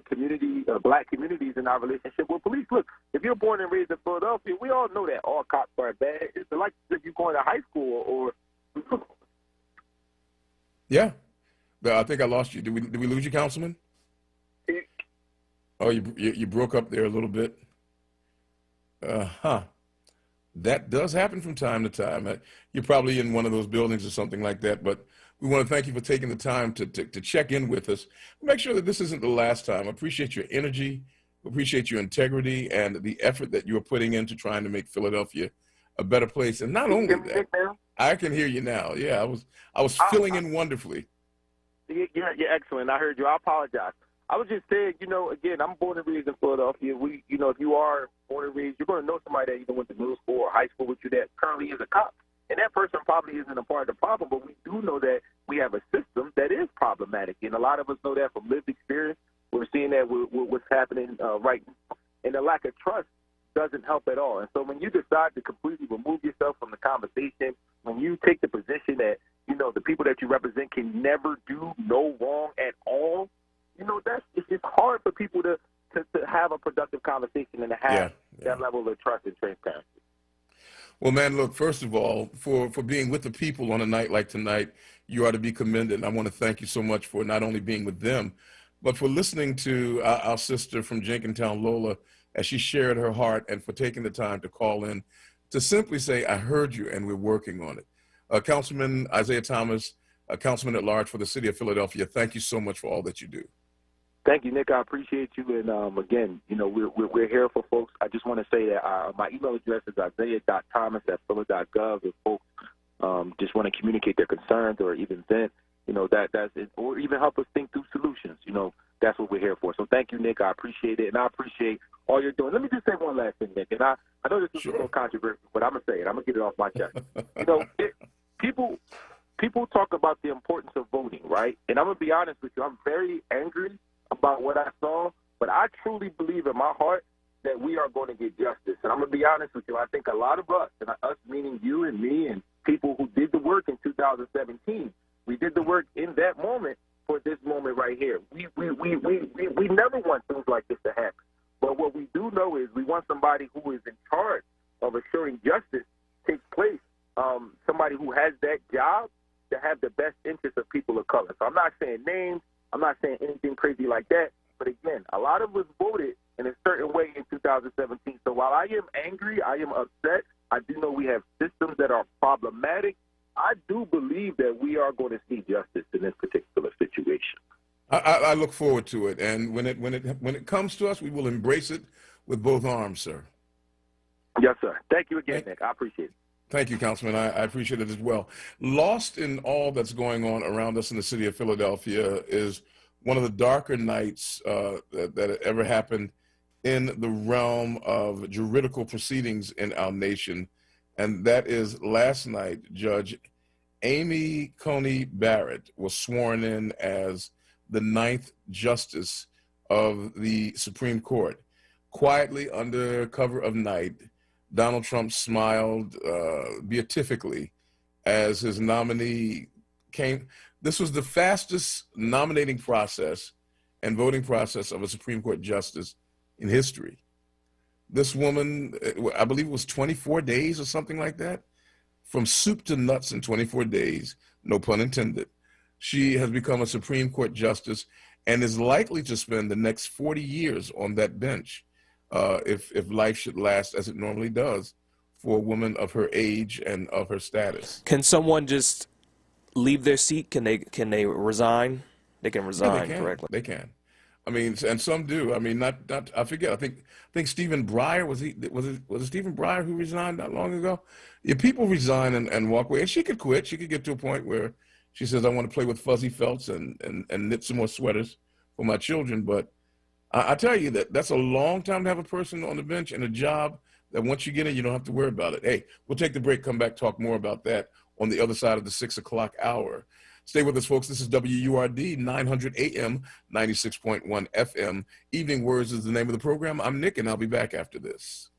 [SPEAKER 5] community, black communities in our relationship with police. Look, if you're born and raised in Philadelphia, we all know that all cops are bad. It's like if you're going to high school or...
[SPEAKER 2] Yeah. I think I lost you. Did we lose you, Councilman? Oh, you broke up there a little bit. That does happen from time to time. You're probably in one of those buildings or something like that, but we want to thank you for taking the time to check in with us. Make sure that this isn't the last time. I appreciate your energy, appreciate your integrity, and the effort that you are putting into trying to make Philadelphia a better place. And not only that, I can hear you now. Yeah, I was filling in wonderfully.
[SPEAKER 5] You're excellent. I heard you. I apologize. I was just saying, again, I'm born and raised in Philadelphia. If you are born and raised, you're going to know somebody that either went to middle school or high school with you that currently is a cop. And that person probably isn't a part of the problem, but we do know that we have a system that is problematic. And a lot of us know that from lived experience. We're seeing that with what's happening right now. And the lack of trust doesn't help at all. And so when you decide to completely remove yourself from the conversation, when you take the position that, the people that you represent can never do no wrong at all, it's just hard for people to have a productive conversation and to have that level of trust and transparency.
[SPEAKER 2] Well, man, look, first of all, for being with the people on a night like tonight, you are to be commended. And I want to thank you so much for not only being with them, but for listening to our sister from Jenkintown, Lola, as she shared her heart, and for taking the time to call in to simply say, I heard you and we're working on it. Councilman Isaiah Thomas, Councilman at Large for the City of Philadelphia, thank you so much for all that you do.
[SPEAKER 5] Thank you, Nick. I appreciate you. And again, we're here for folks. I just want to say that my email address is isaiah.thomas@phila.gov. If folks just want to communicate their concerns or even vent, that's it, or even help us think through solutions. That's what we're here for. So thank you, Nick. I appreciate it, and I appreciate all you're doing. Let me just say one last thing, Nick. And I know this is a little controversial, but I'm gonna say it. I'm gonna get it off my chest. People talk about the importance of voting, right? And I'm gonna be honest with you. I'm very angry about what I saw, but I truly believe in my heart that we are going to get justice. And I'm going to be honest with you. I think a lot of us, and us meaning you and me and people who did the work in 2017, we did the work in that moment for this moment right here. We never want things like this to happen. But what we do know is we want somebody who is in charge of assuring justice takes place, somebody who has that job to have the best interest of people of color. So I'm not saying names. I'm not saying anything crazy like that, but again, a lot of us voted in a certain way in 2017. So while I am angry, I am upset, I do know we have systems that are problematic. I do believe that we are going to see justice in this particular situation.
[SPEAKER 2] I look forward to it, and when it comes to us, we will embrace it with both arms, sir.
[SPEAKER 5] Yes, sir. Thank you again, Nick. I appreciate it.
[SPEAKER 2] Thank you, Councilman. I appreciate it as well. Lost in all that's going on around us in the city of Philadelphia is one of the darker nights that ever happened in the realm of juridical proceedings in our nation. And that is last night, Judge Amy Coney Barrett was sworn in as the 9th Justice of the Supreme Court. Quietly under cover of night, Donald Trump smiled beatifically as his nominee came. This was the fastest nominating process and voting process of a Supreme Court justice in history. This woman, I believe it was 24 days or something like that, from soup to nuts in 24 days, no pun intended. She has become a Supreme Court justice and is likely to spend the next 40 years on that bench. If life should last as it normally does for a woman of her age and of her status.
[SPEAKER 7] Can someone just leave their seat? Can they resign? They can resign,
[SPEAKER 2] yeah,
[SPEAKER 7] correctly.
[SPEAKER 2] They can. I mean, and some do. I mean, not. I forget. I think Stephen Breyer was it Stephen Breyer who resigned not long ago? Yeah, people resign and walk away, and she could quit. She could get to a point where she says, "I want to play with fuzzy felts and knit some more sweaters for my children." But I tell you that's a long time to have a person on the bench and a job that once you get in, you don't have to worry about it. Hey, we'll take the break, come back, talk more about that on the other side of the 6 o'clock hour. Stay with us, folks. This is WURD 900 AM, 96.1 FM. Evening Words is the name of the program. I'm Nick, and I'll be back after this.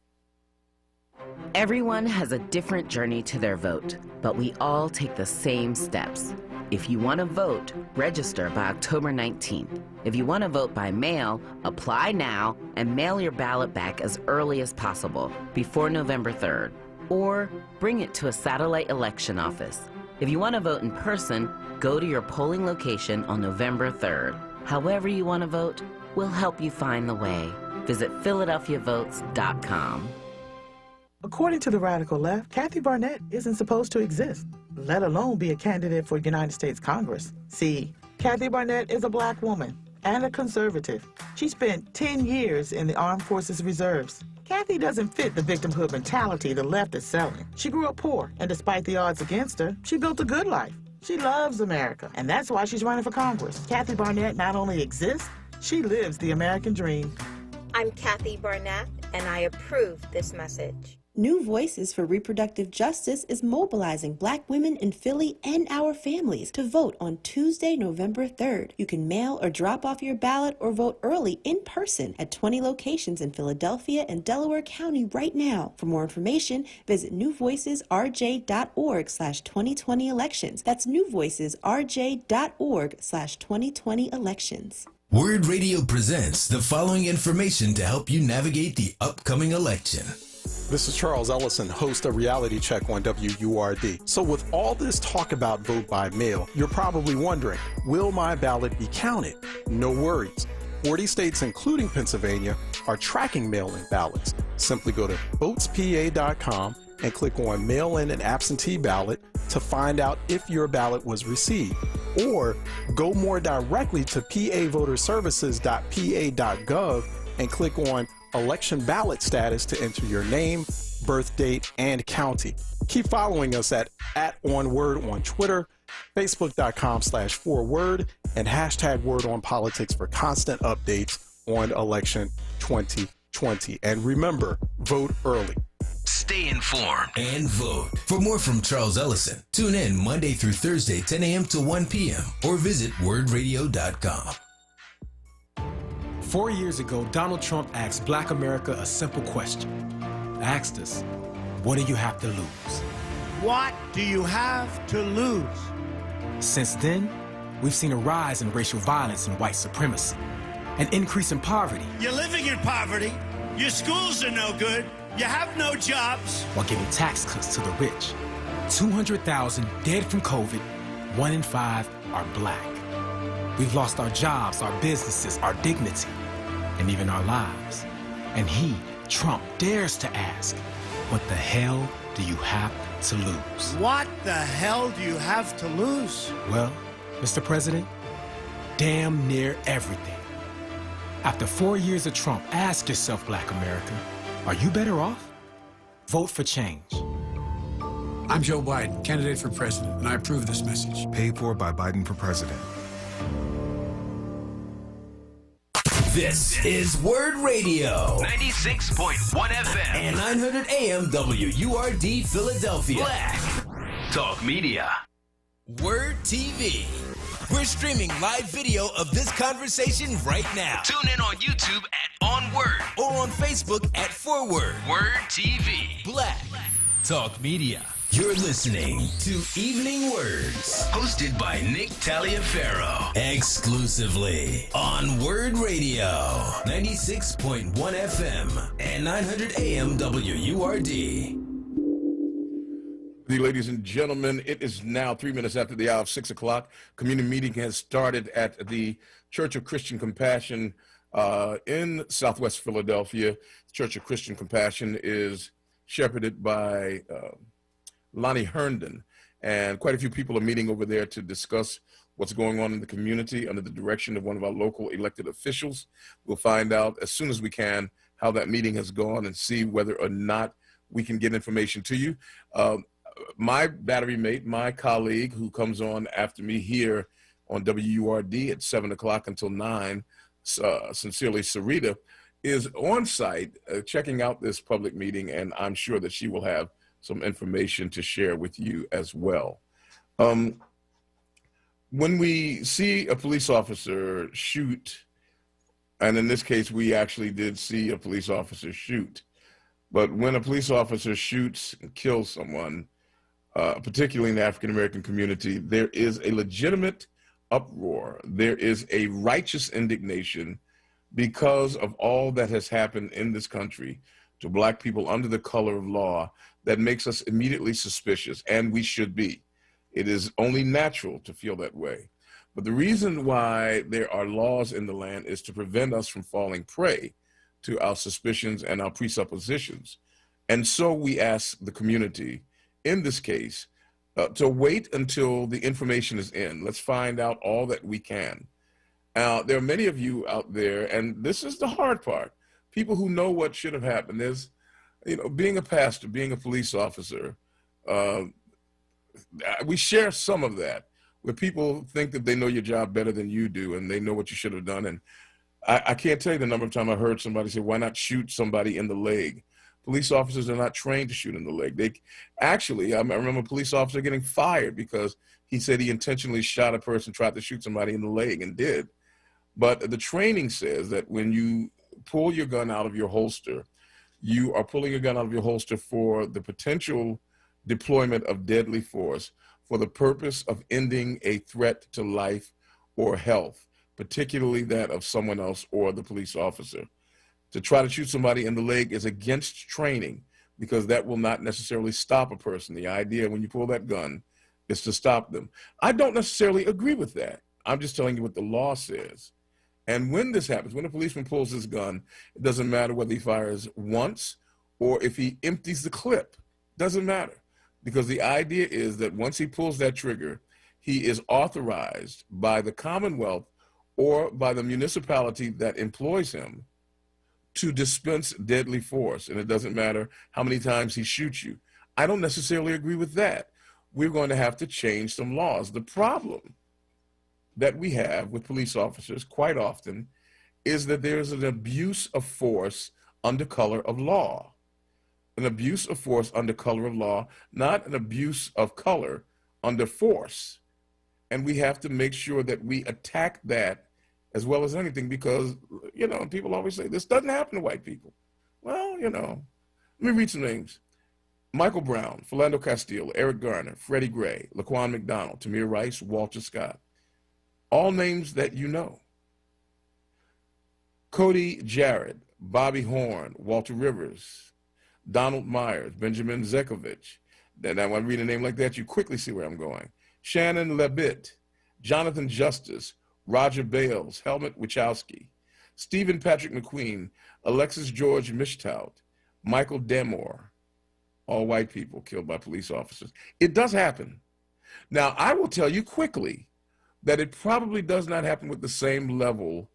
[SPEAKER 7] Everyone has a different journey to their vote, but we all take the same steps. If you want to vote, register by October 19th. If you want to vote by mail, apply now and mail your ballot back as early as possible, before November 3rd. Or bring it to a satellite election office. If you want to vote in person, go to your polling location on November 3rd. However you want to vote, we'll help you find the way. Visit PhiladelphiaVotes.com.
[SPEAKER 8] According to the radical left, Kathy Barnett isn't supposed to exist, let alone be a candidate for United States Congress. See, Kathy Barnett is a black woman and a conservative. She spent 10 years in the Armed Forces Reserves. Kathy doesn't fit the victimhood mentality the left is selling. She grew up poor, and despite the odds against her, she built a good life. She loves America, and that's why she's running for Congress. Kathy Barnett not only exists, she lives the American dream.
[SPEAKER 12] I'm Kathy Barnett, and I approve this message.
[SPEAKER 14] New Voices for Reproductive Justice is mobilizing Black women in Philly and our families to vote on Tuesday, November 3rd. You can mail or drop off your ballot or vote early in person at 20 locations in Philadelphia and Delaware County right now. For more information, visit newvoicesrj.org/2020elections. That's newvoicesrj.org/2020elections.
[SPEAKER 1] WURD Radio presents the following information to help you navigate the upcoming election.
[SPEAKER 16] This is Charles Ellison, host of Reality Check on WURD. So with all this talk about vote by mail, you're probably wondering, will my ballot be counted? No worries. 40 states, including Pennsylvania, are tracking mail-in ballots. Simply go to votespa.com and click on Mail-in and Absentee Ballot to find out if your ballot was received. Or go more directly to pavoterservices.pa.gov and click on Election Ballot Status to enter your name, birth date, and county. Keep following us at onWURD on Twitter, Facebook.com/4WURD, and #WordOnPolitics for constant updates on election 2020. And remember, vote early.
[SPEAKER 1] Stay informed and vote. For more from Charles Ellison, tune in Monday through Thursday, 10 a.m. to 1 p.m. or visit wordradio.com.
[SPEAKER 9] 4 years ago, Donald Trump asked Black America a simple question. Asked us, what do you have to lose?
[SPEAKER 6] What do you have to lose?
[SPEAKER 9] Since then, we've seen a rise in racial violence and white supremacy, an increase in poverty.
[SPEAKER 6] You're living in poverty. Your schools are no good. You have no jobs.
[SPEAKER 9] While giving tax cuts to the rich. 200,000 dead from COVID, 1 in 5 are Black. We've lost our jobs, our businesses, our dignity, and even our lives. And he, Trump, dares to ask, what the hell do you have to lose?
[SPEAKER 6] What the hell do you have to lose?
[SPEAKER 9] Well, Mr. President, damn near everything. After 4 years of Trump, ask yourself, Black America, are you better off? Vote for change.
[SPEAKER 10] I'm Joe Biden, candidate for president, and I approve this message.
[SPEAKER 15] Paid for by Biden for president.
[SPEAKER 1] This is WURD Radio.
[SPEAKER 23] 96.1 FM.
[SPEAKER 1] And 900 AM WURD Philadelphia.
[SPEAKER 23] Black Talk Media.
[SPEAKER 1] WURD TV. We're streaming live video of this conversation right now.
[SPEAKER 23] Tune in on YouTube at onWURD.
[SPEAKER 1] Or on Facebook at ForWord.
[SPEAKER 23] WURD TV.
[SPEAKER 1] Black Talk Media. You're listening to Evening Words, hosted by Nick Taliaferro, exclusively on WURD Radio, 96.1 FM and 900 AM WURD.
[SPEAKER 2] Ladies and gentlemen, it is now 3 minutes after the hour of 6 o'clock. Community meeting has started at the Church of Christian Compassion in Southwest Philadelphia. The Church of Christian Compassion is shepherded by Lonnie Herndon, and quite a few people are meeting over there to discuss what's going on in the community under the direction of one of our local elected officials. We'll find out as soon as we can how that meeting has gone and see whether or not we can get information to you. My battery mate, my colleague who comes on after me here on WURD at 7 o'clock until 9, sincerely Sarita, is on site checking out this public meeting, and I'm sure that she will have some information to share with you as well. When we see a police officer shoot, and in this case, we actually did see a police officer shoot, but when a police officer shoots and kills someone, particularly in the African-American community, there is a legitimate uproar. There is a righteous indignation because of all that has happened in this country to Black people under the color of law that makes us immediately suspicious, and we should be. It is only natural to feel that way. But the reason why there are laws in the land is to prevent us from falling prey to our suspicions and our presuppositions. And so we ask the community, in this case, to wait until the information is in. Let's find out all that we can. There are many of you out there, and this is the hard part, people who know what should have happened. There's, being a pastor, being a police officer, we share some of that, where people think that they know your job better than you do, and they know what you should have done. And I can't tell you the number of times I heard somebody say, why not shoot somebody in the leg? Police officers are not trained to shoot in the leg. They actually, I remember a police officer getting fired because he said he intentionally shot a person, tried to shoot somebody in the leg, and did. But the training says that when you pull your gun out of your holster, you are pulling your gun out of your holster for the potential deployment of deadly force for the purpose of ending a threat to life or health, particularly that of someone else or the police officer. To try to shoot somebody in the leg is against training because that will not necessarily stop a person. The idea when you pull that gun is to stop them. I don't necessarily agree with that. I'm just telling you what the law says. And when this happens, when a policeman pulls his gun, it doesn't matter whether he fires once or if he empties the clip. Doesn't matter. Because the idea is that once he pulls that trigger, he is authorized by the Commonwealth or by the municipality that employs him to dispense deadly force. And it doesn't matter how many times he shoots you. I don't necessarily agree with that. We're going to have to change some laws. The problem that we have with police officers quite often is that there's an abuse of force under color of law. An abuse of force under color of law, not an abuse of color under force. And we have to make sure that we attack that as well as anything because, people always say, this doesn't happen to white people. Well, let me read some names. Michael Brown, Philando Castile, Eric Garner, Freddie Gray, Laquan McDonald, Tamir Rice, Walter Scott. All names that you know. Cody Jarrett, Bobby Horn, Walter Rivers, Donald Myers, Benjamin Zekovich. Then when I read a name like that, you quickly see where I'm going. Shannon Levitt, Jonathan Justice, Roger Bales, Helmut Wachowski, Stephen Patrick McQueen, Alexis George Mishtout, Michael Demore, all white people killed by police officers. It does happen. Now, I will tell you quickly that it probably does not happen with the same level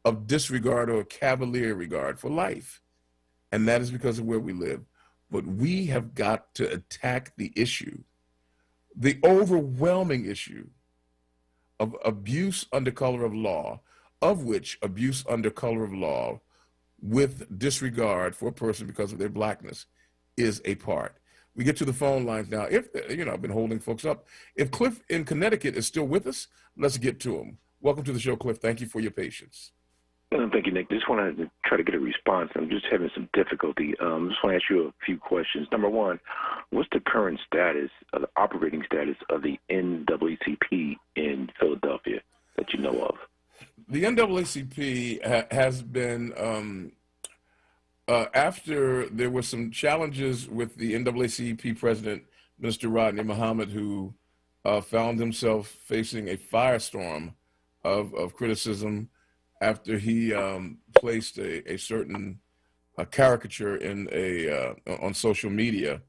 [SPEAKER 2] of disregard or cavalier regard for life. And that is because of where we live. But we have got to attack the issue, the overwhelming issue of abuse under color of law, of which abuse under color of law with disregard for a person because of their blackness is a part. We get to the phone lines now. If, I've been holding folks up. If Cliff in Connecticut is still with us, let's get to him. Welcome to the show, Cliff. Thank you for your patience.
[SPEAKER 5] Thank you, Nick. Just wanted to try to get a response. I'm just having some difficulty. Just want to ask you a few questions. Number one, what's the current status, the operating status of the NAACP in Philadelphia that you know of?
[SPEAKER 2] The NAACP has been, after there were some challenges with the NAACP president, Mr. Rodney Muhammad, who found himself facing a firestorm of criticism after he placed a certain caricature in on social media.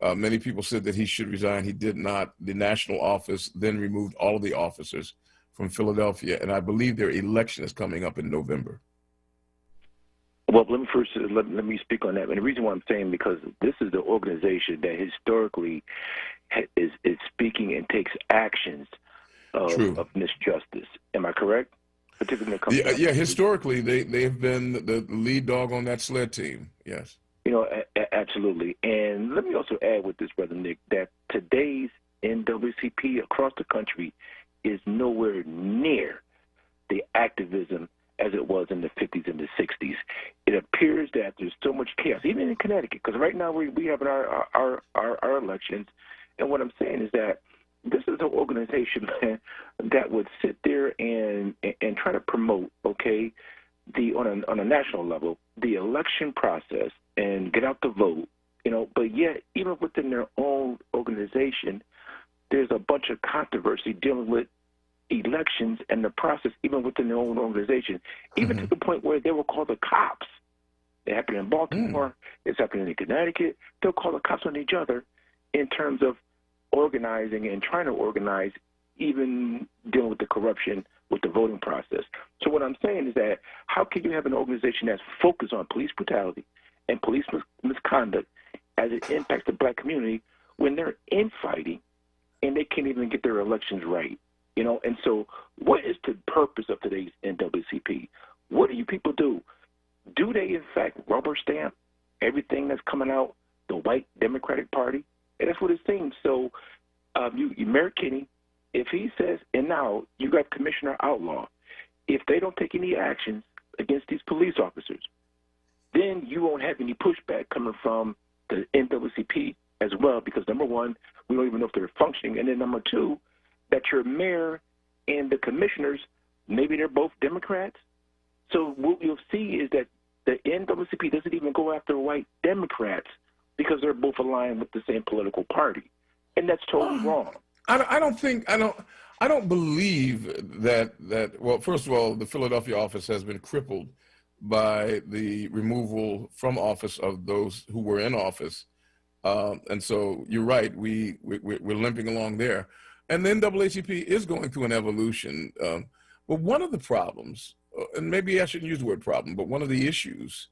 [SPEAKER 2] Many people said that he should resign. He did not. The national office then removed all of the officers from Philadelphia, and I believe their election is coming up in November.
[SPEAKER 5] Well, let me first let me speak on that. And the reason why I'm saying, because this is the organization that historically is speaking and takes actions of misjustice. Am I correct? Particularly when it comes
[SPEAKER 2] to historically, they've been the lead dog on that sled team. Yes.
[SPEAKER 5] You know, absolutely. And let me also add with this, Brother Nick, that today's NAACP across the country is nowhere near the activism as it was in the 50s and the 60s. It appears that there's so much chaos, even in Connecticut, because right now we have our elections. And what I'm saying is that this is an organization that would sit there and try to promote, okay, on a national level, the election process and get out the vote, you know, but yet even within their own organization, there's a bunch of controversy dealing with elections and the process, even within their own organization, even to the point where they will call the cops. It happened in Baltimore. It's happening in Connecticut. They'll call the cops on each other in terms of organizing and trying to organize, even dealing with the corruption with the voting process. So what I'm saying is that how can you have an organization that's focused on police brutality and police misconduct as it impacts the black community when they're infighting and they can't even get their elections right? You know, and so what is the purpose of today's NAACP? What do you people do? Do they, in fact, rubber stamp everything that's coming out the white Democratic Party? And that's what it seems. So Mayor Kinney, if he says, and now you got Commissioner Outlaw, if they don't take any actions against these police officers, then you won't have any pushback coming from the NAACP as well, because number one, we don't even know if they're functioning. And then number two, that your mayor and the commissioners, maybe they're both Democrats. So what you'll see is that the NAACP doesn't even go after white Democrats because they're both aligned with the same political party. And that's totally wrong.
[SPEAKER 2] I don't believe that, well, first of all, the Philadelphia office has been crippled by the removal from office of those who were in office. And so you're right, we're limping along there. And the NAACP is going through an evolution. But one of the problems, and maybe I shouldn't use the word problem, but one of the issues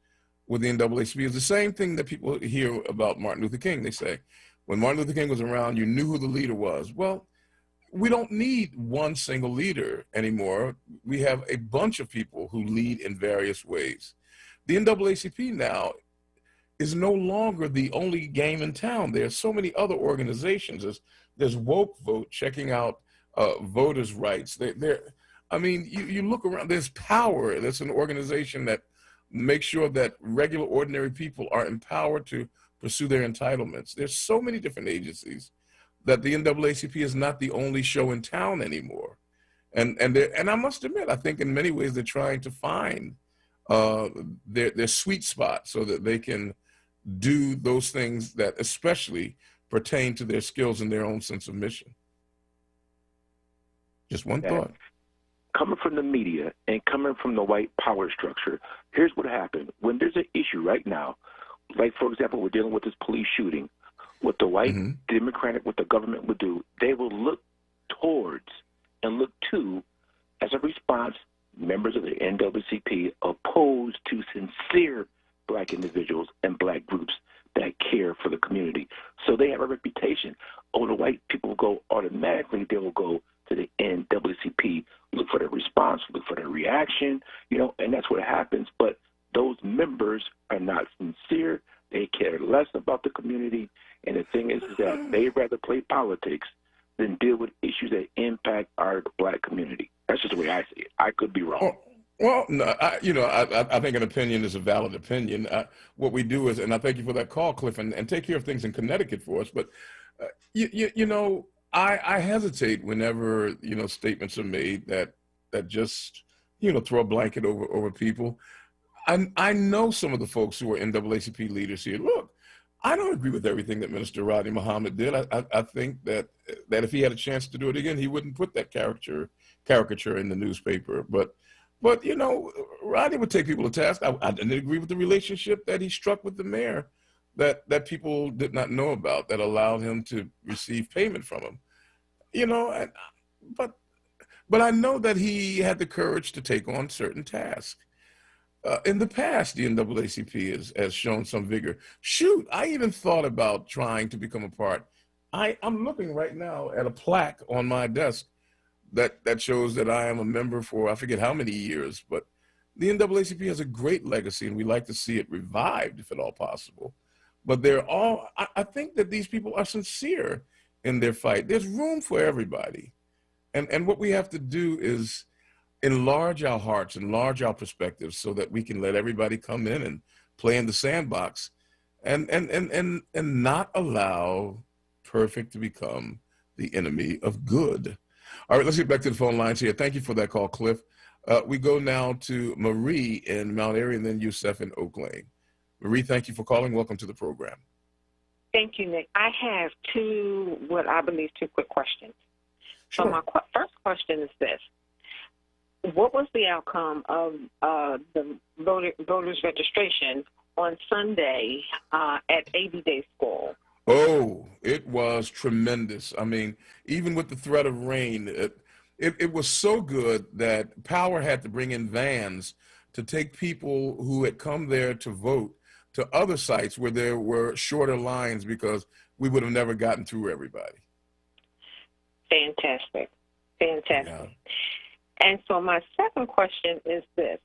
[SPEAKER 2] with the NAACP is the same thing that people hear about Martin Luther King. They say, when Martin Luther King was around, you knew who the leader was. Well, we don't need one single leader anymore. We have a bunch of people who lead in various ways. The NAACP now is no longer the only game in town. There are so many other organizations. There's Woke Vote, checking out voters' rights. I mean, you look around, there's Power. That's an organization that makes sure that regular, ordinary people are empowered to pursue their entitlements. There's so many different agencies that the NAACP is not the only show in town anymore. And I must admit, I think in many ways they're trying to find their sweet spot so that they can do those things that especially pertain to their skills and their own sense of mission. Just one thought.
[SPEAKER 5] Coming from the media and coming from the white power structure, here's what happened. When there's an issue right now, like, for example, we're dealing with this police shooting, what the white Democratic, what the government would do, they will look towards and look to, as a response, members of the NAACP opposed to sincere black individuals and black groups that care for the community. So they have a reputation. Oh, the white people will go automatically, they will go to the NAACP, look for their response, look for their reaction, you know, and that's what happens. But those members are not sincere. They care less about the community. And the thing is that they rather play politics than deal with issues that impact our black community. That's just the way I see it. I could be wrong.
[SPEAKER 2] Well, no, I think an opinion is a valid opinion. What we do is, and I thank you for that call, Cliff, and take care of things in Connecticut for us. But, you know, I hesitate whenever, you know, statements are made that just, you know, throw a blanket over people. I know some of the folks who are NAACP leaders here. Look, I don't agree with everything that Minister Rodney Muhammad did. I think that if he had a chance to do it again, he wouldn't put that caricature in the newspaper. But you know, Rodney would take people to task. I didn't agree with the relationship that he struck with the mayor, that people did not know about that allowed him to receive payment from him. You know, but I know that he had the courage to take on certain tasks. In the past, the NAACP has shown some vigor. Shoot, I even thought about trying to become a part. I'm looking right now at a plaque on my desk that shows that I am a member for, I forget how many years, but the NAACP has a great legacy, and we like to see it revived if at all possible. But I think that these people are sincere in their fight. There's room for everybody. And what we have to do is enlarge our hearts, enlarge our perspectives so that we can let everybody come in and play in the sandbox and not allow perfect to become the enemy of good. All right, let's get back to the phone lines here. Thank you for that call, Cliff. We go now to Marie in Mount Airy and then Youssef in Oak Lane. Marie, thank you for calling. Welcome to the program.
[SPEAKER 3] Thank you, Nick. I have two quick questions.
[SPEAKER 2] Sure.
[SPEAKER 3] So my first question is this. What was the outcome of the voters registration on Sunday at AB Day School?
[SPEAKER 2] Oh, it was tremendous. I mean, even with the threat of rain, it was so good that Power had to bring in vans to take people who had come there to vote to other sites where there were shorter lines because we would have never gotten through everybody.
[SPEAKER 3] Fantastic.
[SPEAKER 2] Yeah.
[SPEAKER 3] And so my second question is this.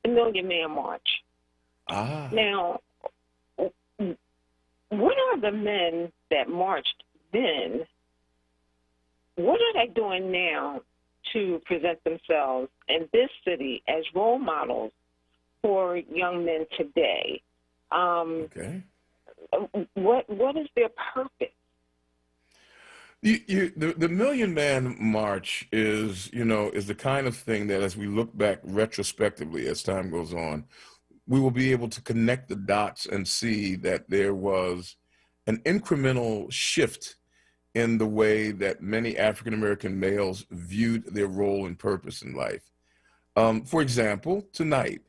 [SPEAKER 3] The Million Man March. Now, what are the men that marched then, what are they doing now to present themselves in this city as role models for young men today?
[SPEAKER 2] Okay.
[SPEAKER 3] What is their purpose?
[SPEAKER 2] The Million Man March is the kind of thing that as we look back retrospectively as time goes on, we will be able to connect the dots and see that there was an incremental shift in the way that many African-American males viewed their role and purpose in life. For example, tonight,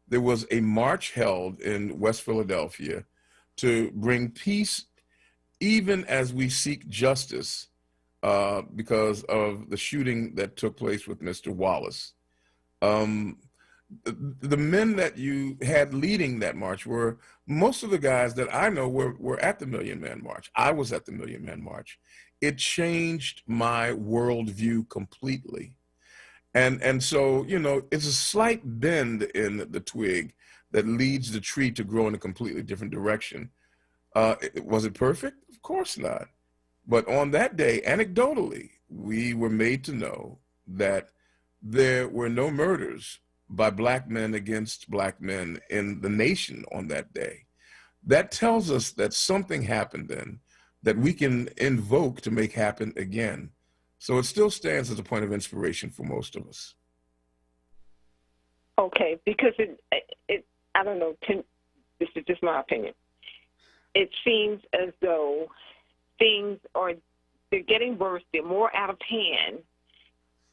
[SPEAKER 2] there was a march held in West Philadelphia to bring peace even as we seek justice because of the shooting that took place with Mr. Wallace. The men that you had leading that march were most of the guys that I know were at the Million Man March. I was at the Million Man March. It changed my worldview completely. And so, it's a slight bend in the twig that leads the tree to grow in a completely different direction. Was it perfect? Of course not. But on that day, anecdotally, we were made to know that there were no murders by black men against black men in the nation on that day. That tells us that something happened then that we can invoke to make happen again. So it still stands as a point of inspiration for most of us.
[SPEAKER 3] Okay, because it I don't know, this is just my opinion. It seems as though they're getting worse, they're more out of hand.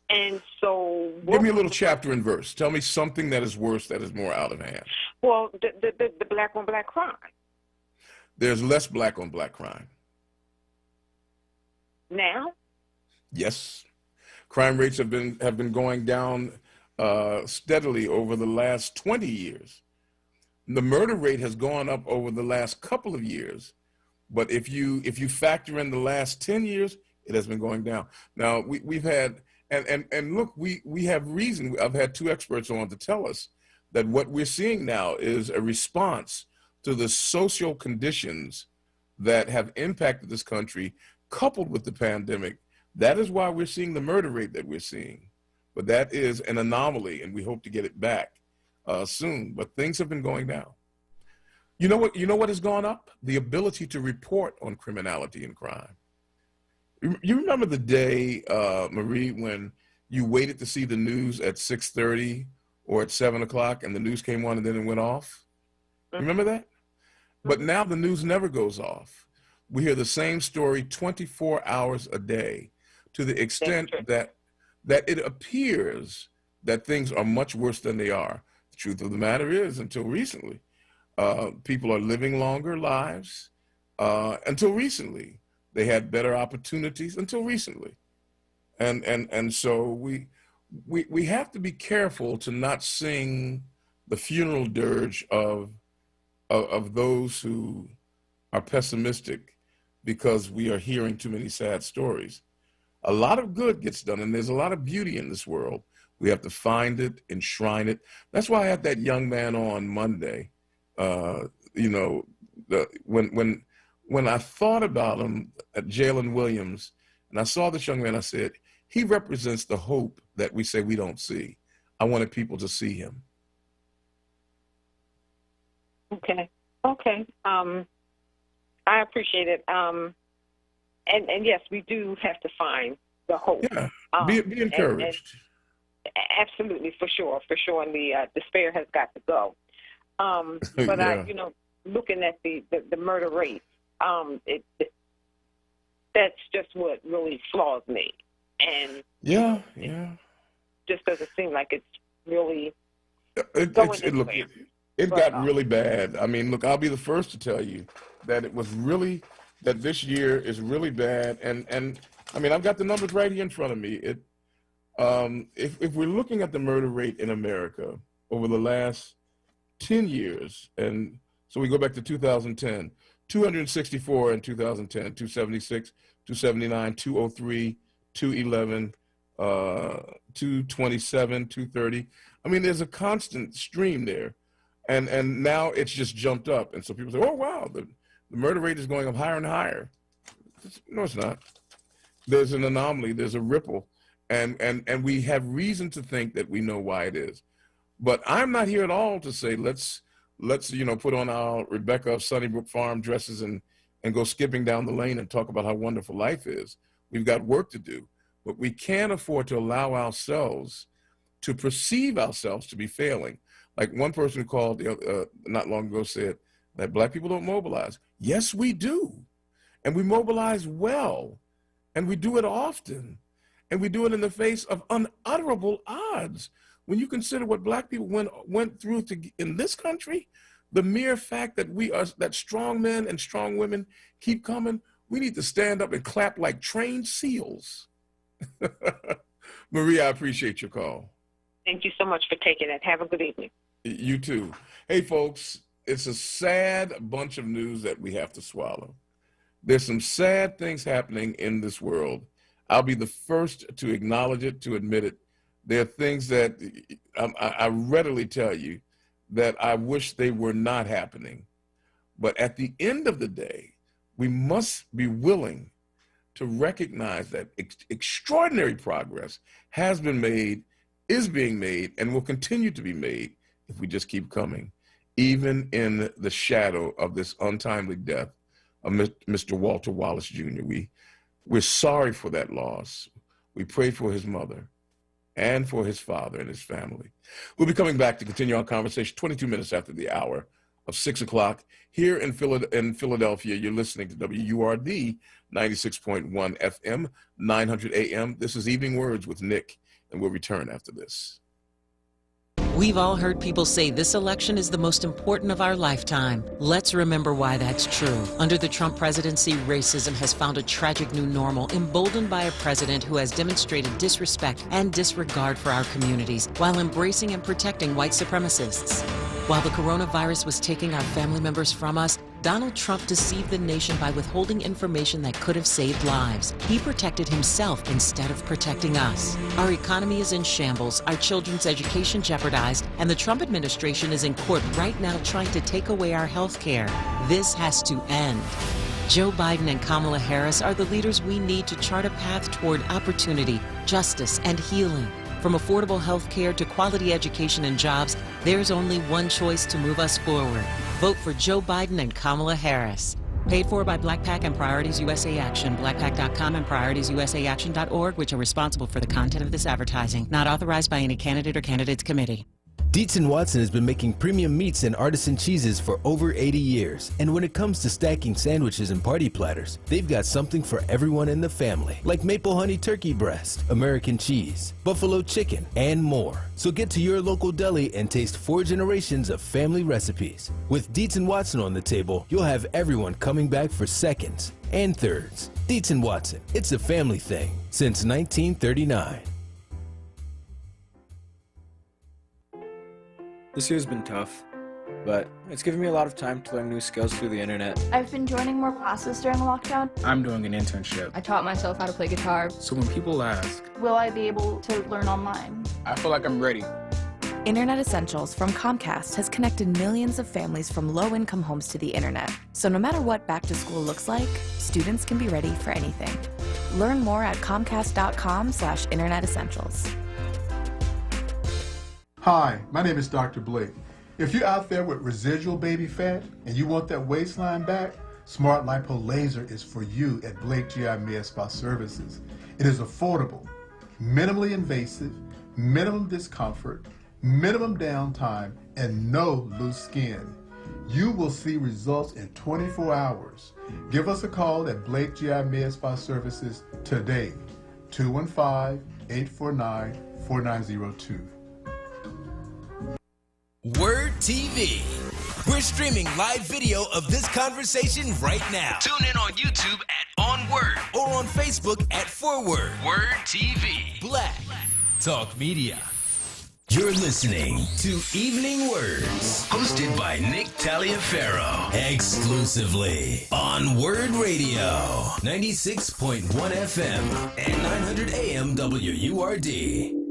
[SPEAKER 3] And so...
[SPEAKER 2] Give me a little chapter and verse. Tell me something that is worse, that is more out of hand.
[SPEAKER 3] Well, the black on black crime.
[SPEAKER 2] There's less black on black crime.
[SPEAKER 3] Now?
[SPEAKER 2] Yes. Crime rates have been going down steadily over the last 20 years. The murder rate has gone up over the last couple of years. But if you factor in the last 10 years, it has been going down. Now, we've had... And look, we have reason. I've had two experts on to tell us that what we're seeing now is a response to the social conditions that have impacted this country, coupled with the pandemic. That is why we're seeing the murder rate that we're seeing. But that is an anomaly, and we hope to get it back soon. But things have been going down. You know what has gone up? The ability to report on criminality and crime. You remember the day, Marie, when you waited to see the news at 6:30 or at 7 o'clock and the news came on and then it went off? Remember that? But now the news never goes off. We hear the same story 24 hours a day, to the extent that it appears that things are much worse than they are. The truth of the matter is, until recently, People are living longer lives. Until recently, they had better opportunities until recently. And so we have to be careful to not sing the funeral dirge of those who are pessimistic because we are hearing too many sad stories. A lot of good gets done, and there's a lot of beauty in this world. We have to find it, enshrine it. That's why I had that young man on Monday. You know, when I thought about him, at Jalen Williams, and I saw this young man, I said, he represents the hope that we say we don't see. I wanted people to see him.
[SPEAKER 3] Okay. I appreciate it. And yes, we do have to find the hope.
[SPEAKER 2] Yeah, be encouraged.
[SPEAKER 3] Absolutely, for sure. And the despair has got to go. But
[SPEAKER 2] yeah.
[SPEAKER 3] Looking at the murder rate, that's just what really flaws me. And
[SPEAKER 2] yeah,
[SPEAKER 3] just doesn't seem like it's really
[SPEAKER 2] it got really bad. I mean, look, I'll be the first to tell you that that this year is really bad. And I mean, I've got the numbers right here in front of me. If we're looking at the murder rate in America over the last 10 years, and so we go back to 2010, 264 in 2010, 276, 279, 203, 211, 227, 230. I mean, there's a constant stream there. And now it's just jumped up. And so people say, oh, wow, the murder rate is going up higher and higher. No, it's not. There's an anomaly. There's a ripple. And we have reason to think that we know why it is. But I'm not here at all to say, let's put on our Rebecca of Sunnybrook Farm dresses and go skipping down the lane and talk about how wonderful life is. We've got work to do. But we can't afford to allow ourselves to perceive ourselves to be failing. Like one person who called not long ago said that black people don't mobilize. Yes, we do. And we mobilize well. And we do it often. And we do it in the face of unutterable odds. When you consider what black people went through in this country, the mere fact that strong men and strong women keep coming, we need to stand up and clap like trained seals. Maria, I appreciate your call.
[SPEAKER 3] Thank you so much for taking it. Have a good evening.
[SPEAKER 2] You too. Hey, folks, it's a sad bunch of news that we have to swallow. There's some sad things happening in this world. I'll be the first to acknowledge it, to admit it. There are things that I readily tell you that I wish they were not happening. But at the end of the day, we must be willing to recognize that extraordinary progress has been made, is being made, and will continue to be made if we just keep coming, even in the shadow of this untimely death of Mr. Walter Wallace Jr. We're sorry for that loss. We pray for his mother and for his father and his family. We'll be coming back to continue our conversation 22 minutes after the hour of 6 o'clock here in Philadelphia. You're listening to WURD 96.1 FM, 900 AM. This is Evening Words with Nick, and we'll return after this.
[SPEAKER 13] We've all heard people say this election is the most important of our lifetime. Let's remember why that's true. Under the Trump presidency, racism has found a tragic new normal, emboldened by a president who has demonstrated disrespect and disregard for our communities while embracing and protecting white supremacists. While the coronavirus was taking our family members from us, Donald Trump deceived the nation by withholding information that could have saved lives. He protected himself instead of protecting us. Our economy is in shambles, our children's education jeopardized, and the Trump administration is in court right now trying to take away our health care. This has to end. Joe Biden and Kamala Harris are the leaders we need to chart a path toward opportunity, justice, and healing. From affordable health care to quality education and jobs, there's only one choice to move us forward. Vote for Joe Biden and Kamala Harris. Paid for by Black PAC and Priorities USA Action, blackpac.com and prioritiesUSAaction.org, which are responsible for the content of this advertising. Not authorized by any candidate or candidates committee.
[SPEAKER 1] Dietz & Watson has been making premium meats and artisan cheeses for over 80 years. And when it comes to stacking sandwiches and party platters, they've got something for everyone in the family, like maple honey turkey breast, American cheese, buffalo chicken, and more. So get to your local deli and taste 4 generations of family recipes. With Dietz & Watson on the table, you'll have everyone coming back for seconds and thirds. Dietz & Watson, it's a family thing since 1939.
[SPEAKER 17] This year's been tough, but it's given me a lot of time to learn new skills through the internet.
[SPEAKER 18] I've been joining more classes during lockdown.
[SPEAKER 19] I'm doing an internship.
[SPEAKER 18] I taught myself how to play guitar.
[SPEAKER 19] So when people ask,
[SPEAKER 18] will I be able to learn online?
[SPEAKER 19] I feel like I'm ready.
[SPEAKER 20] Internet Essentials from Comcast has connected millions of families from low-income homes to the internet. So no matter what back to school looks like, students can be ready for anything. Learn more at comcast.com/Internet Essentials.
[SPEAKER 21] Hi, my name is Dr. Blake. If you're out there with residual baby fat and you want that waistline back, Smart Lipo Laser is for you at Blake GI Med Spa Services. It is affordable, minimally invasive, minimum discomfort, minimum downtime, and no loose skin. You will see results in 24 hours. Give us a call at Blake GI Med Spa Services today, 215-849-4902.
[SPEAKER 1] WURD TV. We're streaming live video of this conversation right now.
[SPEAKER 23] Tune in on YouTube at onWURD
[SPEAKER 1] or on Facebook at ForWord.
[SPEAKER 23] WURD TV.
[SPEAKER 1] Black Talk Media. You're listening to Evening Words, hosted by Nick Taliaferro, exclusively on WURD Radio, 96.1 FM and 900 AM WURD.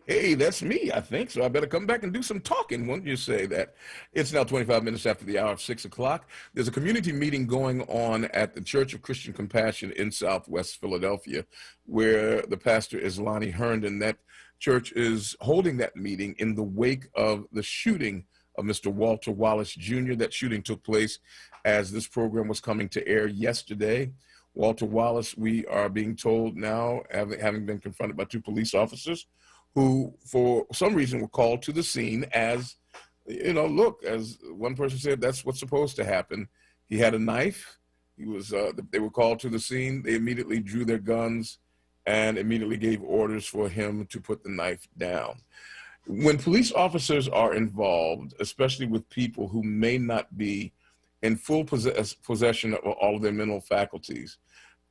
[SPEAKER 2] Hey, that's me, I think, so I better come back and do some talking, wouldn't you say that? It's now 25 minutes after the hour of 6 o'clock. There's a community meeting going on at the Church of Christian Compassion in Southwest Philadelphia, where the pastor is Lonnie Herndon. That church is holding that meeting in the wake of the shooting of Mr. Walter Wallace Jr. That shooting took place as this program was coming to air yesterday. Walter Wallace, we are being told now, having been confronted by 2 police officers, who, for some reason, were called to the scene as, look, as one person said, that's what's supposed to happen. He had a knife. He was. They were called to the scene. They immediately drew their guns and immediately gave orders for him to put the knife down. When police officers are involved, especially with people who may not be in full possession of all of their mental faculties,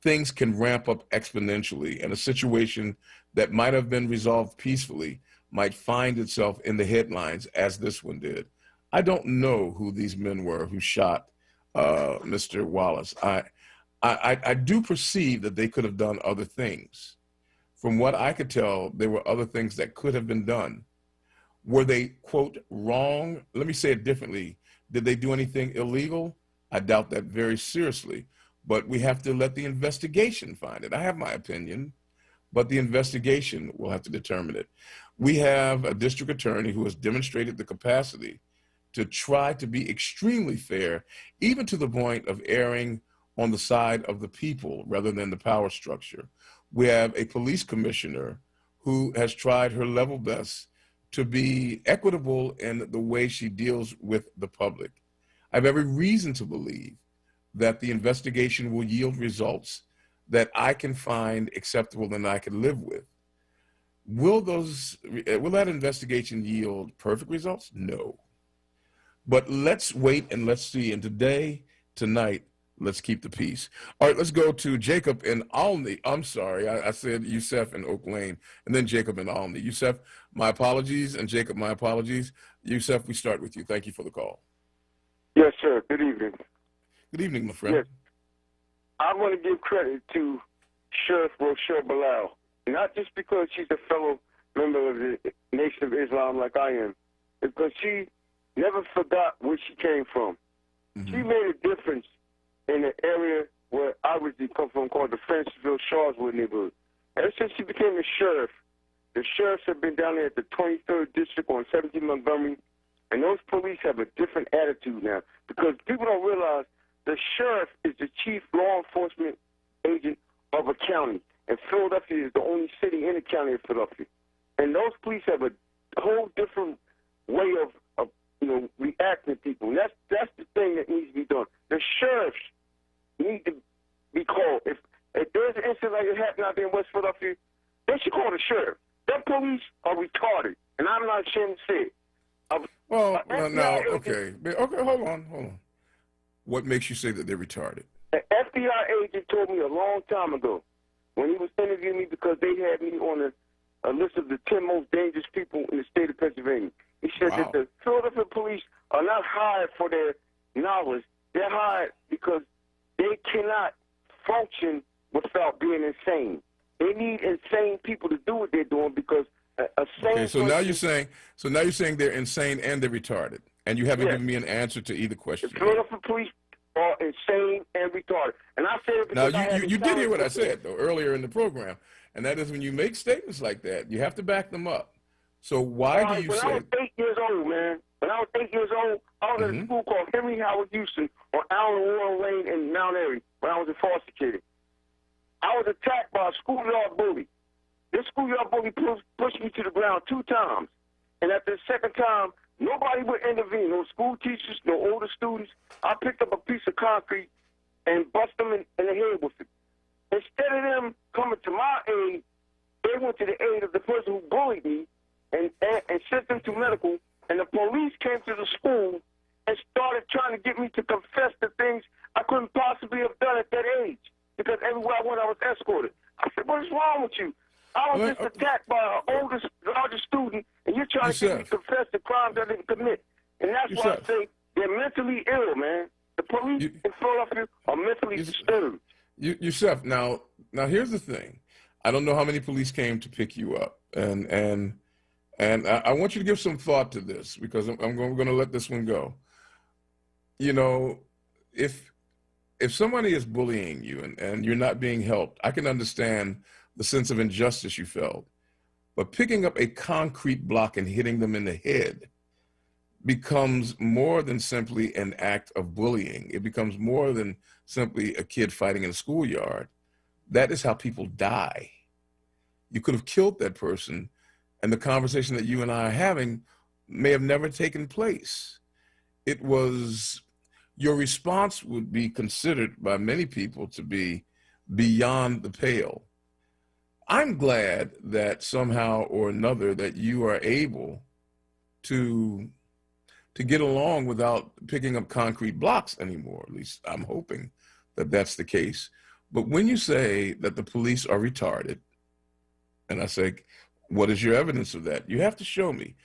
[SPEAKER 2] things can ramp up exponentially, and a situation that might have been resolved peacefully might find itself in the headlines as this one did. I don't know who these men were who shot Mr. Wallace. I do perceive that they could have done other things. From what I could tell, there were other things that could have been done. Were they, quote, wrong? Let me say it differently. Did they do anything illegal? I doubt that very seriously. But we have to let the investigation find it. I have my opinion, but the investigation will have to determine it. We have a district attorney who has demonstrated the capacity to try to be extremely fair, even to the point of erring on the side of the people rather than the power structure. We have a police commissioner who has tried her level best to be equitable in the way she deals with the public. I have every reason to believe that the investigation will yield results that I can find acceptable and I can live with. Will that investigation yield perfect results? No. But let's wait and let's see. And tonight, let's keep the peace. All right, let's go to Jacob in Alney. I'm sorry, I said Yusef in Oak Lane, and then Jacob in Alney. Yusef, my apologies, and Jacob, my apologies. Yusef, we start with you. Thank you for the call.
[SPEAKER 24] Yes, sir. Good evening.
[SPEAKER 2] Good evening, my friend.
[SPEAKER 24] Yes. I want to give credit to Sheriff Rochelle Bilal, not just because she's a fellow member of the Nation of Islam like I am, because she never forgot where she came from. Mm-hmm. She made a difference in the area where I originally come from, called the Franceville Sharswood neighborhood. Ever since she became a sheriff, the sheriffs have been down there at the 23rd District on 17 Montgomery, and those police have a different attitude now, because people don't realize the sheriff is the chief law enforcement agent of a county, and Philadelphia is the only city in the county of Philadelphia. And those police have a whole different said.
[SPEAKER 2] Well, now, okay, hold on. What makes you say that they're retarded?
[SPEAKER 24] An FBI agent told me a long time ago when he was interviewing me because they had me on a list of the 10 most dangerous people in the state of Pennsylvania. He said that the Philadelphia police are not hired for their knowledge. They're hired because they cannot function without being insane. They need insane people to do what they're doing because a sane
[SPEAKER 2] Okay, so
[SPEAKER 24] person,
[SPEAKER 2] now you're saying they're insane and they're retarded, and you haven't given me an answer to either question.
[SPEAKER 24] The Philadelphia police are insane and retarded. And I said it because
[SPEAKER 2] Now, you did hear what I said, though, earlier in the program, and that is when you make statements like that, you have to back them up. So why do you
[SPEAKER 24] when
[SPEAKER 2] say...
[SPEAKER 24] I was 8 years old, man, when I was 8 years old, I was in a school called Henry Howard Houston on Allen Royal Lane in Mount Airy when I was a foster kid. I was attacked by a schoolyard bully. This schoolyard bully pushed me to the ground 2 times. And at the second time, nobody would intervene, no school teachers, no older students. I picked up a piece of concrete and bust them in the head with it. Instead of them coming to my aid, they went to the aid of the person who bullied me and sent them to medical. And the police came to the school and started trying to get me to confess the things I couldn't possibly have done at that age. Because everywhere I went, I was escorted. I said, what is wrong with you? I was just attacked by an larger student, and you're trying to get me to confess the crimes I didn't commit. And that's why I say they're mentally ill, man. The police in Philadelphia are mentally disturbed.
[SPEAKER 2] Yusef, now here's the thing. I don't know how many police came to pick you up, and I want you to give some thought to this because I'm going to let this one go. You know, if somebody is bullying you and you're not being helped, I can understand the sense of injustice you felt. But picking up a concrete block and hitting them in the head becomes more than simply an act of bullying. It becomes more than simply a kid fighting in a schoolyard. That is how people die. You could have killed that person, and the conversation that you and I are having may have never taken place. It was, your response would be considered by many people to be beyond the pale. I'm glad that somehow or another that you are able to get along without picking up concrete blocks anymore. At least I'm hoping that that's the case. But when you say that the police are retarded, and I say, what is your evidence of that? You have to show me.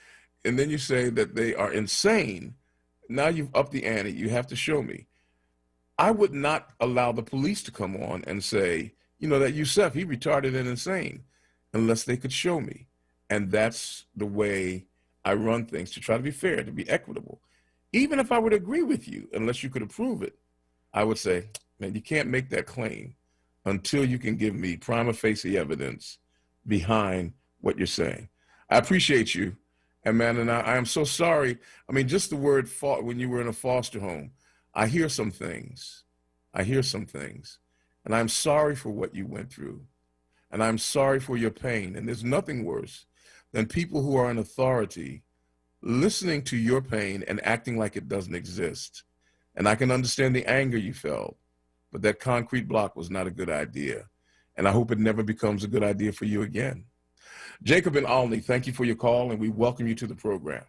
[SPEAKER 2] And then you say that they are insane. Now you've upped the ante. You have to show me. I would not allow the police to come on and say, you know, that Yusef, he retarded and insane, unless they could show me. And that's the way I run things, to try to be fair, to be equitable. Even if I would agree with you, unless you could approve it, I would say, man, you can't make that claim until you can give me prima facie evidence behind what you're saying. I appreciate you. And man, and I am so sorry. I mean, just the word when you were in a foster home, I hear some things. And I'm sorry for what you went through. And I'm sorry for your pain. And there's nothing worse than people who are in authority listening to your pain and acting like it doesn't exist. And I can understand the anger you felt, but that concrete block was not a good idea. And I hope it never becomes a good idea for you again. Jacob in Alney, thank you for your call, and we welcome you to the program.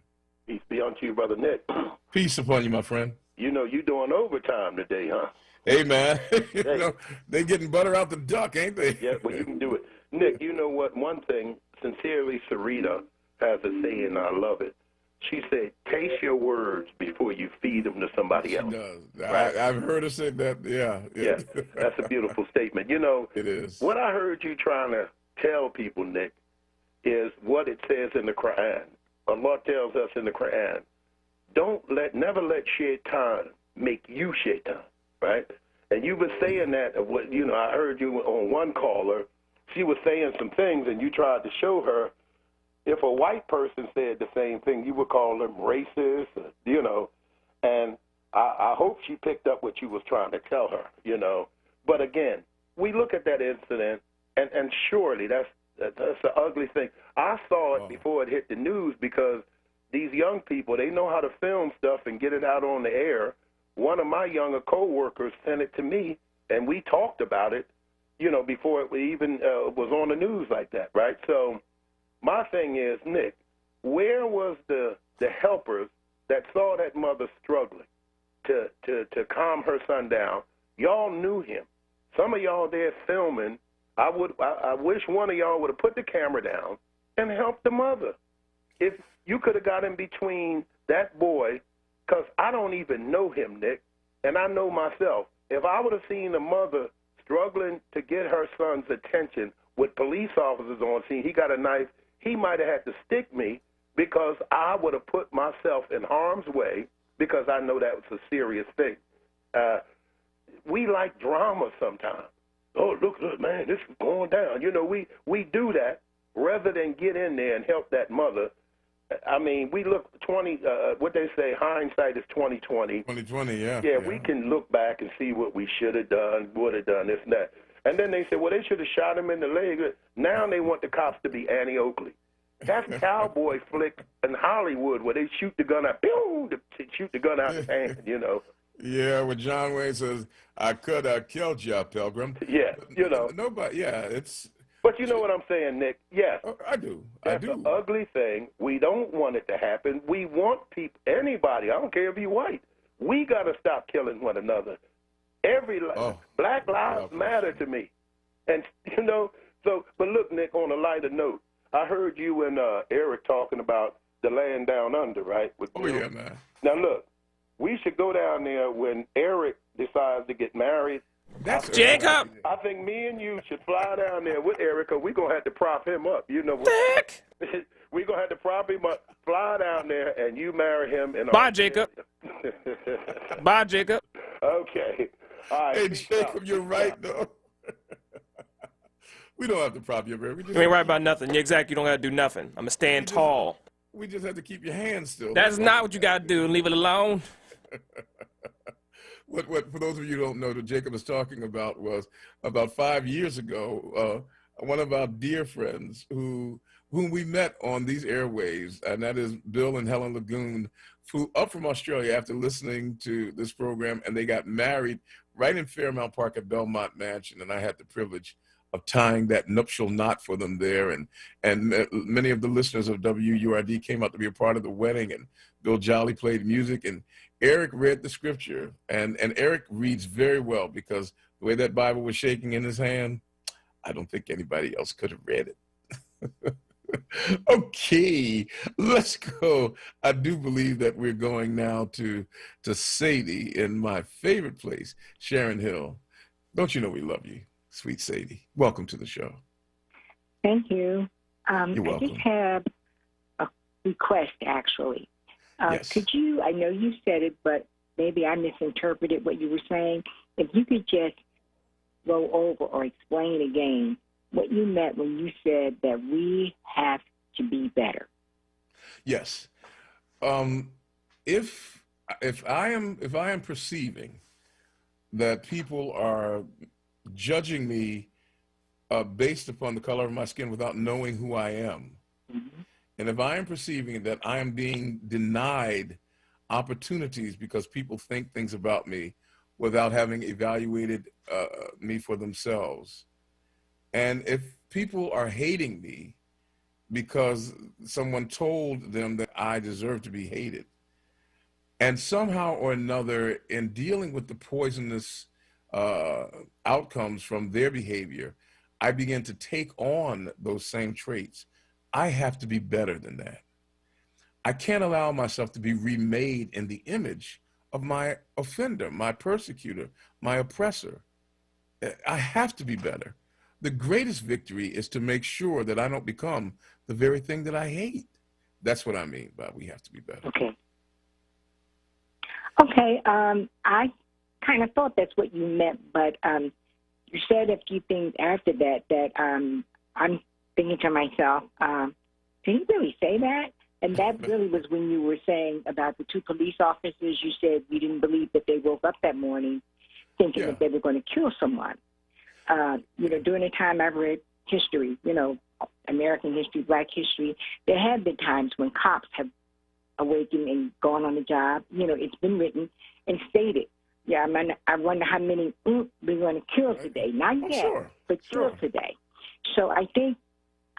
[SPEAKER 4] Peace be unto you, Brother Nick.
[SPEAKER 2] Peace upon you, my friend.
[SPEAKER 4] You know, you doing overtime today, huh?
[SPEAKER 2] Hey, man. You know, they getting butter out the duck, ain't they?
[SPEAKER 4] Yeah, well, you can do it. Nick, you know what? One thing, sincerely, Sarita has a saying, I love it. She said, taste your words before you feed them to somebody else.
[SPEAKER 2] She does.
[SPEAKER 4] Right?
[SPEAKER 2] I've heard her say that, yeah.
[SPEAKER 4] Yeah, that's a beautiful statement. You know,
[SPEAKER 2] it is.
[SPEAKER 4] What I heard you trying to tell people, Nick, is what it says in the Quran. Allah tells us in the Quran, never let shaitan make you shaitan, right? And you were saying that, I heard you on one caller, she was saying some things and you tried to show her if a white person said the same thing, you would call them racist, and I hope she picked up what you was trying to tell her, But again, we look at that incident, and surely that's an ugly thing. I saw it before it hit the news because these young people, they know how to film stuff and get it out on the air. One of my younger coworkers sent it to me, and we talked about it, before it even was on the news like that, right? So my thing is, Nick, where was the helpers that saw that mother struggling to calm her son down? Y'all knew him. Some of y'all there filming. I wish one of y'all would have put the camera down and helped the mother. If you could have got in between that boy, because I don't even know him, Nick, and I know myself. If I would have seen the mother struggling to get her son's attention with police officers on scene, he got a knife, he might have had to stick me because I would have put myself in harm's way because I know that was a serious thing. We like drama sometimes. Oh, look, man, this is going down. You know, we do that rather than get in there and help that mother. I mean, we look what they say, hindsight is 20/20.
[SPEAKER 2] 20/20, yeah.
[SPEAKER 4] Yeah, we can look back and see what we should have done, would have done, this and that. And then they say, well, they should have shot him in the leg. Now they want the cops to be Annie Oakley. That's cowboy flick in Hollywood where they shoot the gun out, boom, to shoot the gun out of his hand, you know.
[SPEAKER 2] Yeah, when John Wayne says, I could have killed you, Pilgrim.
[SPEAKER 4] Yeah, you know.
[SPEAKER 2] Nobody, yeah, it's...
[SPEAKER 4] But you know what I'm saying, Nick? Yes.
[SPEAKER 2] I do.
[SPEAKER 4] That's an ugly thing. We don't want it to happen. We want people, anybody, I don't care if you're white, we got to stop killing one another. Black lives matter to me. And, you know, so, but look, Nick, on a lighter note, I heard you and Eric talking about the land down under, right?
[SPEAKER 2] Yeah, man.
[SPEAKER 4] Now, look, we should go down there when Eric decides to get married.
[SPEAKER 7] That's Jacob.
[SPEAKER 4] I think me and you should fly down there with Eric, because we're going to have to prop him up. You know what? We're going to have to prop him up, fly down there, and you marry him.
[SPEAKER 7] Bye, Jacob. Bye, Jacob.
[SPEAKER 4] Okay. All right.
[SPEAKER 2] Hey, Jacob, you're right, though. We don't have to prop you, bro.
[SPEAKER 7] You ain't right about nothing. Exactly. You don't got to do nothing. I'm going to stand tall.
[SPEAKER 2] We just have to keep your hands still.
[SPEAKER 7] That's not what you got to do. Leave it alone.
[SPEAKER 2] What for those of you who don't know, that Jacob is talking about was about 5 years ago, one of our dear friends whom we met on these airwaves, and that is Bill and Helen Lagoon, flew up from Australia after listening to this program, and they got married right in Fairmount Park at Belmont Mansion, and I had the privilege of tying that nuptial knot for them there, and many of the listeners of WURD came out to be a part of the wedding, and Bill Jolly played music, and Eric read the scripture, and Eric reads very well, because the way that Bible was shaking in his hand, I don't think anybody else could have read it. Okay, let's go. I do believe that we're going now to Sadie in my favorite place, Sharon Hill. Don't you know we love you, sweet Sadie? Welcome to the show.
[SPEAKER 8] Thank you.
[SPEAKER 2] You're welcome.
[SPEAKER 8] I just have a request, actually.
[SPEAKER 2] Yes.
[SPEAKER 8] Could you, I know you said it, but maybe I misinterpreted what you were saying. If you could just go over or explain again what you meant when you said that we have to be better.
[SPEAKER 2] Yes. If I am perceiving that people are judging me based upon the color of my skin without knowing who I am, and if I am perceiving that I am being denied opportunities because people think things about me without having evaluated me for themselves, and if people are hating me because someone told them that I deserve to be hated, and somehow or another in dealing with the poisonous outcomes from their behavior, I begin to take on those same traits, I have to be better than that. I can't allow myself to be remade in the image of my offender, my persecutor, my oppressor. I have to be better. The greatest victory is to make sure that I don't become the very thing that I hate. That's what I mean by we have to be better.
[SPEAKER 8] Okay. Okay. I kind of thought that's what you meant, but you said a few things after that I'm thinking to myself, can you really say that? And that really was when you were saying about the two police officers. You said you didn't believe that they woke up that morning thinking that they were going to kill someone. During the time I read history, American history, Black history, there have been times when cops have awakened and gone on the job. It's been written and stated. Yeah, I wonder how many we're going to kill today. Not yet, but kill today. So I think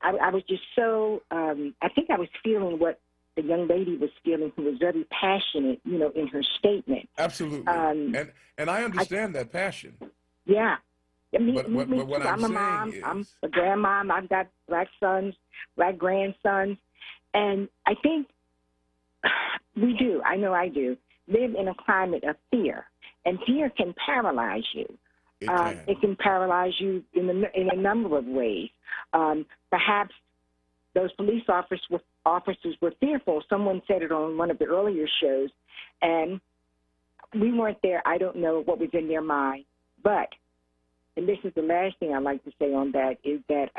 [SPEAKER 8] I was just so, I think I was feeling what the young lady was feeling, who was very passionate, you know, in her statement.
[SPEAKER 2] Absolutely. And I understand that passion.
[SPEAKER 8] Yeah. Me
[SPEAKER 2] But what
[SPEAKER 8] too. I'm a mom. I'm a grandmom. I've got black sons, black grandsons. And I think we do, I know I do, live in a climate of fear. And fear can paralyze you. It can paralyze you in a number of ways. Perhaps those police officers were fearful. Someone said it on one of the earlier shows, and we weren't there. I don't know what was in their mind. But, and this is the last thing I'd like to say on that, is that,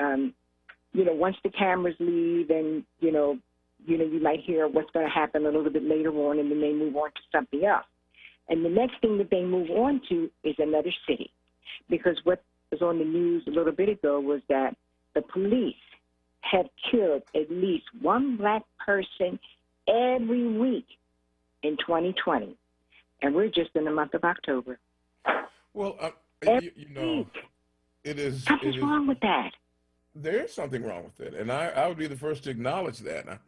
[SPEAKER 8] you know, once the cameras leave and, you know, you might hear what's going to happen a little bit later on, and then they move on to something else. And the next thing that they move on to is another city. Because what was on the news a little bit ago was that the police have killed at least one black person every week in 2020. And we're just in the month of October.
[SPEAKER 2] Well, you know, it is...
[SPEAKER 8] Something's wrong with that.
[SPEAKER 2] There is something wrong with it. And I would be the first to acknowledge that.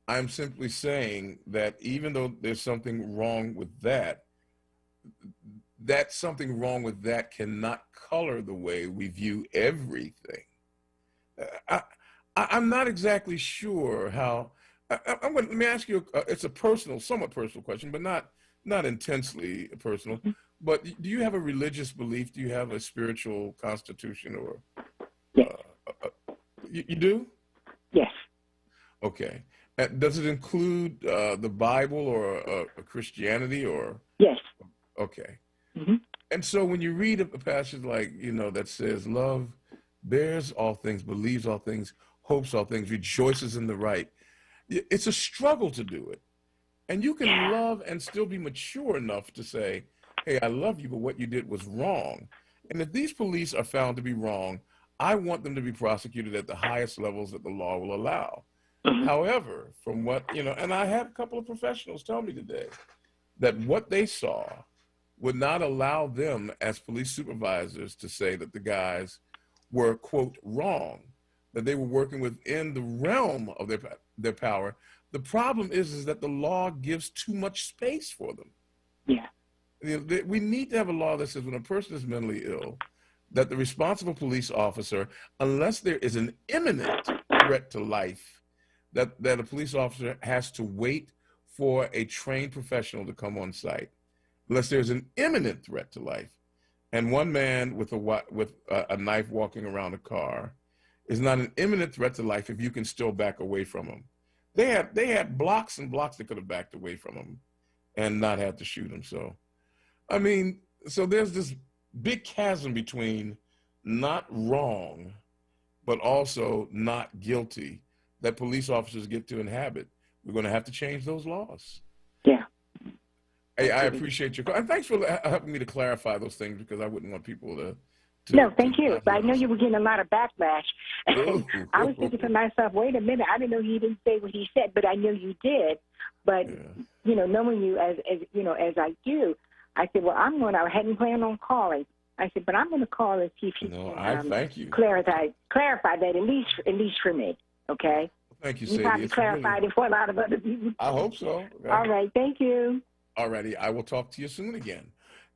[SPEAKER 2] I'm simply saying that even though there's something wrong with that, that something wrong with that cannot color the way we view everything. I'm not exactly sure how. Let me ask you. It's a personal, somewhat personal question, but not intensely personal. But do you have a religious belief? Do you have a spiritual constitution, or you do?
[SPEAKER 8] Yes.
[SPEAKER 2] Okay. Does it include the Bible or Christianity or?
[SPEAKER 8] Yes.
[SPEAKER 2] Okay.
[SPEAKER 8] Mm-hmm.
[SPEAKER 2] And so when you read a passage like, you know, that says love bears all things, believes all things, hopes all things, rejoices in the right, it's a struggle to do it. And you can love and still be mature enough to say, hey, I love you, but what you did was wrong. And if these police are found to be wrong, I want them to be prosecuted at the highest levels that the law will allow. However, from what, you know, and I had a couple of professionals tell me today that what they saw would not allow them as police supervisors to say that the guys were, quote, wrong, that they were working within the realm of their power. The problem is that the law gives too much space for them.
[SPEAKER 8] Yeah.
[SPEAKER 2] We need to have a law that says when a person is mentally ill, that the responsible police officer, unless there is an imminent threat to life, that a police officer has to wait for a trained professional to come on site, unless there's an imminent threat to life. And one man with a knife walking around a car is not an imminent threat to life if you can still back away from him. They had blocks and blocks that could have backed away from him and not had to shoot him. So, I mean, so there's this big chasm between not wrong, but also not guilty that police officers get to inhabit. We're going to have to change those laws.
[SPEAKER 8] Yeah.
[SPEAKER 2] Hey, I appreciate your call. And thanks for helping me to clarify those things, because I wouldn't want people to
[SPEAKER 8] no, thank you. But I know you were getting a lot of backlash. I was thinking to myself, wait a minute, I didn't know he didn't say what he said, but I know you did. But, you know, knowing you as you know, as I do, I said, well, I hadn't planned on calling. I said, but I'm going to call and see if you can
[SPEAKER 2] thank you.
[SPEAKER 8] clarify that at least for me, okay?
[SPEAKER 2] Thank you,
[SPEAKER 8] You
[SPEAKER 2] Sadie.
[SPEAKER 8] probably clarified it for a lot of other people.
[SPEAKER 2] I hope so. Okay.
[SPEAKER 8] All right, thank you.
[SPEAKER 2] All righty, I will talk to you soon again.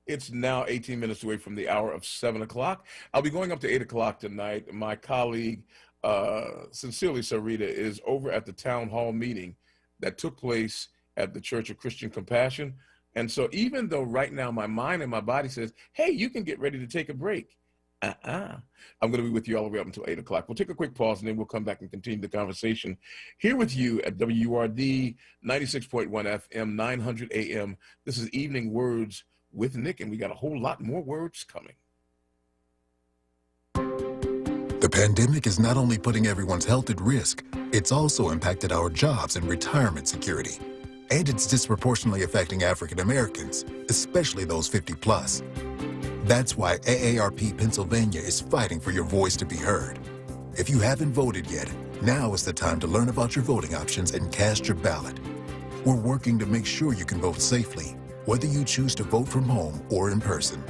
[SPEAKER 2] It's now 18 minutes away from the hour of 7 o'clock. I'll be going up to 8 o'clock tonight. My colleague, sincerely Sarita, is over at the town hall meeting that took place at the Church of Christian Compassion. And so even though right now my mind and my body says, hey, you can get ready to take a break, I'm going to be with you all the way up until 8 o'clock. We'll take a quick pause, and then we'll come back and continue the conversation here with you at WURD 96.1 FM, 900 AM. This is Evening Words with Nick, and we got a whole lot more words coming.
[SPEAKER 11] The pandemic is not only putting everyone's health at risk, it's also impacted our jobs and retirement security. And it's disproportionately affecting African Americans, especially those 50 plus. That's why AARP Pennsylvania is fighting for your voice to be heard. If you haven't voted yet, now is the time to learn about your voting options and cast your ballot. We're working to make sure you can vote safely, whether you choose to vote from home or in person.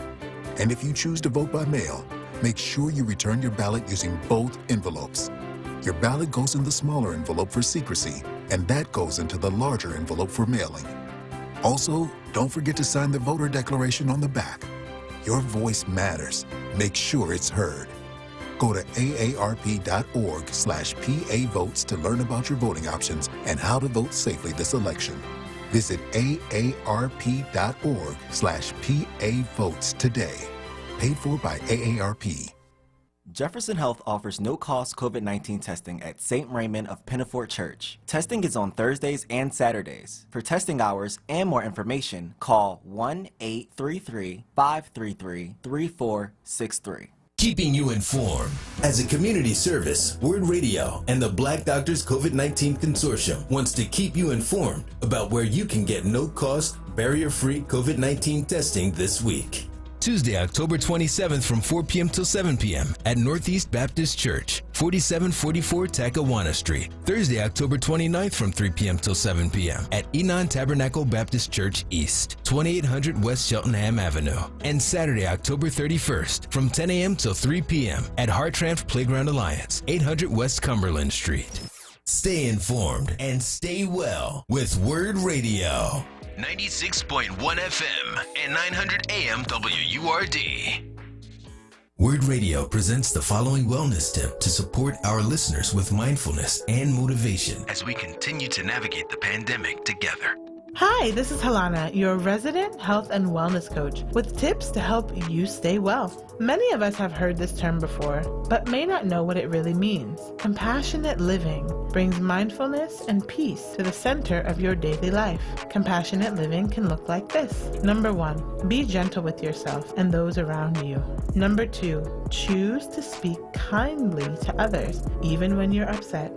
[SPEAKER 11] And if you choose to vote by mail, make sure you return your ballot using both envelopes. Your ballot goes in the smaller envelope for secrecy, and that goes into the larger envelope for mailing. Also, don't forget to sign the voter declaration on the back. Your voice matters. Make sure it's heard. Go to aarp.org/PA votes to learn about your voting options and how to vote safely this election. Visit aarp.org/PA votes today. Paid for by AARP.
[SPEAKER 12] Jefferson Health offers no-cost COVID-19 testing at St. Raymond of Pinafort Church. Testing is on Thursdays and Saturdays. For testing hours and more information, call 1-833-533-3463.
[SPEAKER 1] Keeping you informed. As a community service, WURD Radio and the Black Doctors COVID-19 Consortium wants to keep you informed about where you can get no-cost, barrier-free COVID-19 testing this week. Tuesday, October 27th from 4 p.m. till 7 p.m. at Northeast Baptist Church, 4744 Tackawanna Street. Thursday, October 29th from 3 p.m. till 7 p.m. at Enon Tabernacle Baptist Church East, 2800 West Cheltenham Avenue. And Saturday, October 31st from 10 a.m. till 3 p.m. at Hartranft Playground Alliance, 800 West Cumberland Street. Stay informed and stay well with WURD Radio.
[SPEAKER 23] 96.1 FM and 900 AM WURD.
[SPEAKER 1] WURD Radio presents the following wellness tip to support our listeners with mindfulness and motivation
[SPEAKER 23] as we continue to navigate the pandemic together.
[SPEAKER 14] Hi, this is Halana, your resident health and wellness coach, with tips to help you stay well. Many of us have heard this term before, but may not know what it really means. Compassionate living brings mindfulness and peace to the center of your daily life. Compassionate living can look like this. Number 1, be gentle with yourself and those around you. Number 2, choose to speak kindly to others, even when you're upset.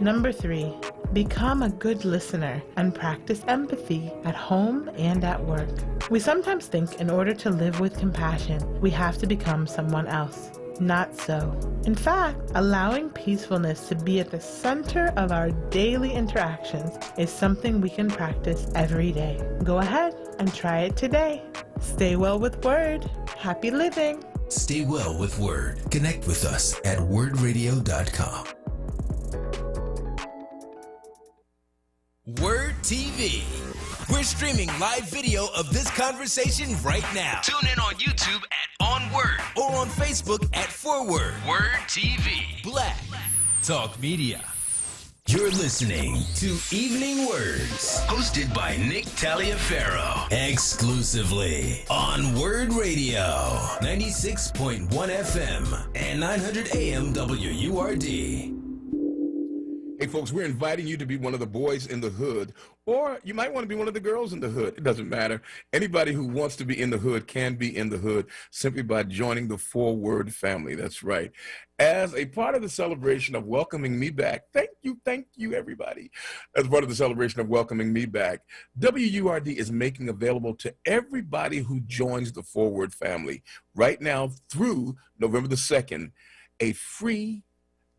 [SPEAKER 14] Number 3, become a good listener and practice empathy at home and at work. We sometimes think in order to live with compassion, we have to become someone else. Not so. In fact, allowing peacefulness to be at the center of our daily interactions is something we can practice every day. Go ahead and try it today. Stay well with WURD. Happy living.
[SPEAKER 1] Stay well with WURD. Connect with us at wordradio.com. WURD TV. We're streaming live video of this conversation right now.
[SPEAKER 23] Tune in on YouTube at onWURD
[SPEAKER 1] or on Facebook at ForWord.
[SPEAKER 23] WURD TV.
[SPEAKER 1] Black Talk Media. You're listening to Evening Words, hosted by Nick Taliaferro, exclusively on WURD Radio, 96.1 FM and 900 AM WURD.
[SPEAKER 2] Hey, folks, we're inviting you to be one of the boys in the hood, or you might want to be one of the girls in the hood. It doesn't matter. Anybody who wants to be in the hood can be in the hood simply by joining the 4WURD family. That's right. As a part of the celebration of welcoming me back, thank you, everybody. As part of the celebration of welcoming me back, WURD is making available to everybody who joins the 4WURD family right now through November the 2nd, a free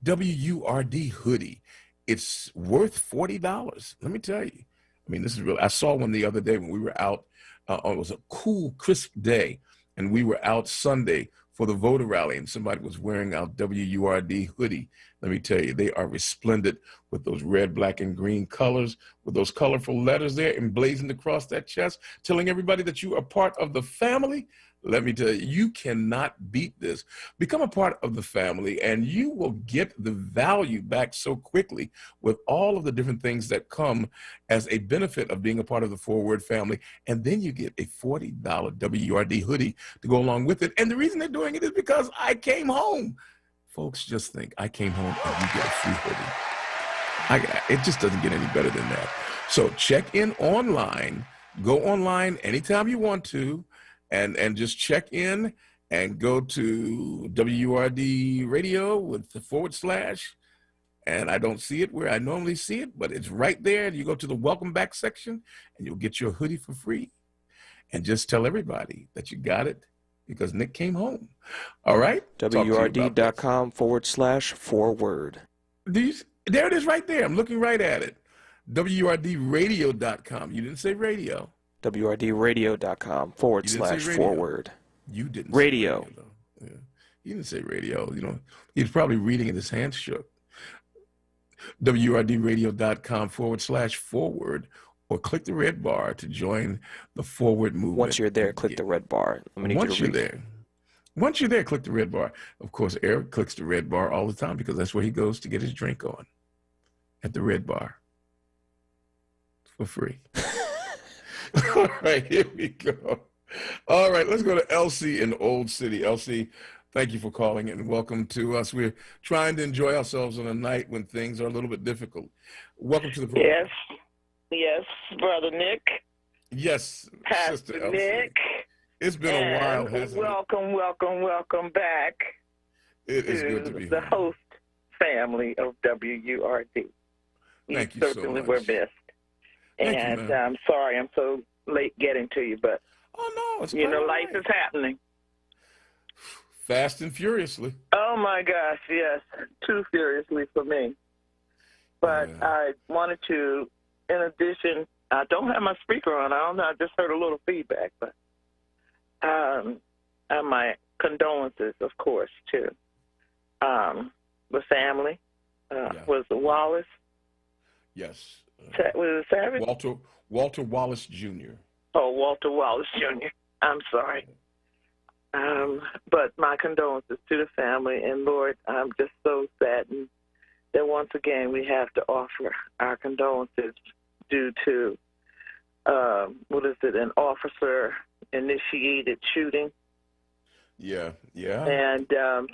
[SPEAKER 2] WURD hoodie. It's worth $40. Let me tell you. I mean, this is real. I saw one the other day when we were out. It was a cool, crisp day, and we were out Sunday for the voter rally, and somebody was wearing our WURD hoodie. Let me tell you, they are resplendent with those red, black, and green colors, with those colorful letters there emblazoned across that chest, telling everybody that you are part of the family. Let me tell you, you cannot beat this. Become a part of the family, and you will get the value back so quickly with all of the different things that come as a benefit of being a part of the 4WURD family. And then you get a $40 WURD hoodie to go along with it. And the reason they're doing it is because I came home. Folks, just think, I came home and you get a free hoodie. It just doesn't get any better than that. So check in online. Go online anytime you want to. And just check in and go to WURD Radio with the /. And I don't see it where I normally see it, but it's right there. You go to the welcome back section and you'll get your hoodie for free. And just tell everybody that you got it because Nick came home. All right?
[SPEAKER 7] WURD.com/4WURD.
[SPEAKER 2] There it is right there. I'm looking right at it. WURDradio.com. You didn't say radio.
[SPEAKER 7] WURDradio.com/4WURD.
[SPEAKER 2] You didn't
[SPEAKER 7] radio.
[SPEAKER 2] Say radio, though. Yeah. He didn't say radio. You know, he's probably reading and his hands shook. WURDradio.com/forward, or click the red bar to join the forward movement.
[SPEAKER 7] Once you're there, click the red bar.
[SPEAKER 2] Once you're there, click the red bar. Of course, Eric clicks the red bar all the time because that's where he goes to get his drink on, at the red bar, for free. All right, here we go. All right, let's go to Elsie in Old City. Elsie, thank you for calling and welcome to us. We're trying to enjoy ourselves on a night when things are a little bit difficult. Welcome to the program.
[SPEAKER 6] Yes, Brother Nick.
[SPEAKER 2] Yes, Sister Elsie.
[SPEAKER 6] Nick.
[SPEAKER 2] It's been a while, hasn't it?
[SPEAKER 6] Welcome back.
[SPEAKER 2] It is good to be
[SPEAKER 6] the
[SPEAKER 2] here.
[SPEAKER 6] host family of WURD.
[SPEAKER 2] Thank you so
[SPEAKER 6] certainly
[SPEAKER 2] much.
[SPEAKER 6] were missed.
[SPEAKER 2] Thank you,
[SPEAKER 6] I'm sorry I'm so late getting to you, but
[SPEAKER 2] it's
[SPEAKER 6] life is happening.
[SPEAKER 2] Fast and furiously.
[SPEAKER 6] Oh my gosh, yes, too furiously for me. But I wanted to, in addition, I don't have my speaker on. I don't know. I just heard a little feedback, but my condolences, of course, to the family. Was it Wallace?
[SPEAKER 2] Yes.
[SPEAKER 6] Was it Savage?
[SPEAKER 2] Walter Wallace Jr.
[SPEAKER 6] Oh, Walter Wallace Jr. I'm sorry. But my condolences to the family, and Lord, I'm just so saddened that once again we have to offer our condolences due to an officer-initiated shooting.
[SPEAKER 2] Yeah.
[SPEAKER 6] And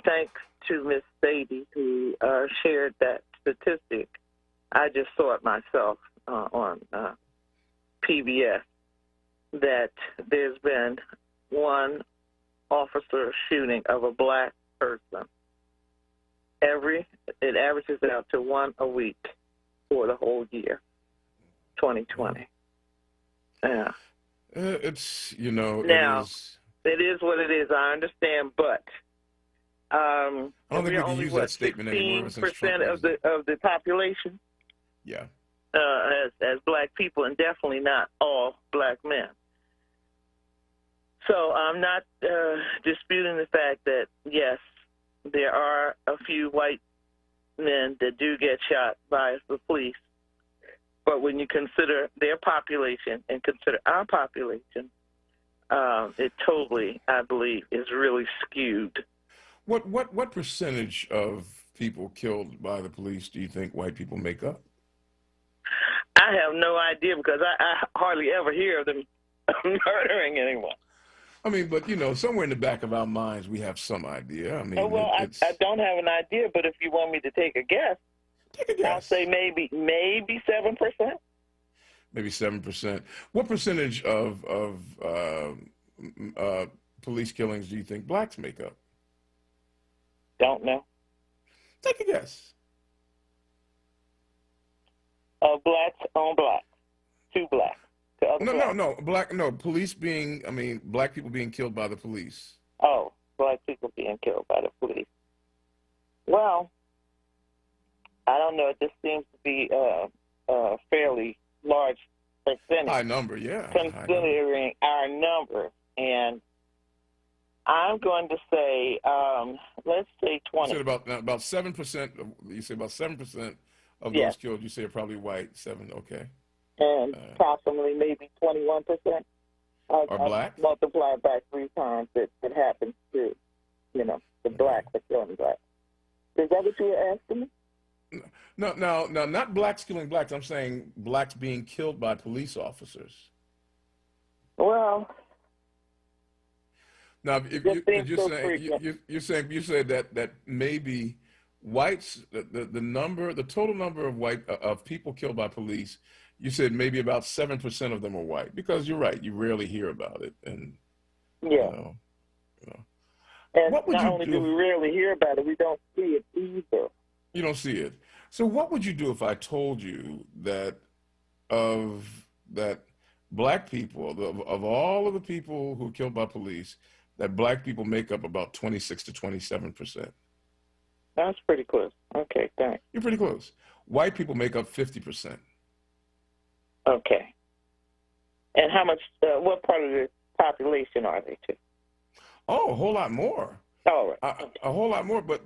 [SPEAKER 6] thanks to Miss Sadie who shared that statistic. I just saw it myself on PBS that there's been one officer shooting of a black person. It averages out to one a week for the whole year, 2020. Yeah.
[SPEAKER 2] It's,
[SPEAKER 6] now, it is what it is. I understand, but
[SPEAKER 2] I don't think we can use that
[SPEAKER 6] 16%
[SPEAKER 2] statement anymore.
[SPEAKER 6] of the population.
[SPEAKER 2] Yeah.
[SPEAKER 6] As black people, and definitely not all black men. So I'm not disputing the fact that, yes, there are a few white men that do get shot by the police. But when you consider their population and consider our population, it totally, I believe, is really skewed.
[SPEAKER 2] What percentage of people killed by the police do you think white people make up?
[SPEAKER 6] I have no idea because I hardly ever hear of them murdering anyone.
[SPEAKER 2] I mean, but, somewhere in the back of our minds, we have some idea. I mean,
[SPEAKER 6] I don't have an idea, but if you want me to take a guess, I'll say maybe 7%.
[SPEAKER 2] Maybe 7%. What percentage of police killings do you think blacks make up?
[SPEAKER 6] Don't know.
[SPEAKER 2] Take a guess.
[SPEAKER 6] Blacks on blacks. Two blacks.
[SPEAKER 2] No. Black people being killed by the police.
[SPEAKER 6] Oh, black people being killed by the police. Well, I don't know. It just seems to be a fairly large percentage.
[SPEAKER 2] High number, yeah.
[SPEAKER 6] Considering our number. And I'm going to say, let's say 20.
[SPEAKER 2] You said about 7%. You say about 7% of those killed. You say are probably white. 7. Okay.
[SPEAKER 6] And approximately maybe 21%
[SPEAKER 2] are black.
[SPEAKER 6] Multiplied by 3 times it happens to, the blacks are killing blacks. Is that what you were asking me?
[SPEAKER 2] No, not blacks killing blacks. I'm saying blacks being killed by police officers.
[SPEAKER 6] Well,
[SPEAKER 2] now you said that maybe whites, the total number of people killed by police, you said maybe about 7% of them are white, because you're right, you rarely hear about it, and
[SPEAKER 6] and not only do we rarely hear about it, we don't see it either.
[SPEAKER 2] You don't see it. So what would you do if I told you that black people, of all of the people who are killed by police, that black people make up about 26 to 27%?
[SPEAKER 6] That's pretty close. Okay, thanks.
[SPEAKER 2] You're pretty close. White people make up 50%.
[SPEAKER 6] Okay. And how much? What part of the population are they to?
[SPEAKER 2] Oh, a whole lot more.
[SPEAKER 6] All right.
[SPEAKER 2] A whole lot more, but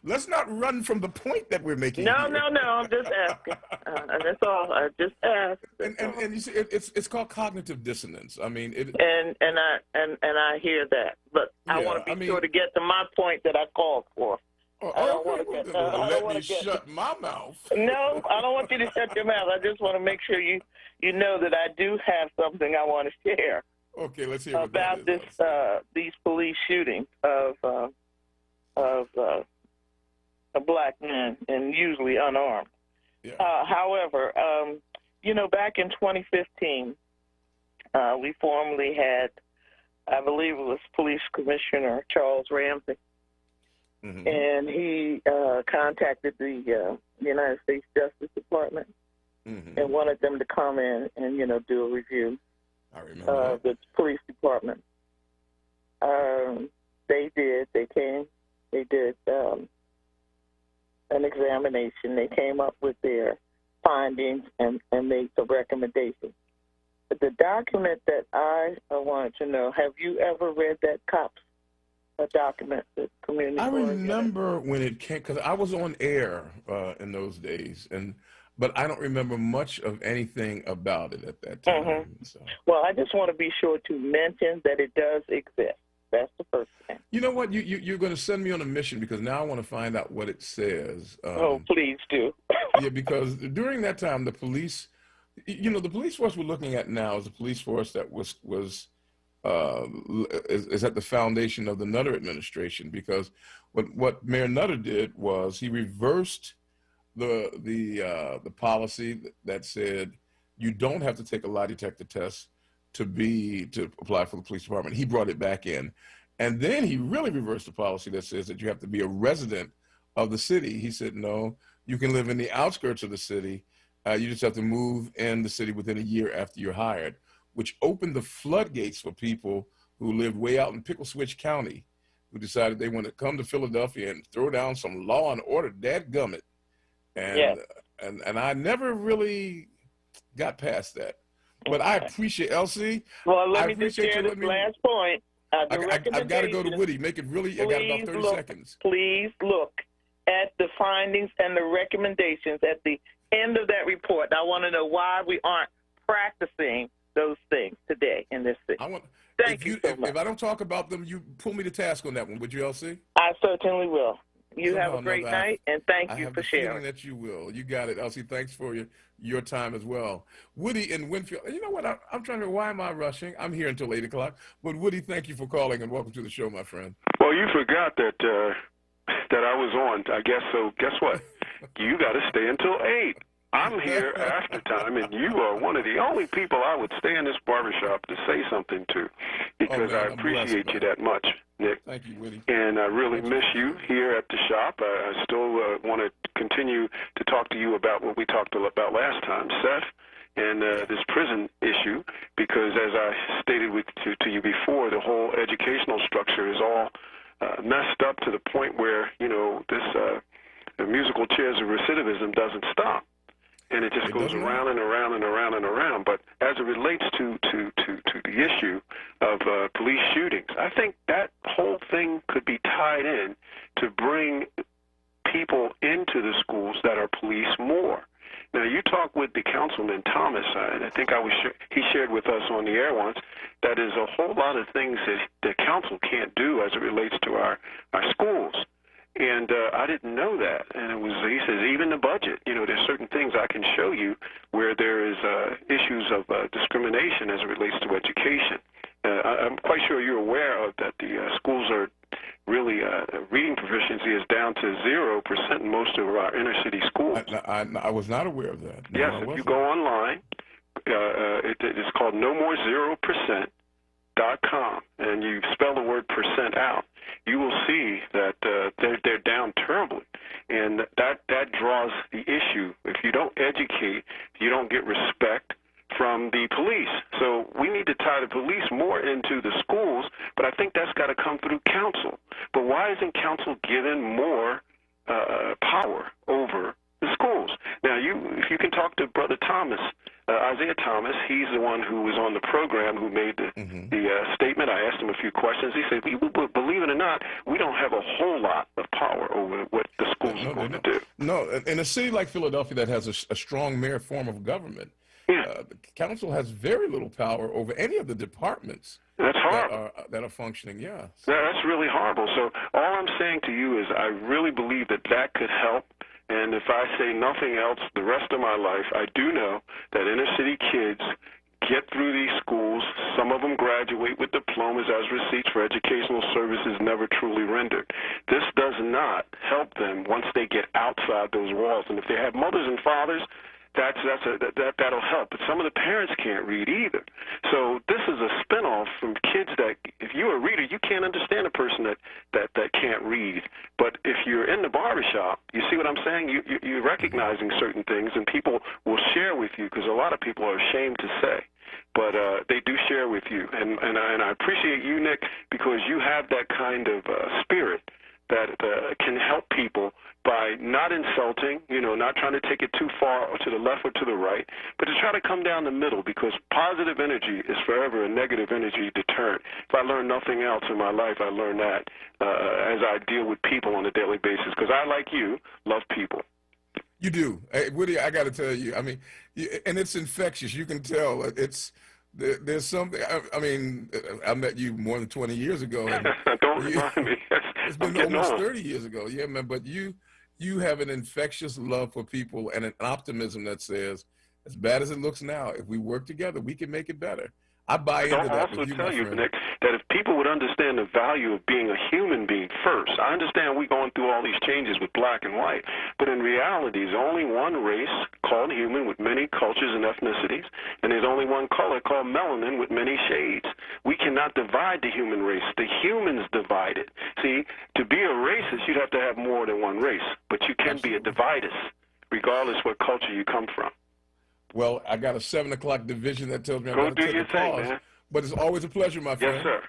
[SPEAKER 2] let's not run from the point that we're making
[SPEAKER 6] No,
[SPEAKER 2] here.
[SPEAKER 6] no. I'm just asking. And that's all. I just asked.
[SPEAKER 2] And you see, it's called cognitive dissonance. I mean,
[SPEAKER 6] And I hear that, but I want to be sure to get to my point that I called for. I don't want to get.
[SPEAKER 2] Let me shut my mouth.
[SPEAKER 6] No, I don't want you to shut your mouth. I just want to make sure you know that I do have something I want to share.
[SPEAKER 2] Okay, let's hear
[SPEAKER 6] about these police shootings of a black man, and usually unarmed.
[SPEAKER 2] Yeah.
[SPEAKER 6] However, back in 2015, we formally had, I believe it was Police Commissioner Charles Ramsey, and he contacted the United States Justice Department and wanted them to come in and, do a review.
[SPEAKER 2] I remember
[SPEAKER 6] the police department. They did. They came. They did an examination. They came up with their findings and made some recommendations. But the document that I wanted to know, have you ever read that COPS document, the community?
[SPEAKER 2] I remember when it came, because I was on air in those days, but I don't remember much of anything about it at that time. So.
[SPEAKER 6] Well, I just want to be sure to mention that it does exist. That's the first thing.
[SPEAKER 2] You know what? You're going to send me on a mission, because now I want to find out what it says.
[SPEAKER 6] Please do.
[SPEAKER 2] Yeah, because during that time, the police, the police force we're looking at now is a police force that is at the foundation of the Nutter administration, because what Mayor Nutter did was he reversed the policy that said you don't have to take a lie detector test to apply for the police department. He brought it back in, and then he really reversed the policy that says that you have to be a resident of the city. He said, no, you can live in the outskirts of the city. You just have to move in the city within a year after you're hired, which opened the floodgates for people who lived way out in Pickle Switch County, who decided they want to come to Philadelphia and throw down some law and order, dadgummit. And I never really got past that. But I appreciate, Elsie.
[SPEAKER 6] Well, let me just share this last point.
[SPEAKER 2] I've got to go to Woody. Make it really, I got about 30 seconds.
[SPEAKER 6] Please look at the findings and the recommendations at the end of that report. I want to know why we aren't practicing those things today in this city. Thank you so much.
[SPEAKER 2] If I don't talk about them, you pull me to task on that one, would you, Elsie?
[SPEAKER 6] I certainly will. You have a great night, and thank you for sharing.
[SPEAKER 2] I have the feeling that you will. You got it, Elsie. Thanks for your time as well. Woody in Winfield. You know what? I'm trying to, why am I rushing? I'm here until 8 o'clock. But Woody, thank you for calling, and welcome to the show, my friend.
[SPEAKER 9] Well, you forgot that I was on, I guess. So guess what? You got to stay until 8. I'm here after time, and you are one of the only people I would stay in this barbershop to say something to, because I appreciate you that much, Nick.
[SPEAKER 2] Thank you, Woody.
[SPEAKER 9] And I really miss you here at the shop. I still want to continue to talk to you about what we talked about last time, Seth, and this prison issue, because as I stated to you before, the whole educational structure is all messed up to the point where, this the musical chairs of recidivism doesn't stop. And it just goes around and around and around and around. But as it relates to the issue of police shootings, I think that whole thing could be tied in to bring people into the schools that are police more. Now, you talk with the Councilman Thomas, and I think he shared with us on the air once, that is a whole lot of things that the council can't do as it relates to our schools. And I didn't know that. And he says, even the budget, there's certain things I can show you where there is issues of discrimination as it relates to education. I'm quite sure you're aware of that the schools are really, reading proficiency is down to 0% in most of our inner city schools.
[SPEAKER 2] I was not aware of that. No,
[SPEAKER 9] yes, if you go online, it's called nomore0%.com, and you spell the word percent out, you will see that they're down terribly, and that draws the issue. If you don't educate, you don't get respect from the police. So we need to tie the police more into the schools, but I think that's got to come through council. But why isn't council given more power over the schools? Now, if you can talk to Brother Thomas, Isaiah Thomas. He's the one who was on the program who made the statement. I asked him a few questions. He said, believe it or not, we don't have a whole lot of power over what the schools are going to do.
[SPEAKER 2] No, in a city like Philadelphia that has a strong mayor form of government, the council has very little power over any of the departments.
[SPEAKER 9] That's horrible.
[SPEAKER 2] That are functioning, yeah.
[SPEAKER 9] That's really horrible. So all I'm saying to you is I really believe that that could help. And if I say nothing else the rest of my life, I do know that inner city kids get through these schools. Some of them graduate with diplomas as receipts for educational services never truly rendered. This does not help them once they get outside those walls. And if they have mothers and fathers, that'll help. But some of the parents can't read either. So this is a spinoff from kids that, if you're a reader, you can't understand a person that can't read. But if you're in the barbershop, you see what I'm saying? You're recognizing certain things, and people will share with you, because a lot of people are ashamed to say. But they do share with you. And I appreciate you, Nick, because you have that kind of spirit that can help people by not insulting, not trying to take it too far or to the left or to the right, but to try to come down the middle, because positive energy is forever a negative energy deterrent. If I learn nothing else in my life, I learn that as I deal with people on a daily basis, because I, like you, love people.
[SPEAKER 2] You do. Hey, Woody, I got to tell you, I mean, and it's infectious. You can tell. There's something, I mean, I met you more than 20 years ago. And
[SPEAKER 9] Don't remind me.
[SPEAKER 2] It's been almost 30 years ago. Yeah, man, but you have an infectious love for people and an optimism that says, as bad as it looks now, if we work together, we can make it better. I buy into that with you, my friend.
[SPEAKER 9] I'll also tell you, Nick, that if people would understand the value of being a human being first, I understand we're going through all these changes with black and white, but in reality, there's only one race called human with many cultures and ethnicities, and there's only one color called melanin with many shades. We cannot divide the human race. The humans divide it. See, to be a racist, you'd have to have more than one race, but you can be a dividus, regardless what culture you come from.
[SPEAKER 2] Well, I got a 7 o'clock division that tells me I'm
[SPEAKER 9] Go
[SPEAKER 2] going to
[SPEAKER 9] do
[SPEAKER 2] take
[SPEAKER 9] your
[SPEAKER 2] a
[SPEAKER 9] thing,
[SPEAKER 2] pause.
[SPEAKER 9] man.
[SPEAKER 2] But it's always a pleasure, my friend.
[SPEAKER 9] Yes, sir.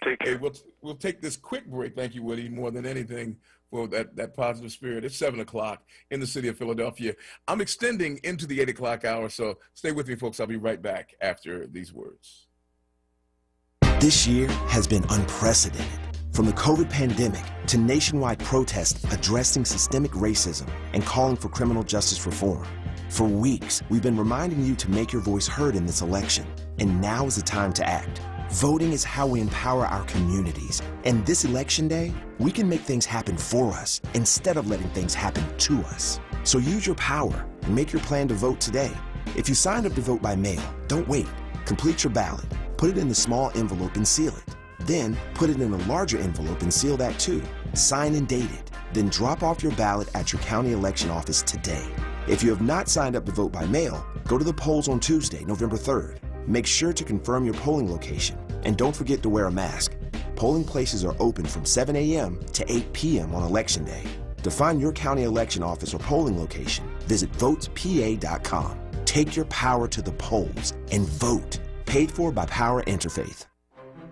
[SPEAKER 9] Take care.
[SPEAKER 2] Hey, we'll take this quick break. Thank you, Woody, more than anything for that positive spirit. It's 7 o'clock in the city of Philadelphia. I'm extending into the 8 o'clock hour, so stay with me, folks. I'll be right back after these words.
[SPEAKER 10] This year has been unprecedented. From the COVID pandemic to nationwide protests addressing systemic racism and calling for criminal justice reform. For weeks, we've been reminding you to make your voice heard in this election, and now is the time to act. Voting is how we empower our communities, and this election day, we can make things happen for us instead of letting things happen to us. So use your power and make your plan to vote today. If you signed up to vote by mail, don't wait. Complete your ballot, put it in the small envelope and seal it. Then put it in a larger envelope and seal that too. Sign and date it. Then drop off your ballot at your county election office today. If you have not signed up to vote by mail, go to the polls on Tuesday, November 3rd. Make sure to confirm your polling location, and don't forget to wear a mask. Polling places are open from 7 a.m. to 8 p.m. on Election Day. To find your county election office or polling location, visit votespa.com. Take your power to the polls and vote. Paid for by Power Interfaith.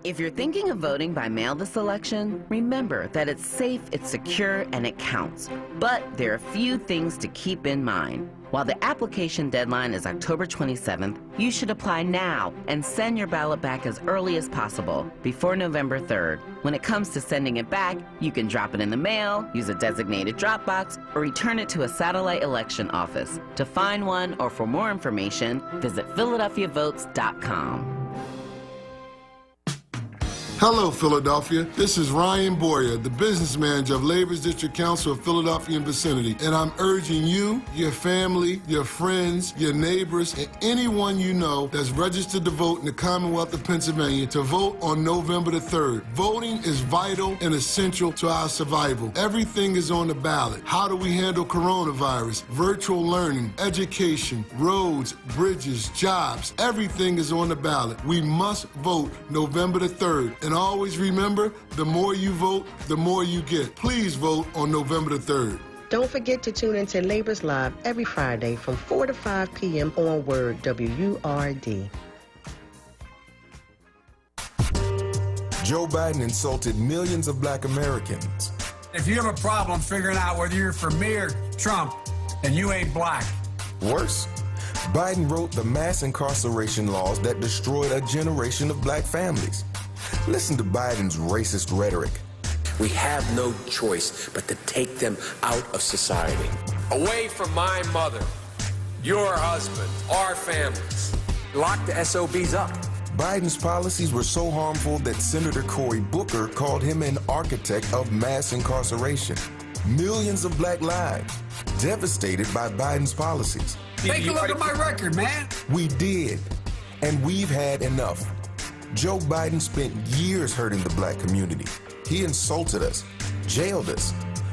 [SPEAKER 15] If you're thinking of voting by mail this election, remember that it's safe, it's secure, and it counts. But there are a few things to keep in mind. While the application deadline is October 27th, you should apply now and send your ballot back as early as possible, before November 3rd. When it comes to sending it back, you can drop it in the mail, use a designated drop box, or return it to a satellite election office. To find one or for more information, visit PhiladelphiaVotes.com.
[SPEAKER 16] Hello, Philadelphia. This is Ryan Boyer, the business manager of Labor's District Council of Philadelphia and vicinity, and I'm urging you, your family, your friends, your neighbors, and anyone you know that's registered to vote in the Commonwealth of Pennsylvania to vote on November the 3rd. Voting is vital and essential to our survival. Everything is on the ballot. How do we handle coronavirus, virtual learning, education, roads, bridges, jobs? Everything is on the ballot. We must vote November the 3rd. And always remember, the more you vote, the more you get. Please vote on November the 3rd.
[SPEAKER 22] Don't forget to tune into Labor's Live every Friday from 4 to 5 p.m. on WURD, WURD.
[SPEAKER 25] Joe Biden insulted millions of black Americans.
[SPEAKER 26] If you have a problem figuring out whether you're for me or Trump and you ain't black,
[SPEAKER 25] Worse, Biden wrote the mass incarceration laws that destroyed a generation of black families. Listen to Biden's racist rhetoric.
[SPEAKER 3] We have no choice but to take them out of society. Away from my mother, your husband, our families. Lock the SOBs up.
[SPEAKER 25] Biden's policies were so harmful that Senator Cory Booker called him an architect of mass incarceration. Millions of black lives devastated by Biden's policies.
[SPEAKER 5] Take a look at my record, man.
[SPEAKER 25] We did, and we've had enough. Joe Biden spent years hurting the black community. He insulted us, jailed us.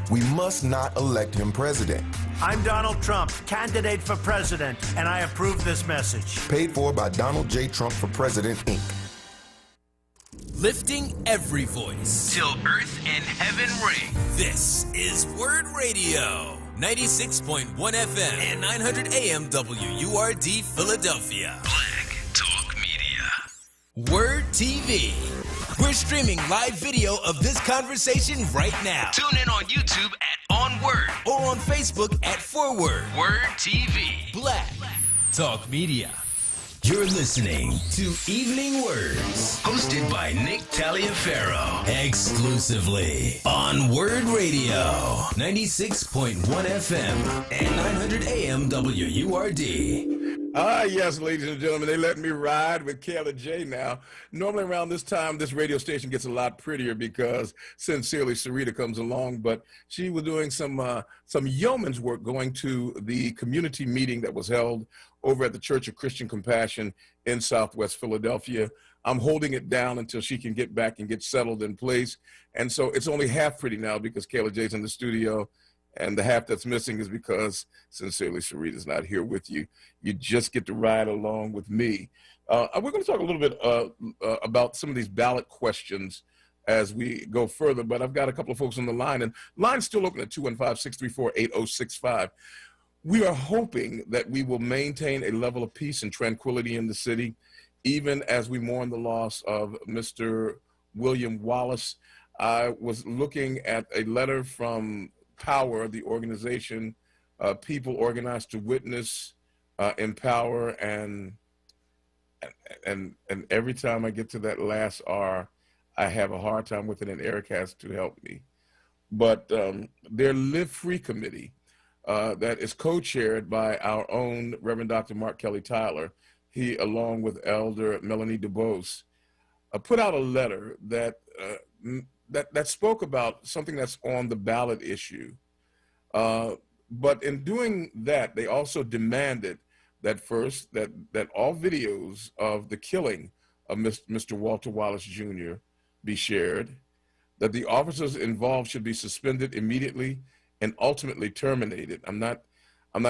[SPEAKER 25] We must not elect him president.
[SPEAKER 13] I'm Donald Trump, candidate for president, and I approve this message.
[SPEAKER 25] Paid for by Donald J. Trump for President, Inc.
[SPEAKER 1] Lifting every voice
[SPEAKER 23] till earth and heaven ring.
[SPEAKER 1] This is WURD Radio, 96.1 FM and 900 AM WURD Philadelphia.
[SPEAKER 23] Black Talk Media.
[SPEAKER 1] WURD TV. We're streaming live video of this conversation right now.
[SPEAKER 23] Tune in on YouTube at onWURD
[SPEAKER 1] or on Facebook at ForWord.
[SPEAKER 23] WURD TV.
[SPEAKER 1] Black Talk Media. You're listening to Evening Words, hosted by Nick Taliaferro, exclusively on WURD Radio, 96.1 FM and 900 AM WURD.
[SPEAKER 2] Yes, ladies and gentlemen, they let me ride with Kayla J now. Normally around this time, this radio station gets a lot prettier because Sincerely Sarita comes along, but she was doing some yeoman's work going to the community meeting that was held over at the Church of Christian Compassion in Southwest Philadelphia. I'm holding it down until she can get back and get settled in place. And so it's only half pretty now because Kayla J's in the studio. And the half that's missing is because Sincerely Sarita's not here with you. You just get to ride along with me. We're going to talk a little bit about some of these ballot questions as we go further, but I've got a couple of folks on the line, and line's still open at 215-634-8065. We are hoping that we will maintain a level of peace and tranquility in the city, even as we mourn the loss of Mr. William Wallace. I was looking at a letter from Power, the organization, people organized to witness, empower, and every time I get to that last R, I have a hard time with it, and Eric has to help me. But their Live Free Committee that is co-chaired by our own Reverend Dr. Mark Kelly Tyler, he, along with Elder Melanie DuBose, put out a letter that that spoke about something that's on the ballot issue. But in doing that, they also demanded that first, that all videos of the killing of Mr. Walter Wallace Jr. be shared, that the officers involved should be suspended immediately and ultimately terminated. I'm not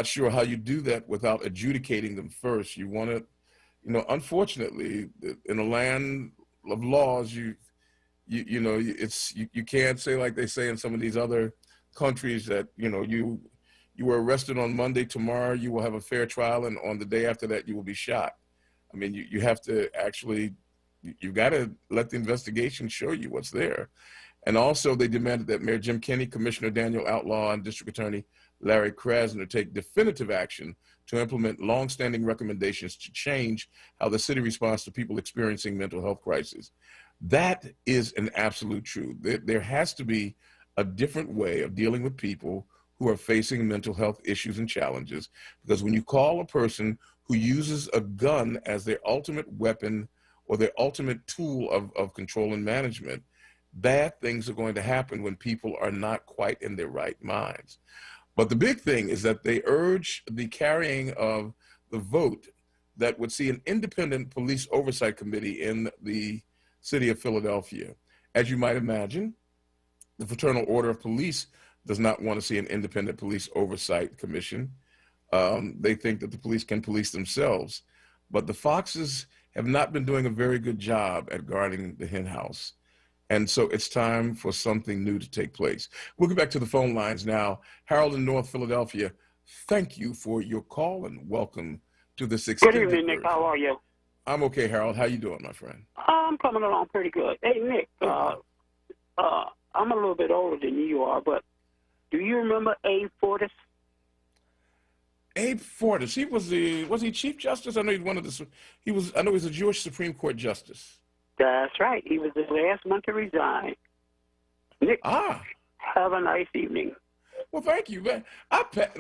[SPEAKER 2] sure how you do that without adjudicating them first. You want to, unfortunately, in a land of laws, you can't say like they say in some of these other countries that, you were arrested on Monday, tomorrow you will have a fair trial, and on the day after that you will be shot. I mean, you have to actually, you've got to let the investigation show you what's there. And also they demanded that Mayor Jim Kenney, Commissioner Daniel Outlaw, and District Attorney Larry Krasner take definitive action to implement longstanding recommendations to change how the city responds to people experiencing mental health crises. That is an absolute truth. There has to be a different way of dealing with people who are facing mental health issues and challenges, because when you call a person who uses a gun as their ultimate weapon or their ultimate tool of control and management, bad things are going to happen when people are not quite in their right minds. But the big thing is that they urge the carrying of the vote that would see an independent police oversight committee in the city of Philadelphia. As you might imagine, the Fraternal Order of Police does not want to see an independent police oversight commission. They think that the police can police themselves. But the Foxes have not been doing a very good job at guarding the hen house. And so it's time for something new to take place. We'll get back to the phone lines now. Harold in North Philadelphia, thank you for your call and welcome to this extended
[SPEAKER 17] Good evening, Nick. How are you?
[SPEAKER 2] I'm okay, Harold. How you doing, my friend?
[SPEAKER 17] I'm coming along pretty good. Hey, Nick, I'm a little bit older than you are, but do you remember Abe Fortas?
[SPEAKER 2] Abe Fortas. Was he Chief Justice? I know he's one of the. I know he's a Jewish Supreme Court justice.
[SPEAKER 17] That's right. He was the last one to resign. Nick, have a nice evening.
[SPEAKER 2] Well, thank you, man.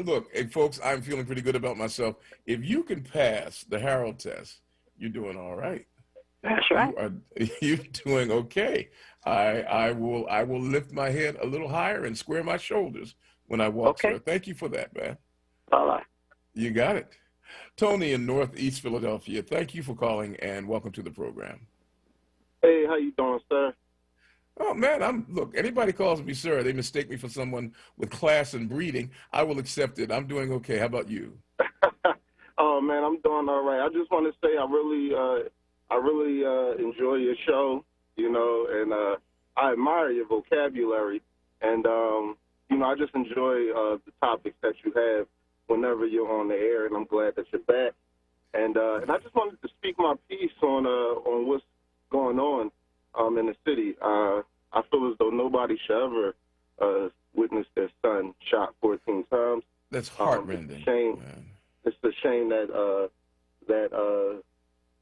[SPEAKER 2] Look, hey, folks, I'm feeling pretty good about myself. If you can pass the Harold test, you're doing all right.
[SPEAKER 17] That's right.
[SPEAKER 2] You're doing okay. I will lift my head a little higher and square my shoulders when I walk, sir. Thank you for that, man.
[SPEAKER 17] Bye-bye.
[SPEAKER 2] You got it. Tony in Northeast Philadelphia, thank you for calling and welcome to the program.
[SPEAKER 18] Hey, how you doing, sir?
[SPEAKER 2] Oh, man, look, anybody calls me sir, they mistake me for someone with class and breeding. I will accept it. I'm doing okay. How about you?
[SPEAKER 18] Oh, man, I'm doing all right. I just want to say I really enjoy your show, and I admire your vocabulary. And, I just enjoy the topics that you have whenever you're on the air, and I'm glad that you're back. And I just wanted to speak my piece on what's going on in the city. I feel as though nobody should ever witness their son shot 14 times.
[SPEAKER 2] That's heartrending.
[SPEAKER 18] It's a shame that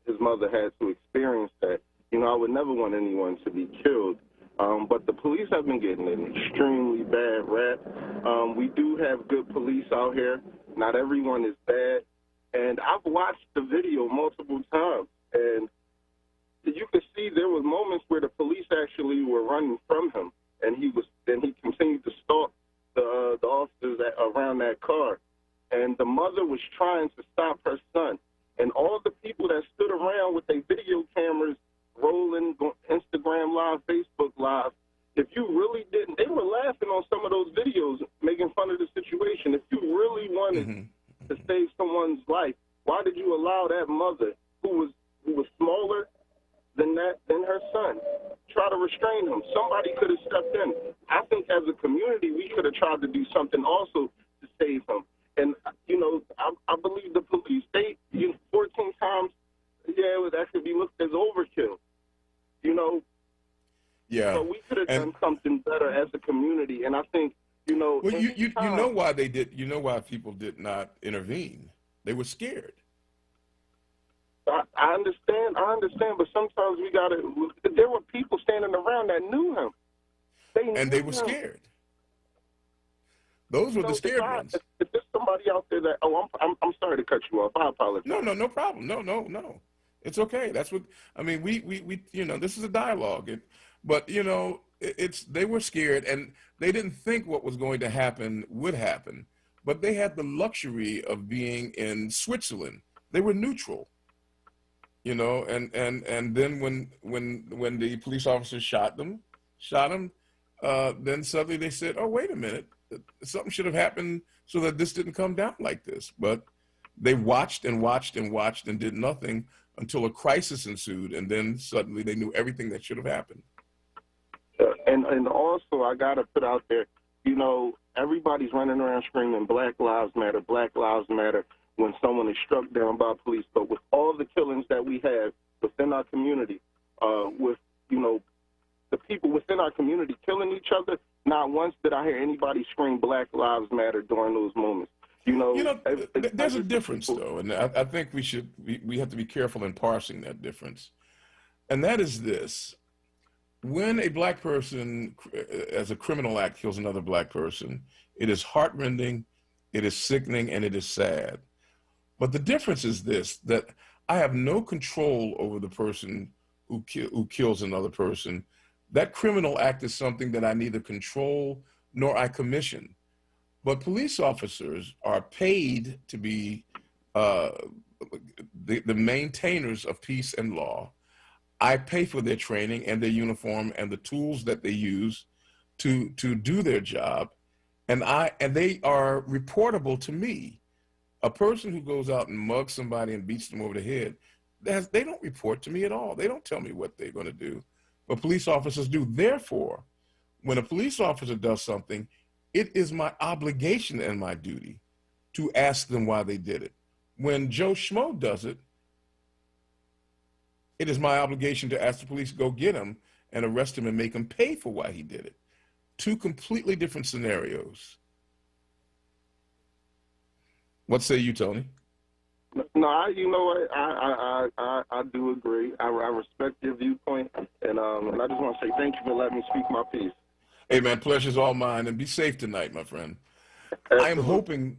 [SPEAKER 18] his mother had to experience that. I would never want anyone to be killed. But the police have been getting an extremely bad rap. We do have good police out here. Not everyone is bad. And I've watched the video multiple times, and you could see there was moments where the police actually were running from him, and he continued to stalk the officers around that car. And the mother was trying to stop her son. And all the people that stood around with their video cameras rolling, Instagram Live, Facebook Live, if you really didn't, they were laughing on some of those videos, making fun of the situation. If you really wanted to save someone's life, why did you allow that mother, who was smaller than her son, try to restrain him? Somebody could have stepped in. I think as a community, we could have tried to do something also to save him. And, I believe the police, 14 times, that could be looked as overkill.
[SPEAKER 2] Yeah.
[SPEAKER 18] So we could have done something better as a community. And I think,
[SPEAKER 2] Well, you know why they did. You know why people did not intervene. They were scared.
[SPEAKER 18] I understand, but sometimes we got to. There were people standing around that knew him. They were
[SPEAKER 2] scared. Those were the scared ones.
[SPEAKER 18] If there's somebody out there that, I'm sorry to cut you off. I apologize.
[SPEAKER 2] No problem. No. It's okay. That's what I mean. We this is a dialogue. They were scared and they didn't think what was going to happen would happen. But they had the luxury of being in Switzerland. They were neutral. And then when the police officers shot him, then suddenly they said, "Oh, wait a minute, something should have happened so that this didn't come down like this." But they watched and watched and watched and did nothing until a crisis ensued, and then suddenly they knew everything that should have happened.
[SPEAKER 18] And also, I gotta put out there, everybody's running around screaming "Black Lives Matter, Black Lives Matter" when someone is struck down by police. But with all the killings that we have within our community, with the people within our community killing each other, not once did I hear anybody scream "Black Lives Matter" during those moments.
[SPEAKER 2] There's a difference though, and I think we have to be careful in parsing that difference. And that is this: when a black person, as a criminal act, kills another black person, it is heartrending, it is sickening, and it is sad. But the difference is this: that I have no control over the person who kills another person. That criminal act is something that I neither control nor I commission. But police officers are paid to be the maintainers of peace and law. I pay for their training and their uniform and the tools that they use to do their job, and they are reportable to me. A person who goes out and mugs somebody and beats them over the head, they don't report to me at all. They don't tell me what they're going to do, but police officers do. Therefore, when a police officer does something, it is my obligation and my duty to ask them why they did it. When Joe Schmo does it, it is my obligation to ask the police to go get him and arrest him and make him pay for why he did it. Two completely different scenarios. What say you, Tony?
[SPEAKER 18] No, you know what? I do agree. I respect your viewpoint, and I just want to say thank you for letting me speak my piece.
[SPEAKER 2] Hey, man, pleasure's all mine, and be safe tonight, my friend.
[SPEAKER 18] Absolutely.
[SPEAKER 2] I am hoping,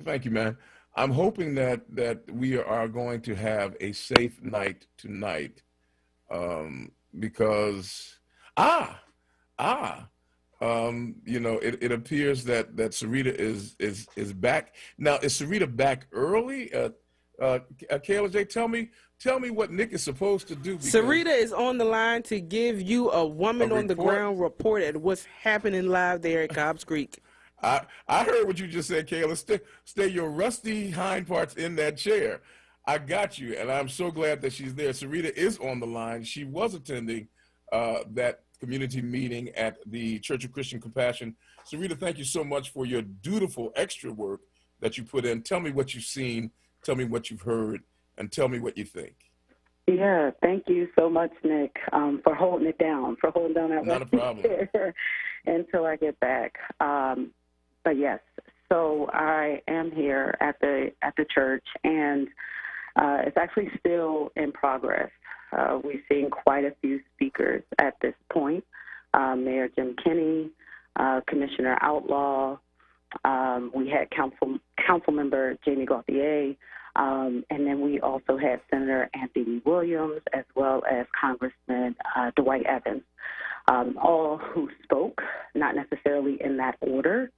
[SPEAKER 2] thank you, man. I'm hoping that we are going to have a safe night tonight, because, you know, it appears that Sarita is back. Now, is Sarita back early? Kayla J, tell me what Nick is supposed to do.
[SPEAKER 4] Sarita is on the line to give you a woman on the ground report at what's happening live there at Cobbs Creek.
[SPEAKER 2] I heard what you just said, Kayla. Stay your rusty hind parts in that chair. I got you, and I'm so glad that she's there. Sarita is on the line. She was attending that community meeting at the Church of Christian Compassion. Sarita, thank you so much for your dutiful extra work that you put in. Tell me what you've seen, tell me what you've heard, and tell me what you think.
[SPEAKER 19] Yeah, thank you so much, Nick, for holding it down, that
[SPEAKER 2] Not a problem.
[SPEAKER 19] until I get back. But yes, so I am here at the church, and it's actually still in progress. We've seen quite a few speakers at this point. Mayor Jim Kinney, Commissioner Outlaw, we had council member Jamie Gauthier, and then we also had Senator Anthony Williams, as well as Congressman Dwight Evans, all who spoke, not necessarily in that order.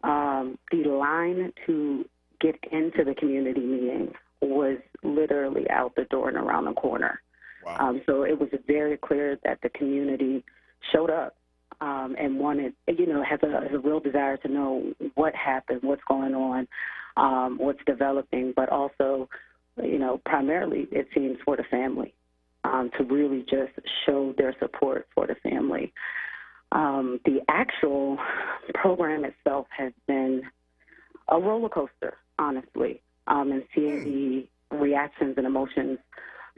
[SPEAKER 19] The line to get into the community meeting was literally out the door and around the corner.
[SPEAKER 2] Wow.
[SPEAKER 19] So it was very clear that the community showed up and wanted, has a real desire to know what happened, what's going on, what's developing, but also, primarily it seems for the family, to really just show their support for the family. The actual program itself has been a roller coaster, honestly, and seeing the reactions and emotions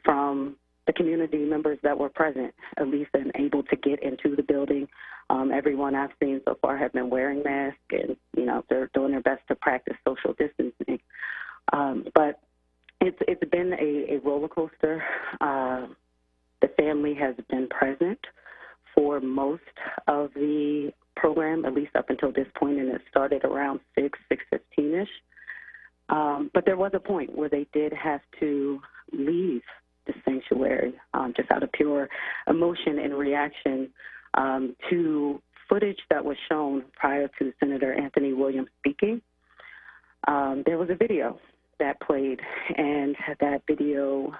[SPEAKER 19] from the community members that were present, at least and able to get into the building. Everyone I've seen so far have been wearing masks, and they're doing their best to practice social distancing. But it's been a roller coaster. The family has been present for most of the program, at least up until this point, and it started around 6:15-ish. But there was a point where they did have to leave the sanctuary, just out of pure emotion and reaction to footage that was shown prior to Senator Anthony Williams speaking. There was a video that played, and that video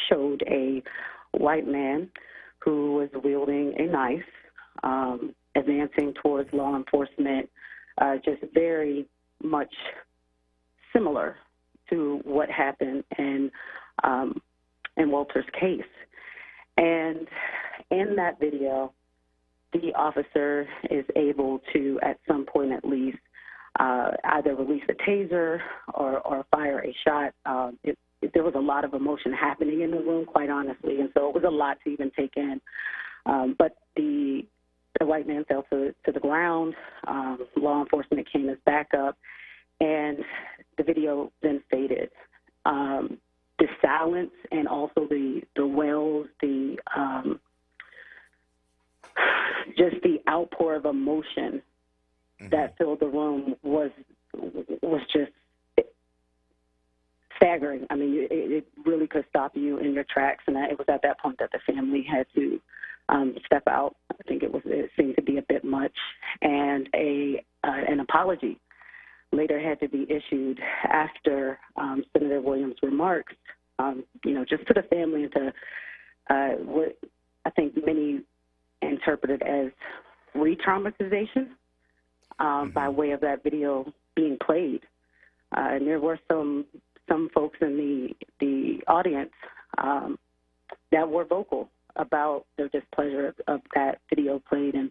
[SPEAKER 19] showed a white man who was wielding a knife, advancing towards law enforcement, just very much similar to what happened in Walter's case. And in that video, the officer is able to, at some point at least, either release a taser or fire a shot. There was a lot of emotion happening in the room, quite honestly, and so it was a lot to even take in. But the white man fell to the ground. Law enforcement came as backup, and the video then faded. The silence and also the wails, just the outpour of emotion that filled the room was just staggering. I mean, it really could stop you in your tracks, and it was at that point that the family had to step out. I think it seemed to be a bit much, and an apology later had to be issued after Senator Williams' remarks, just to the family and to what I think many interpreted as re-traumatization by way of that video being played. And there were some folks in the audience that were vocal about their displeasure of that video played, and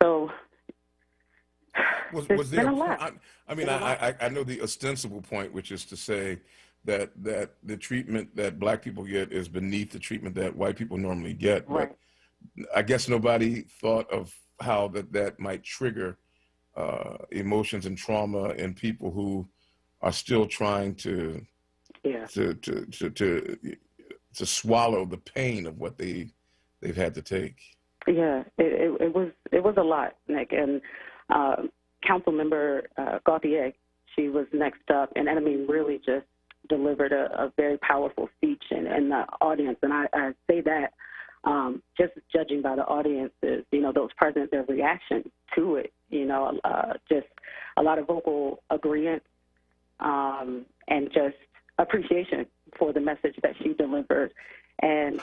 [SPEAKER 19] so
[SPEAKER 2] was
[SPEAKER 19] there's
[SPEAKER 2] there
[SPEAKER 19] been
[SPEAKER 2] a
[SPEAKER 19] a lot.
[SPEAKER 2] point? I know the ostensible point, which is to say that the treatment that black people get is beneath the treatment that white people normally get.
[SPEAKER 19] Right.
[SPEAKER 2] But I guess nobody thought of how that might trigger emotions and trauma in people who are still trying to swallow the pain of what they've had to take.
[SPEAKER 19] Yeah, it was a lot, Nick. And Council Member Gauthier, she was next up, and I mean, really just delivered a very powerful speech in the audience. And I say that just judging by the audiences, those present, their reaction to it, just a lot of vocal agreement and just appreciation for the message that she delivered. And,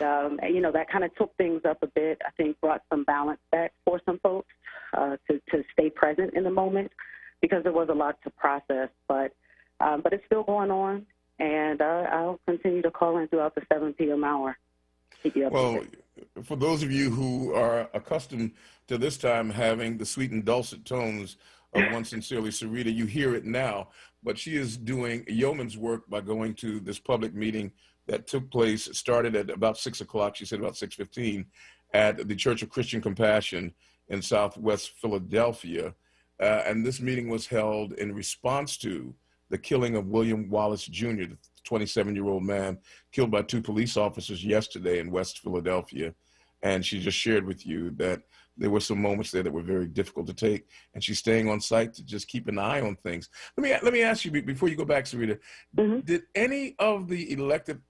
[SPEAKER 19] that kind of took things up a bit, I think brought some balance back for some folks to stay present in the moment, because there was a lot to process. But it's still going on, and I'll continue to call in throughout the 7 p.m. hour.
[SPEAKER 2] Well, for those of you who are accustomed to this time having the sweet and dulcet tones of one sincerely Sarita, you hear it now, but she is doing yeoman's work by going to this public meeting that took place, started at about 6 o'clock, she said about 6:15, at the Church of Christian Compassion in Southwest Philadelphia. And this meeting was held in response to the killing of William Wallace Jr., the 27-year-old man killed by 2 police officers yesterday in West Philadelphia. And she just shared with you that there were some moments there that were very difficult to take, and she's staying on site to just keep an eye on things. Let me ask you, before you go back, Sarita, did any of the elected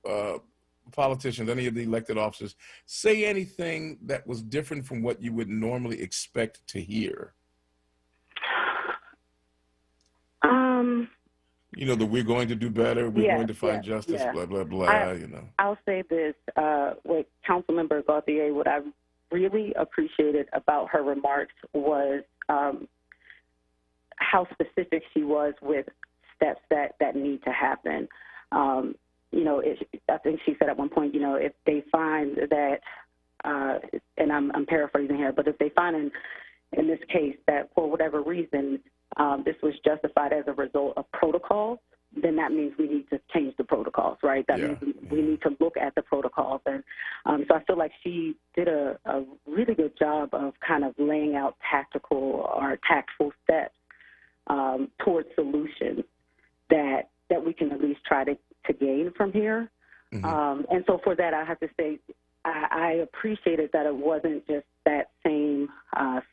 [SPEAKER 2] politicians, any of the elected officers, say anything that was different from what you would normally expect to hear? That we're going to do better, we're going to find justice, blah, blah, blah,
[SPEAKER 19] I'll say this, with Councilmember Gauthier, what I really appreciated about her remarks was how specific she was with steps that need to happen. I think she said at one point, if they find that, and I'm paraphrasing here, but if they find in this case that for whatever reason this was justified as a result of protocols, then that means we need to change the protocols, right? That means we need to look at the protocols. And so I feel like she did a really good job of kind of laying out tactical or tactful steps towards solutions that we can at least try to gain from here. And so for that, I have to say, I appreciated that it wasn't just that same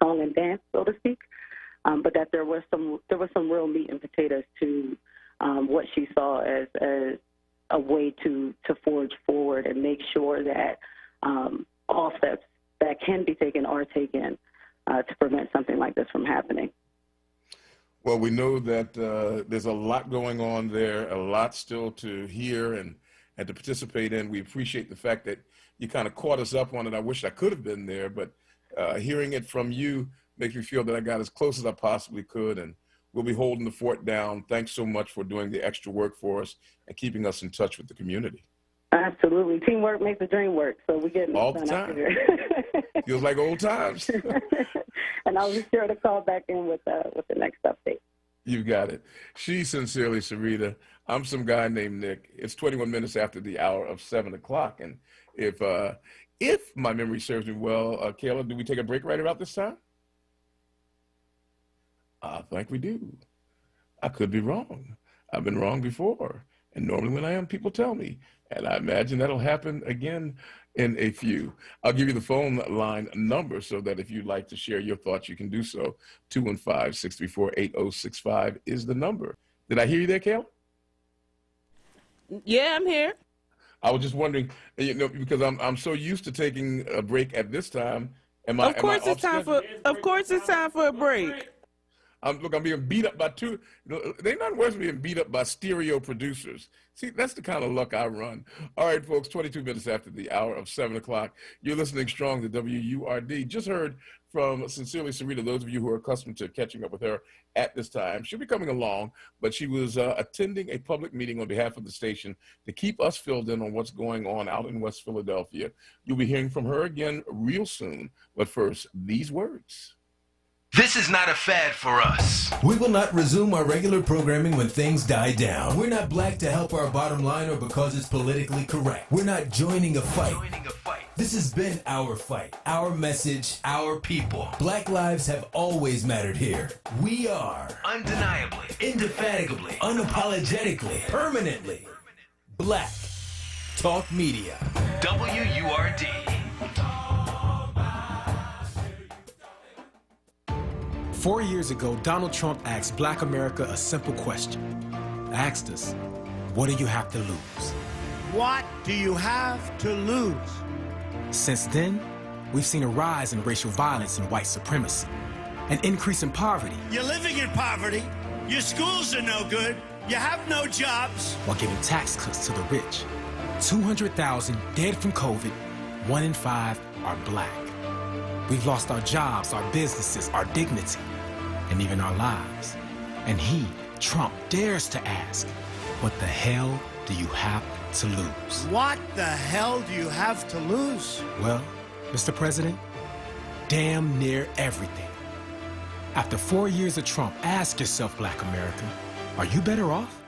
[SPEAKER 19] song and dance, so to speak, but that there was some real meat and potatoes to what she saw as a way to forge forward and make sure that all steps that can be taken are taken to prevent something like this from happening.
[SPEAKER 2] Well, we know that there's a lot going on there, a lot still to hear and to participate in. We appreciate the fact that you kind of caught us up on it. I wish I could have been there, but hearing it from you makes me feel that I got as close as I possibly could, and we'll be holding the fort down. Thanks so much for doing the extra work for us and keeping us in touch with the community.
[SPEAKER 19] Absolutely. Teamwork makes the dream work, so we get
[SPEAKER 2] all the time. Feels like old times.
[SPEAKER 19] And I'll be sure to call back in with the next update.
[SPEAKER 2] You got it. She's sincerely Sarita. I'm some guy named Nick. It's 21 minutes after the hour of 7 o'clock, and if my memory serves me well, Kayla, do we take a break right about this time? I think we do. I could be wrong. I've been wrong before. And normally when I am, people tell me. And I imagine that'll happen again in a few. I'll give you the phone line number so that if you'd like to share your thoughts, you can do so. 215-634-8065 is the number. Did I hear you there, Kayla?
[SPEAKER 4] Yeah, I'm here.
[SPEAKER 2] I was just wondering, because I'm so used to taking a break at this time.
[SPEAKER 4] Of course it's time for a break.
[SPEAKER 2] I'm being beat up by two. They're not worse than being beat up by stereo producers. See, that's the kind of luck I run. All right, folks, 22 minutes after the hour of 7 o'clock. You're listening strong to WURD. Just heard from Sincerely Sarita, those of you who are accustomed to catching up with her at this time. She'll be coming along, but she was attending a public meeting on behalf of the station to keep us filled in on what's going on out in West Philadelphia. You'll be hearing from her again real soon. But first, these words.
[SPEAKER 23] This is not a fad for us.
[SPEAKER 1] We will not resume our regular programming when things die down. We're not black to help our bottom line or because it's politically correct. We're not joining a fight. This has been our fight, our message, our people. Black lives have always mattered here. We are undeniably, indefatigably, unapologetically, permanently Black Talk Media. WURD.
[SPEAKER 8] 4 years ago, Donald Trump asked Black America a simple question. Asked us, what do you have to lose?
[SPEAKER 13] What do you have to lose?
[SPEAKER 8] Since then, we've seen a rise in racial violence and white supremacy, an increase in poverty.
[SPEAKER 13] You're living in poverty. Your schools are no good. You have no jobs.
[SPEAKER 8] While giving tax cuts to the rich. 200,000 dead from COVID, 1 in 5 are Black. We've lost our jobs, our businesses, our dignity, and even our lives. And he, Trump, dares to ask, what the hell do you have to lose?
[SPEAKER 13] What the hell do you have to lose?
[SPEAKER 8] Well, Mr. President, damn near everything. After 4 years of Trump, ask yourself, Black America, are you better off?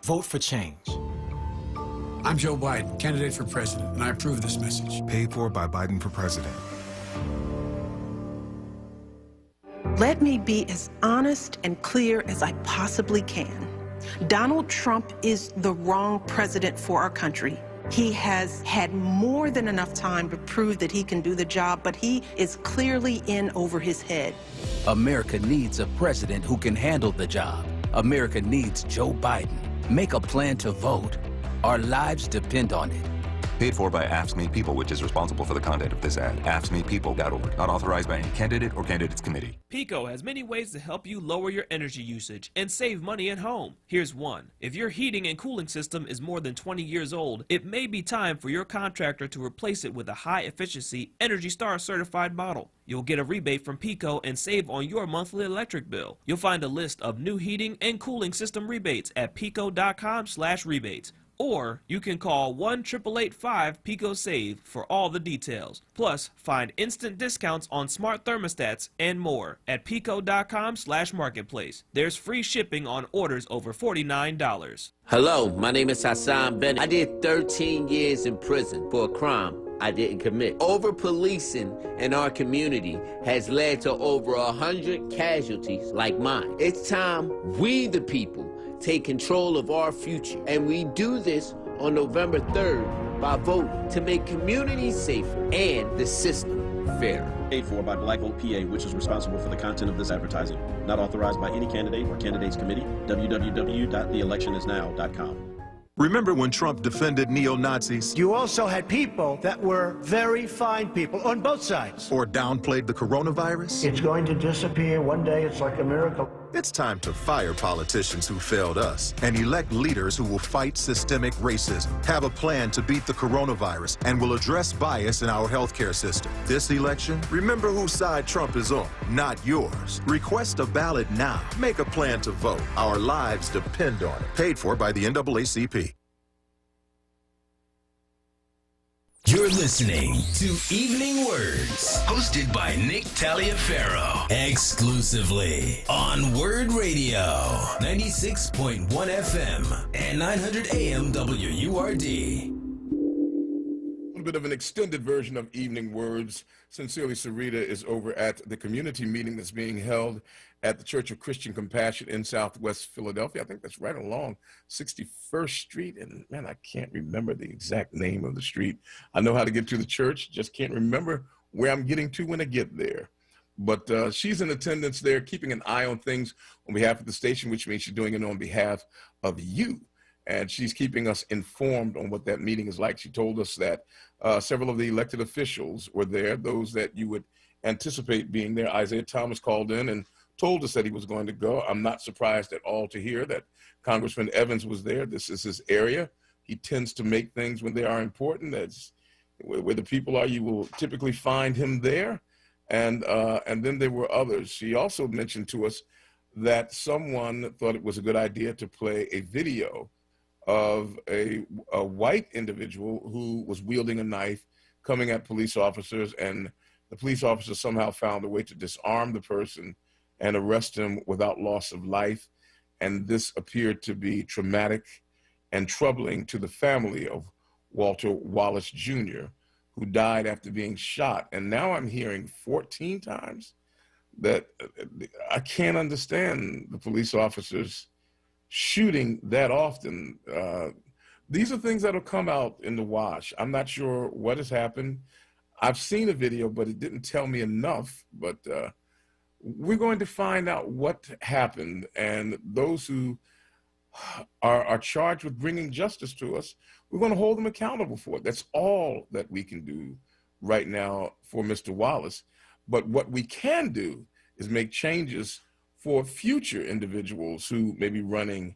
[SPEAKER 8] Vote for change.
[SPEAKER 5] I'm Joe Biden, candidate for president, and I approve this message.
[SPEAKER 25] Paid for by Biden for president.
[SPEAKER 11] Let me be as honest and clear as I possibly can. Donald Trump is the wrong president for our country. He has had more than enough time to prove that he can do the job, but he is clearly in over his head.
[SPEAKER 20] America needs a president who can handle the job. America needs Joe Biden. Make a plan to vote. Our lives depend on it.
[SPEAKER 21] Paid for by AFSCME People, which is responsible for the content of this ad. AFSCMEPeople.org. Not authorized by any candidate or candidates committee.
[SPEAKER 7] Pico has many ways to help you lower your energy usage and save money at home. Here's one. If your heating and cooling system is more than 20 years old, it may be time for your contractor to replace it with a high-efficiency Energy Star certified model. You'll get a rebate from Pico and save on your monthly electric bill. You'll find a list of new heating and cooling system rebates at pico.com/rebates. Or you can call 1-888-5-PICO-SAVE for all the details. Plus, find instant discounts on smart thermostats and more at pico.com/marketplace. There's free shipping on orders over $49.
[SPEAKER 24] Hello, my name is Hassan Bennett. I did 13 years in prison for a crime I didn't commit. Over-policing in our community has led to over 100 casualties like mine. It's time we, the people, take control of our future. And we do this on November 3rd by voting to make communities safer and the system fairer.
[SPEAKER 26] Paid for by Black Vote PA, which is responsible for the content of this advertising. Not authorized by any candidate or candidates committee. www.theelectionisnow.com.
[SPEAKER 27] Remember when Trump defended neo-Nazis?
[SPEAKER 13] You also had people that were very fine people on both sides.
[SPEAKER 27] Or downplayed the coronavirus?
[SPEAKER 13] It's going to disappear one day. It's like a miracle.
[SPEAKER 27] It's time to fire politicians who failed us and elect leaders who will fight systemic racism, have a plan to beat the coronavirus, and will address bias in our healthcare system. This election, remember whose side Trump is on, not yours. Request a ballot now. Make a plan to vote. Our lives depend on it. Paid for by the NAACP.
[SPEAKER 1] You're listening to Evening Words, hosted by Nick Taliaferro, exclusively on WURD Radio, 96.1 FM and 900 AM WURD.
[SPEAKER 2] A little bit of an extended version of Evening Words. Sincerely, Sarita is over at the community meeting that's being held at the Church of Christian Compassion in Southwest Philadelphia. I think that's right along 61st Street. And man, I can't remember the exact name of the street. I know how to get to the church, just can't remember where I'm getting to when I get there. But she's in attendance there, keeping an eye on things on behalf of the station, which means she's doing it on behalf of you. And she's keeping us informed on what that meeting is like. She told us that several of the elected officials were there, those that you would anticipate being there. Isaiah Thomas called in and told us that he was going to go. I'm not surprised at all to hear that Congressman Evans was there. This is his area. He tends to make things when they are important. That's where the people are. You will typically find him there. And then there were others. She also mentioned to us that someone thought it was a good idea to play a video of a white individual who was wielding a knife coming at police officers, and the police officers somehow found a way to disarm the person and arrest him without loss of life. And this appeared to be traumatic and troubling to the family of Walter Wallace Jr., who died after being shot. And now I'm hearing 14 times that I can't understand the police officers shooting that often. These are things that will come out in the wash. I'm not sure what has happened. I've seen a video, but it didn't tell me enough. But we're going to find out what happened, and those who are charged with bringing justice to us, we're going to hold them accountable for it. That's all that we can do right now for Mr. Wallace. But what we can do is make changes for future individuals who may be running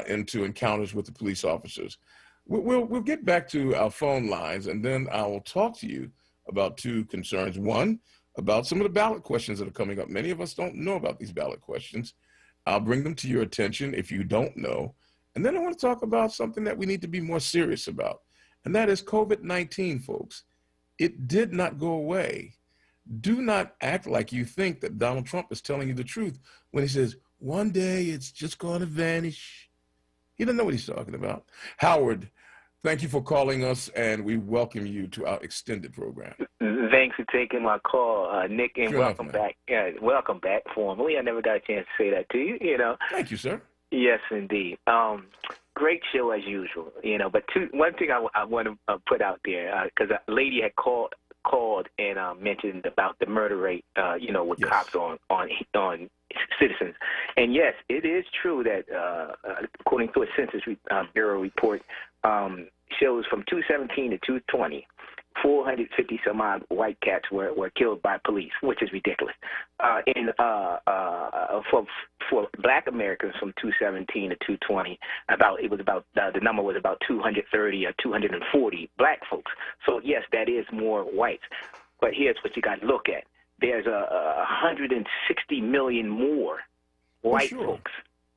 [SPEAKER 2] into encounters with the police officers. We'll get back to our phone lines, and then I will talk to you about two concerns. One, about some of the ballot questions that are coming up. Many of us don't know about these ballot questions. I'll bring them to your attention if you don't know. And then I want to talk about something that we need to be more serious about, and that is COVID-19, folks. It did not go away. Do not act like you think that Donald Trump is telling you the truth when he says, one day it's just going to vanish. He doesn't know what he's talking about. Howard, thank you for calling us, and we welcome you to our extended program.
[SPEAKER 6] Thanks for taking my call, Nick, and
[SPEAKER 2] Sure
[SPEAKER 6] welcome back. Welcome back formally. I never got a chance to say that to you, you know.
[SPEAKER 2] Thank you, sir.
[SPEAKER 6] Yes, indeed. Great show as usual, you know. But one thing I want to put out there, because a lady had called and mentioned about the murder rate, you know, with cops on citizens. And yes, it is true that according to a Census Bureau report, shows from 2017 to 2020, 450 some odd white cats were killed by police, which is ridiculous. For Black Americans from 2017 to 2020, the number was about 230 or 240 Black folks. So yes, that is more whites. But here's what you got to look at: there's 160 million more white folks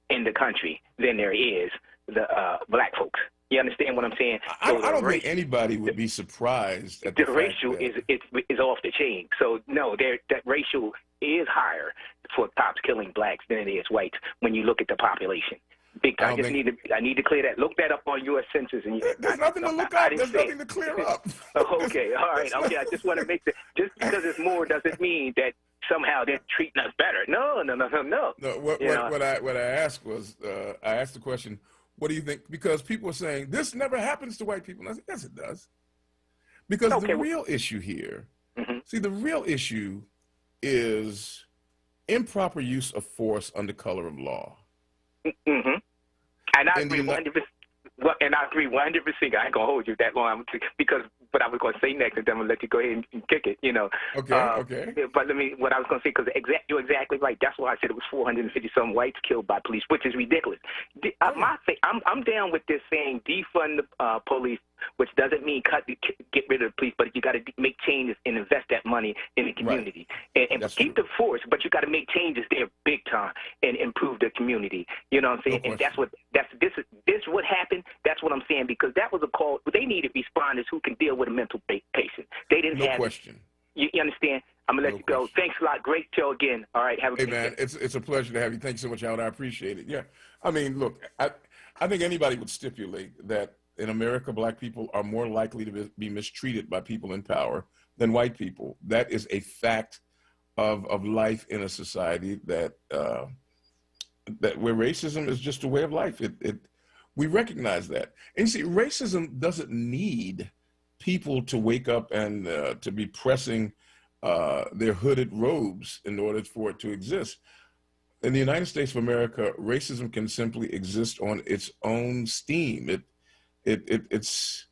[SPEAKER 6] in the country than there is the Black folks. You understand what I'm saying?
[SPEAKER 2] I don't think anybody would be surprised at the
[SPEAKER 6] racial is off the chain. So no, that racial is higher for cops killing Blacks than it is whites when you look at the population. Big time. I need to clear that. Look that up on your census. And
[SPEAKER 2] there's nothing to look up. There's nothing to clear up.
[SPEAKER 6] Okay, all right. Okay, I just want to make just because it's more doesn't mean that somehow they're treating us better. No.
[SPEAKER 2] What I asked was, I asked the question, what do you think? Because people are saying, this never happens to white people. And I said, yes, it does. Because the real issue here, see, the real issue is improper use of force under color of law.
[SPEAKER 6] And I agree 100%. And I agree 100%. I ain't gonna hold you that long because what I was gonna say next, and then I'm gonna let you go ahead and kick it. You know.
[SPEAKER 2] Okay.
[SPEAKER 6] But what I was gonna say, because you're exactly right. That's why I said it was 450 some whites killed by police, which is ridiculous. I'm down with this saying defund the police, which doesn't mean get rid of the police, but you got to make changes and invest that money in the community and keep the force. But you got to make changes there big time and improve the community. You know what I'm saying? And this is what happened. That's what I'm saying, because that was a call. They needed responders who can deal with a mental patient. They didn't have.
[SPEAKER 2] No question.
[SPEAKER 6] You understand? I'm gonna let you go. Thanks a lot. Great show again. All right. Have a good
[SPEAKER 2] day. It's a pleasure to have you. Thanks so much, Howard. I appreciate it. Yeah. I mean, look, I think anybody would stipulate that in America, Black people are more likely to be mistreated by people in power than white people. That is a fact of life in a society that where racism is just a way of life. We recognize that. And you see, racism doesn't need people to wake up and to be pressing their hooded robes in order for it to exist. In the United States of America, racism can simply exist on its own steam. Its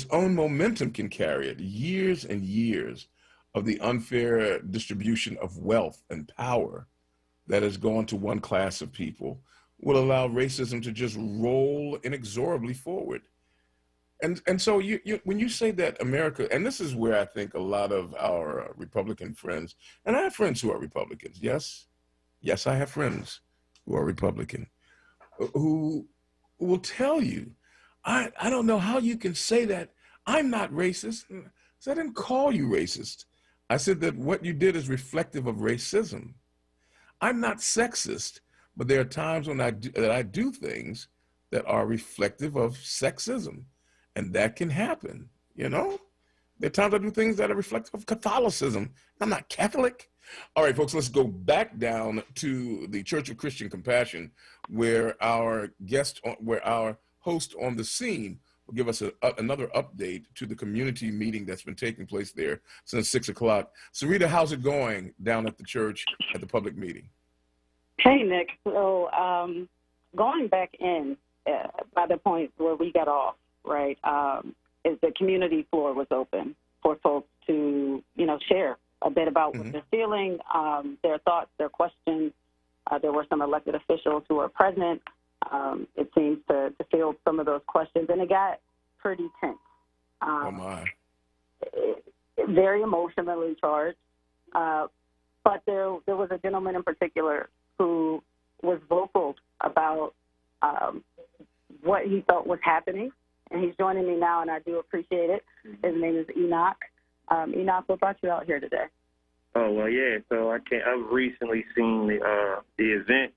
[SPEAKER 2] own momentum can carry it. Years and years of the unfair distribution of wealth and power that has gone to one class of people will allow racism to just roll inexorably forward. And so when you say that America, and this is where I think a lot of our Republican friends, and I have friends who are Republicans, yes, I have friends who are Republican, who will tell you, I don't know how you can say that. I'm not racist. So I didn't call you racist. I said that what you did is reflective of racism. I'm not sexist, but there are times when I do things that are reflective of sexism, and that can happen, you know? There are times I do things that are reflective of Catholicism. I'm not Catholic. All right, folks, let's go back down to the Church of Christian Compassion, where our host on the scene will give us another update to the community meeting that's been taking place there since 6 o'clock. Sarita, how's it going down at the church at the public meeting?
[SPEAKER 19] Hey, Nick. So going back in by the point where we got off, right, is the community floor was open for folks to, share a bit about what they're feeling, their thoughts, their questions. There were some elected officials who were present. It seems to field some of those questions, and it got pretty tense.
[SPEAKER 2] Oh, my.
[SPEAKER 19] Very emotionally charged. But there was a gentleman in particular who was vocal about what he thought was happening, and he's joining me now, and I do appreciate it. His name is Enoch. Enoch, what brought you out here today?
[SPEAKER 9] Oh, well, yeah. So I've recently seen the event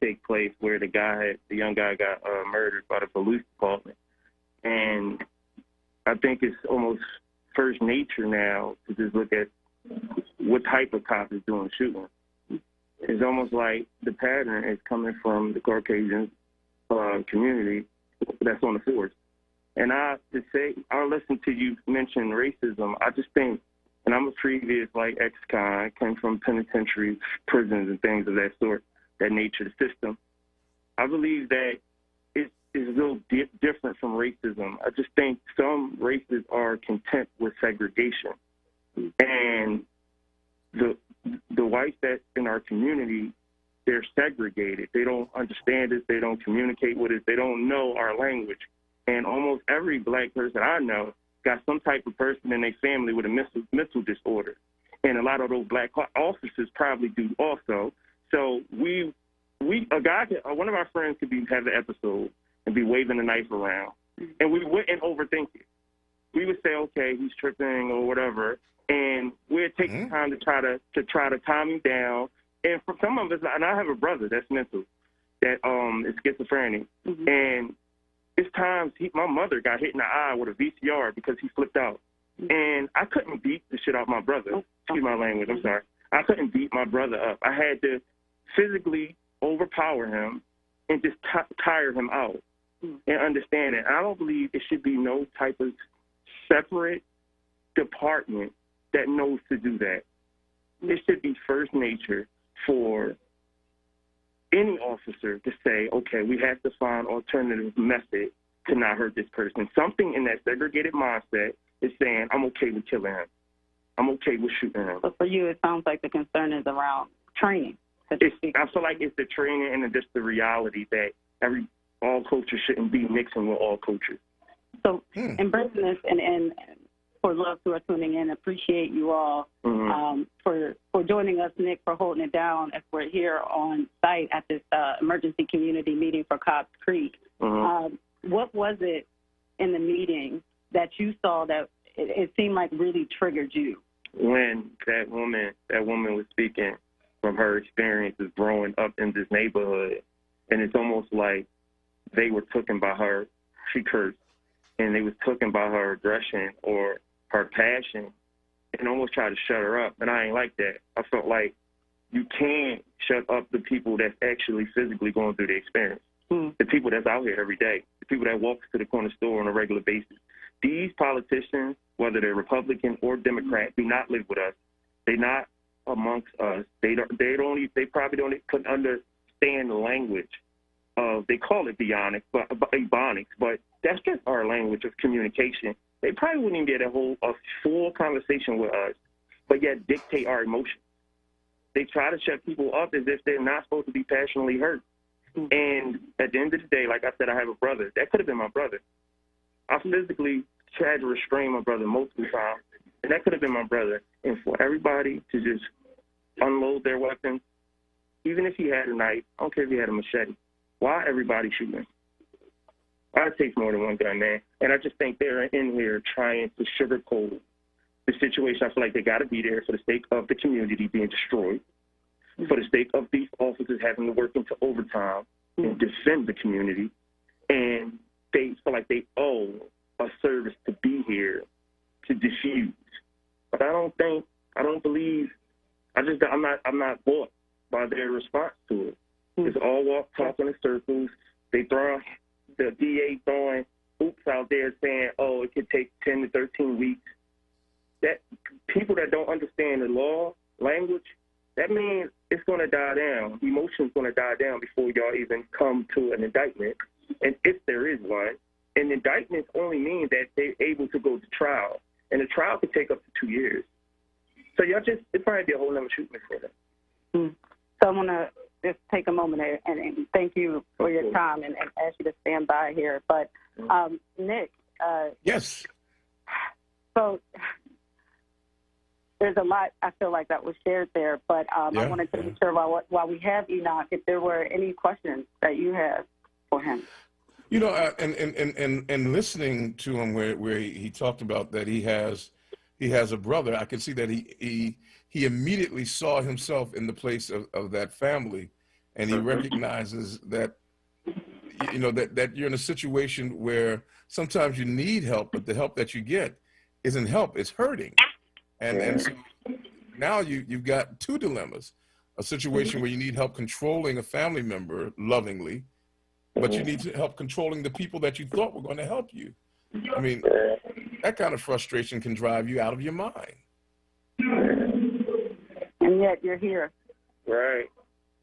[SPEAKER 9] take place where the young guy got murdered by the police department. And I think it's almost first nature now to just look at what type of cop is doing shooting. It's almost like the pattern is coming from the Caucasian community that's on the force. And I listened to you mention racism. I just think, and I'm a previous ex-con, came from penitentiary prisons and things of that sort, that nature, the system. I believe that it's a little different from racism. I just think some races are content with segregation. And the whites that's in our community, they're segregated. They don't understand us. They don't communicate with us. They don't know our language. And almost every black person I know got some type of person in their family with a mental disorder. And a lot of those black officers probably do also. So one of our friends could have an episode and be waving a knife around. And we wouldn't overthink it. We would say, okay, he's tripping or whatever. And we'd take the time to try to calm him down. And for some of us, and I have a brother that's mental, that is schizophrenic. And it's times my mother got hit in the eye with a VCR because he flipped out. And I couldn't beat the shit out my brother. Excuse my language, I'm sorry. I couldn't beat my brother up. I had to physically overpower him and just tire him out and understand it. I don't believe it should be no type of separate department that knows to do that. It should be first nature for any officer to say, okay, we have to find alternative method to not hurt this person. Something in that segregated mindset is saying, I'm okay with killing him. I'm okay with shooting him.
[SPEAKER 19] So for you, it sounds like the concern is around training.
[SPEAKER 9] I feel like it's the training and just the reality that all cultures shouldn't be mixing with all cultures.
[SPEAKER 19] So embracing this, and for those who are tuning in, appreciate you all for joining us, Nick, for holding it down as we're here on site at this emergency community meeting for Cobbs Creek. What was it in the meeting that you saw that it seemed like really triggered you?
[SPEAKER 9] When that woman was speaking from her experiences growing up in this neighborhood, and it's almost like they were taken by her, she cursed, and they was taken by her aggression or her passion and almost tried to shut her up. And I ain't like that. I felt like you can't shut up the people that's actually physically going through the experience. The people that's out here every day, the people that walk to the corner store on a regular basis. These politicians, whether they're Republican or Democrat, do not live with us. They're not amongst us. They probably don't understand the language of, they call it ebonics, but that's just our language of communication. They probably wouldn't even be able to hold a full conversation with us, but yet dictate our emotions. They try to shut people up as if they're not supposed to be passionately hurt. And at the end of the day, like I said, I have a brother. That could have been my brother. I physically tried to restrain my brother multiple times, and that could have been my brother. And for everybody to just unload their weapons, even if he had a knife, I don't care if he had a machete, why everybody shooting? It takes more than one gun, man. And I just think they're in here trying to sugarcoat the situation. I feel like they got to be there for the sake of the community being destroyed, for the sake of these officers having to work into overtime and defend the community. And they feel like they owe a service to be here to defuse But I'm not bought by their response to it. It's all talking in circles. The DA throwing hoops out there saying, oh, it could take 10 to 13 weeks. That people that don't understand the law, language, that means it's going to die down. Emotion's going to die down before y'all even come to an indictment. And if there is one, and indictments only mean that they're able to go to trial. And the trial could take up to 2 years. So it probably be a whole nother treatment for them.
[SPEAKER 19] So I want to just take a moment and thank you for your time and ask you to stand by here. But Nick.
[SPEAKER 2] Yes.
[SPEAKER 19] So there's a lot I feel like that was shared there, but I wanted to make sure while we have Enoch, if there were any questions that you have for him.
[SPEAKER 2] You know, and listening to him where he talked about that he has a brother, I can see that he immediately saw himself in the place of that family, and he recognizes that, you know, that you're in a situation where sometimes you need help, but the help that you get isn't help, it's hurting. And so now you've got two dilemmas, a situation where you need help controlling a family member lovingly, but you need help controlling the people that you thought were going to help you. I mean, that kind of frustration can drive you out of your mind.
[SPEAKER 19] And yet you're here.
[SPEAKER 9] Right.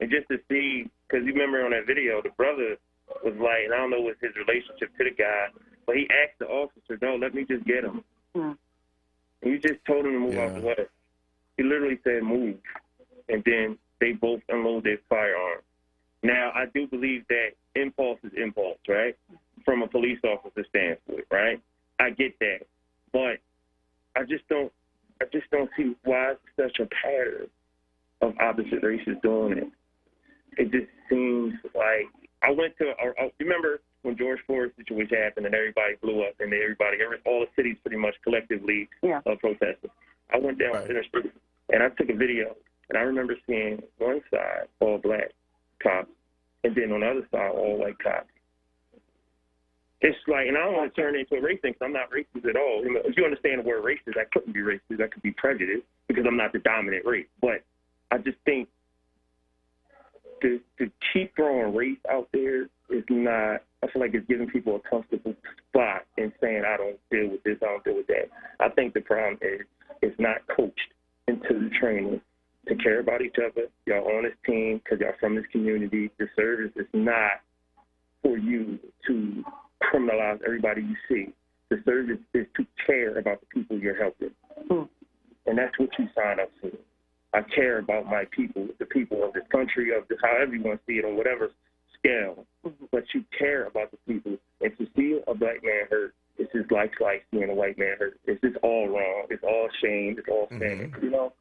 [SPEAKER 9] And just to see, because you remember on that video, the brother was like, and I don't know what's his relationship to the guy, but he asked the officer, no, let me just get him. And you just told him to move out the way. He literally said move. And then they both unload their firearm. Now, I do believe that impulse is impulse, right? From a police officer standpoint, right? I get that. But I just don't see why it's such a pattern of opposite races doing it. It just seems like I went to, remember when George Floyd's situation happened and everybody blew up and all the cities pretty much collectively protested. I went down Center Street and I took a video, and I remember seeing one side all black cops and then on the other side all white cops. It's like, and I don't want to turn it into a race thing because I'm not racist at all. If you understand the word racist, I couldn't be racist. I could be prejudiced because I'm not the dominant race. But I just think to keep throwing race out there is not, I feel like it's giving people a comfortable spot and saying, I don't deal with this, I don't deal with that. I think the problem is it's not coached into the training to care about each other. Y'all on this team because y'all from this community. The service is not for you to criminalize everybody you see. The service is to care about the people you're helping. And that's what you sign up for. I care about my people, the people of this country, of this, however you want to see it, on whatever scale. But you care about the people. And to see a black man hurt, it's just like seeing a white man hurt. It's just all wrong. It's all shame. It's all sin, you know?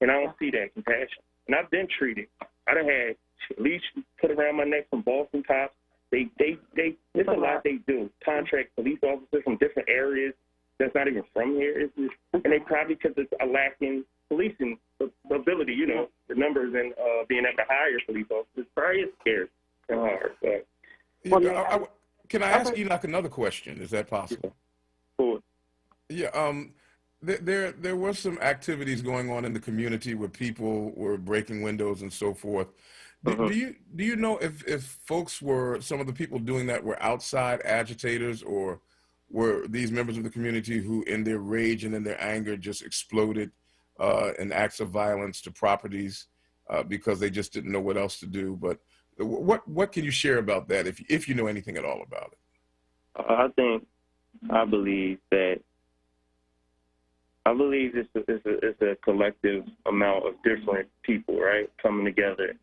[SPEAKER 9] And I don't see that compassion. And I've been treated. I done had leash put around my neck from Boston cops. It's a lot they do. Contract police officers from different areas that's not even from here. And they probably, because it's a lacking policing ability, you know, the numbers and being able to hire police officers probably is scarce and hard. But.
[SPEAKER 2] Can I ask Enoch another question? Is that possible?
[SPEAKER 9] Sure.
[SPEAKER 2] Yeah. There were some activities going on in the community where people were breaking windows and so forth. Do you know if folks some of the people doing that were outside agitators, or were these members of the community who in their rage and in their anger just exploded in acts of violence to properties because they just didn't know what else to do? But what can you share about that if you know anything at all about it?
[SPEAKER 9] I believe it's a collective amount of different people, right, coming together.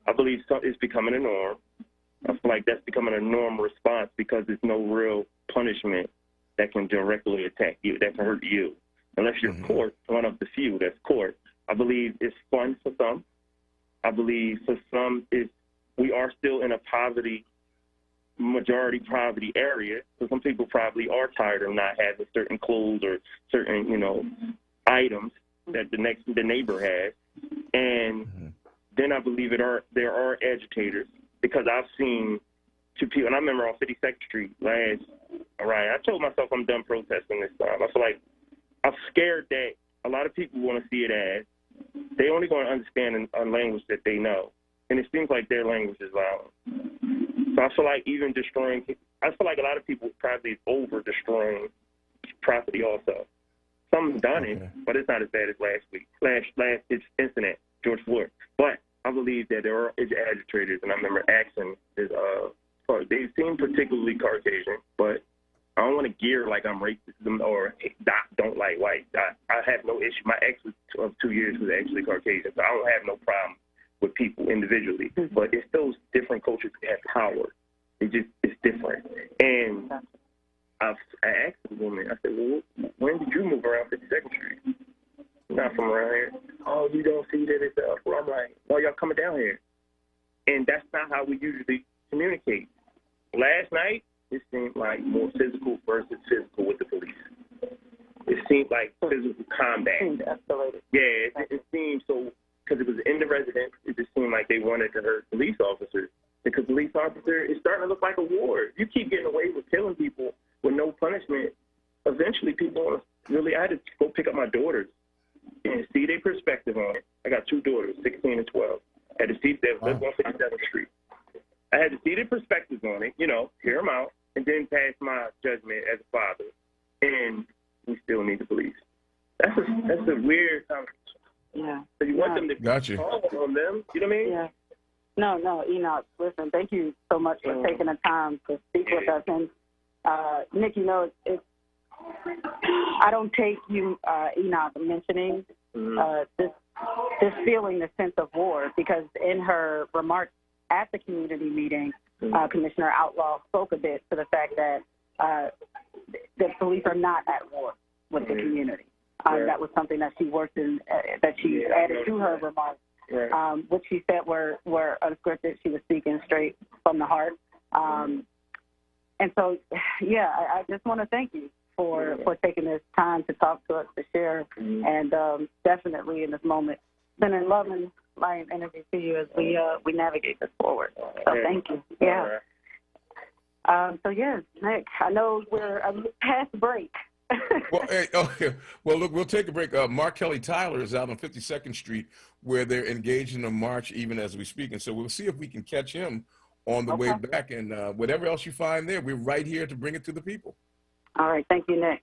[SPEAKER 9] I believe it's becoming a norm. I feel like that's becoming a normal response because there's no real punishment that can directly attack you, that can hurt you. Unless you're court, one of the few that's court. I believe it's fun for some. I believe for some we are still in a majority poverty area. So some people probably are tired of not having certain clothes or certain, items that the neighbor has. And then I believe there are agitators, because I've seen two people, and I remember on 52nd Street I told myself I'm done protesting this time. I feel like I'm scared that a lot of people want to see it as they only going to understand a language that they know. And it seems like their language is violent. So I feel like even destroying, I feel like a lot of people probably over destroying property also. Some have done it, but it's not as bad as last incident, George Floyd. But I believe that there are agitators, and I remember asking this, they seem particularly Caucasian, but I don't want to gear like I'm racist or don't like white. I have no issue. My ex of 2 years was actually Caucasian, so I don't have no problem with people individually. But it's those different cultures that have power. It's different. And I asked the woman, I said, well, when did you move around 52nd Street? Not from around here. Oh, you don't see that it's well, I'm like, oh, y'all coming down here. And that's not how we usually communicate. Last night, it seemed like more physical versus physical with the police. It seemed like physical combat. Yeah, it seemed so, because it was in the residence, it just seemed like they wanted to hurt police officers. Because police officers, it's starting to look like a war. You keep getting away with killing people with no punishment. Eventually, people want to really, I had to go pick up my daughters and see their perspective on it. I got 2 daughters, 16 and 12. I had to see that live on 57th Street. I had to see their perspectives on it, hear them out, and then pass my judgment as a father. And we still need the police. That's a weird conversation.
[SPEAKER 19] Yeah.
[SPEAKER 9] So you want them to call on them, you know what I mean?
[SPEAKER 19] Yeah. No, Enoch, listen, thank you so much for taking the time to speak with us. And, Nick, it's I don't take you, Enoch, mentioning this feeling, this sense of war, because in her remarks at the community meeting, Commissioner Outlaw spoke a bit to the fact that the police are not at war with the community. That was something that she worked in, that she added to her remarks, which she said were unscripted. She was speaking straight from the heart. And so, I just want to thank you for taking this time to talk to us, to share, and definitely in this moment, sending love and light and energy to you as we navigate this forward. So thank you. Yeah. Nick, I know we're past break.
[SPEAKER 2] Well, look, we'll take a break. Mark Kelly Tyler is out on 52nd Street where they're engaged in a march even as we speak. And so we'll see if we can catch him on the way back. And whatever else you find there, we're right here to bring it to the people.
[SPEAKER 19] All right. Thank you, Nick.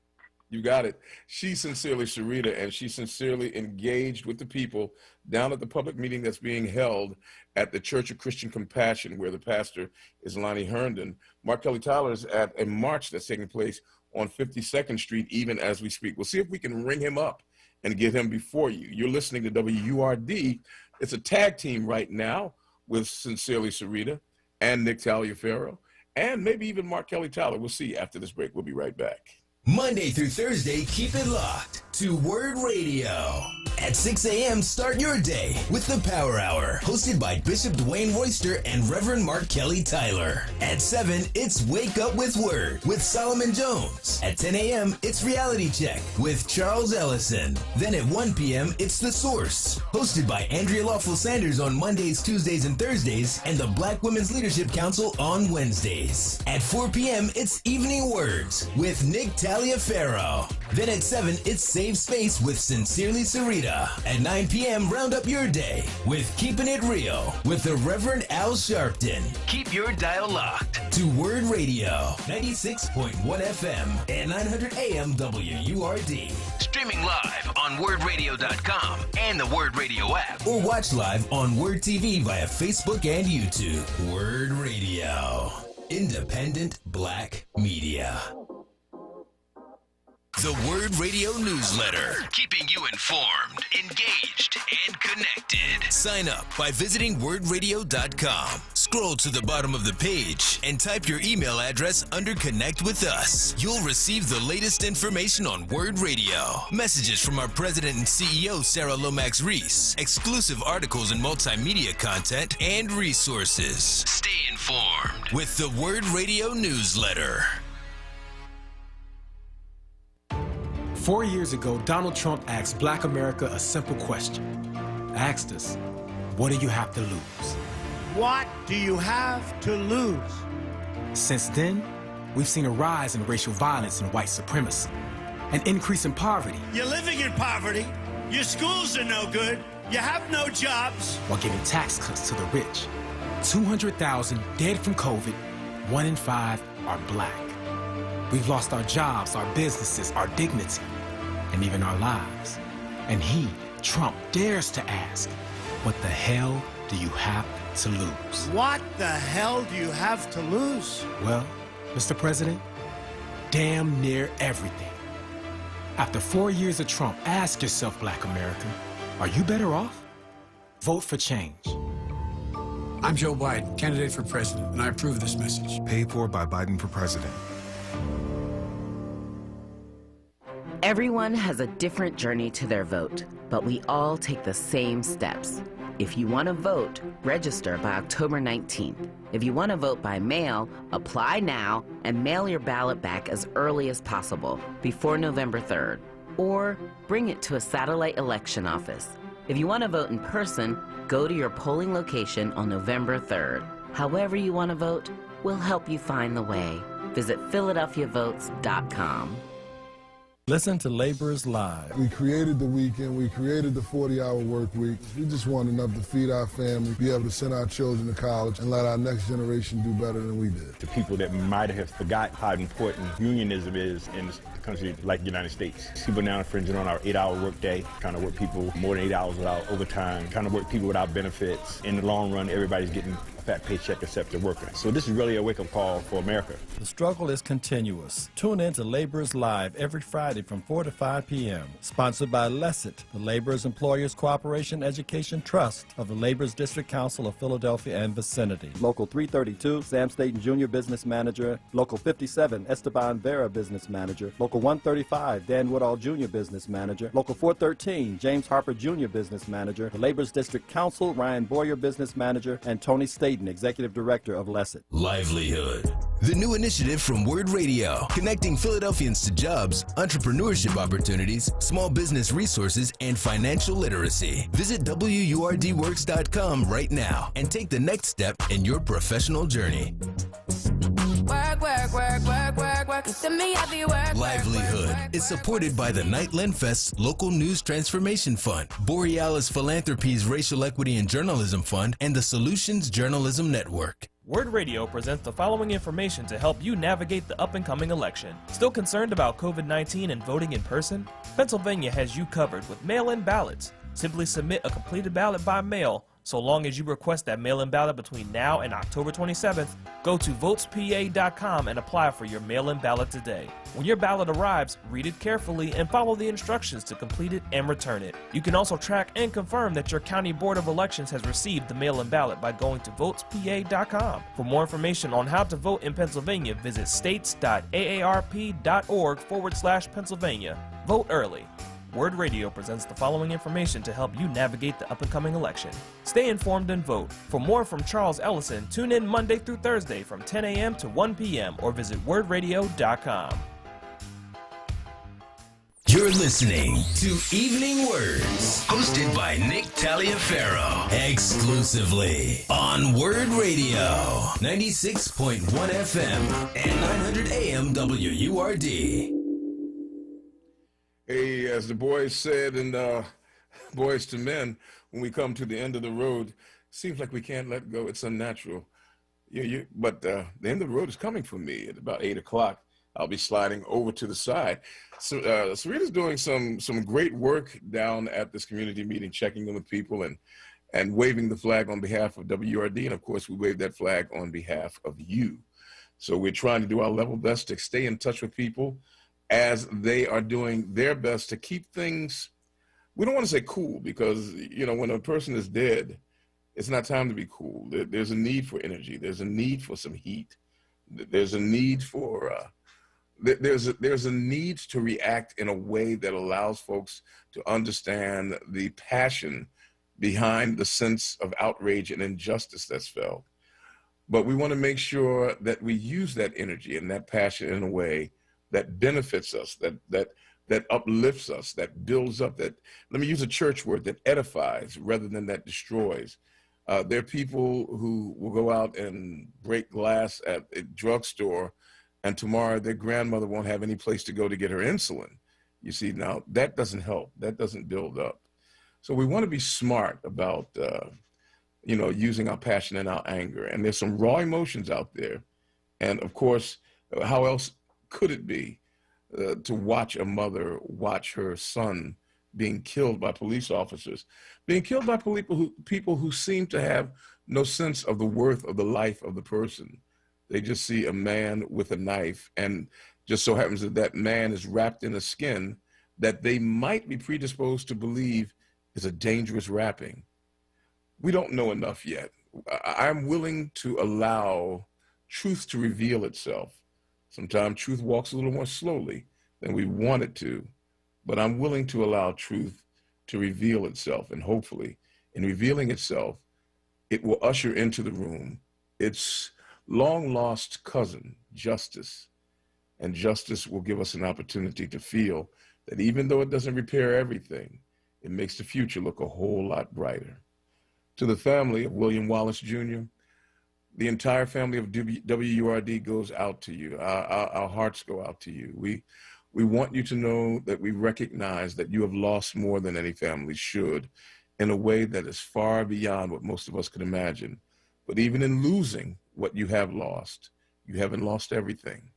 [SPEAKER 2] You got it. She's sincerely Sarita, and she's sincerely engaged with the people down at the public meeting that's being held at the Church of Christian Compassion, where the pastor is Lonnie Herndon. Mark Kelly Tyler is at a march that's taking place on 52nd Street, even as we speak. We'll see if we can ring him up and get him before you. You're listening to WURD. It's a tag team right now with Sincerely Sarita and Nick Taliaferro, and maybe even Mark Kelly Tyler. We'll see after this break. We'll be right back.
[SPEAKER 1] Monday through Thursday, keep it locked to WURD Radio. At 6 a.m., start your day with the Power Hour, hosted by Bishop Dwayne Royster and Reverend Mark Kelly Tyler. At 7, it's Wake Up with WURD with Solomon Jones. At 10 a.m., it's Reality Check with Charles Ellison. Then at 1 p.m., it's The Source, hosted by Andrea Lawful Sanders on Mondays, Tuesdays, and Thursdays, and the Black Women's Leadership Council on Wednesdays. At 4 p.m., it's Evening Words with Nick Taliaferro. Then at 7, it's Save Space with Sincerely Sarita. At 9 p.m., round up your day with Keeping It Real with the Reverend Al Sharpton.
[SPEAKER 23] Keep your dial locked
[SPEAKER 1] to WURD Radio, 96.1 FM and 900 AM WURD.
[SPEAKER 23] Streaming live on WURDradio.com and the WURD Radio app.
[SPEAKER 1] Or watch live on WURD TV via Facebook and YouTube. WURD Radio. Independent Black Media.
[SPEAKER 23] The WURD Radio newsletter, keeping you informed, engaged, and connected.
[SPEAKER 1] Sign up by visiting WURDradio.com. Scroll to the bottom of the page and type your email address under Connect with Us. You'll receive the latest information on WURD Radio, messages from our president and CEO, Sarah Lomax Reese, exclusive articles and multimedia content, and resources.
[SPEAKER 23] Stay informed
[SPEAKER 1] with the WURD Radio newsletter.
[SPEAKER 8] 4 years ago, Donald Trump asked Black America a simple question. Asked us, what do you have to lose?
[SPEAKER 13] What do you have to lose?
[SPEAKER 8] Since then, we've seen a rise in racial violence and white supremacy. an increase in poverty.
[SPEAKER 13] You're living in poverty. Your schools are no good. You have no jobs.
[SPEAKER 8] While giving tax cuts to the rich. 200,000 dead from COVID, 1 in 5 are black. We've lost our jobs, our businesses, our dignity, and even our lives. And he, Trump, dares to ask, what the hell do you have to lose?
[SPEAKER 13] What the hell do you have to lose?
[SPEAKER 8] Well, Mr. President, damn near everything. After 4 years of Trump, ask yourself, Black America, are you better off? Vote for change.
[SPEAKER 5] I'm Joe Biden, candidate for president, and I approve this message.
[SPEAKER 27] Paid for by Biden for president.
[SPEAKER 3] Everyone has a different journey to their vote, but we all take the same steps. If you want to vote, register by October 19th. If you want to vote by mail, apply now and mail your ballot back as early as possible, before November 3rd. Or bring it to a satellite election office. If you want to vote in person, go to your polling location on November 3rd. However you want to vote, we'll help you find the way. Visit PhiladelphiaVotes.com.
[SPEAKER 10] Listen to Laborers Live.
[SPEAKER 12] We created the weekend, we created the 40-hour work week. We just want enough to feed our family, be able to send our children to college, and let our next generation do better than we did.
[SPEAKER 14] To people that might have forgot how important unionism is in a country like the United States. People now infringing on our 8-hour work day, trying to work people more than 8 hours without overtime, trying to work people without benefits. In the long run, everybody's getting a fat paycheck except the worker. So this is really a wake-up call for America.
[SPEAKER 10] The struggle is continuous. Tune in to Laborers Live every Friday from 4 to 5 p.m. Sponsored by LESIT, the Laborers Employers Cooperation Education Trust of the Laborers District Council of Philadelphia and vicinity.
[SPEAKER 15] Local 332, Sam Staten Jr. Business Manager. Local 57, Esteban Vera Business Manager. Local 135, Dan Woodall Jr. Business Manager. Local 413, James Harper Jr. Business Manager. The Laborers District Council, Ryan Boyer Business Manager, and Tony Staten, Executive Director of LESIT.
[SPEAKER 1] Livelihood, the new initiative from WURD Radio, connecting Philadelphians to jobs, entrepreneurship opportunities, small business resources, and financial literacy. Visit WURDworks.com right now and take the next step in your professional journey.
[SPEAKER 16] Work, work, work, work, work, work. To me, I be work.
[SPEAKER 1] Livelihood is supported by the Nightland Fest's Local News Transformation Fund, Borealis Philanthropies Racial Equity and Journalism Fund, and the Solutions Journalism Network.
[SPEAKER 7] WURD Radio presents the following information to help you navigate the up-and-coming election. Still concerned about COVID-19 and voting in person? Pennsylvania has you covered with mail-in ballots. Simply submit a completed ballot by mail. So long as you request that mail-in ballot between now and October 27th, go to votespa.com and apply for your mail-in ballot today. When your ballot arrives, read it carefully and follow the instructions to complete it and return it. You can also track and confirm that your County Board of Elections has received the mail-in ballot by going to votespa.com. For more information on how to vote in Pennsylvania, visit states.aarp.org/Pennsylvania. Vote early. WURD Radio presents the following information to help you navigate the up-and-coming election. Stay informed and vote. For more from Charles Ellison, tune in Monday through Thursday from 10 a.m. to 1 p.m. or visit wordradio.com.
[SPEAKER 1] You're listening to Evening Words, hosted by Nick Taliaferro, exclusively on WURD Radio, 96.1 FM and 900 AM WURD.
[SPEAKER 2] Hey, as the boys said in Boys to Men, when we come to the end of the road, seems like we can't let go. It's unnatural. But the end of the road is coming for me at about 8 o'clock. I'll be sliding over to the side. So Sarita's doing some great work down at this community meeting, checking in with people and waving the flag on behalf of WURD. And of course, we wave that flag on behalf of you. So we're trying to do our level best to stay in touch with people as they are doing their best to keep things, we don't want to say cool, because, when a person is dead, it's not time to be cool. There's a need for energy. There's a need for some heat. There's a need for, there's a need to react in a way that allows folks to understand the passion behind the sense of outrage and injustice that's felt. But we want to make sure that we use that energy and that passion in a way that benefits us, that uplifts us, that builds up, that, let me use a church word, that edifies rather than that destroys. There are people who will go out and break glass at a drugstore, and tomorrow their grandmother won't have any place to go to get her insulin. You see, now that doesn't help. That doesn't build up. So we want to be smart about, using our passion and our anger. And there's some raw emotions out there. And of course, how else could it be to watch a mother watch her son being killed by police officers, being killed by people who seem to have no sense of the worth of the life of the person. They just see a man with a knife, and just so happens that that man is wrapped in a skin that they might be predisposed to believe is a dangerous wrapping. We don't know enough yet. I'm willing to allow truth to reveal itself. Sometimes truth walks a little more slowly than we want it to, but I'm willing to allow truth to reveal itself, and hopefully, in revealing itself, it will usher into the room its long-lost cousin, justice, and justice will give us an opportunity to feel that even though it doesn't repair everything, it makes the future look a whole lot brighter. To the family of William Wallace Jr., the entire family of WURD goes out to you. Our hearts go out to you. We want you to know that we recognize that you have lost more than any family should, in a way that is far beyond what most of us could imagine. But even in losing what you have lost, you haven't lost everything.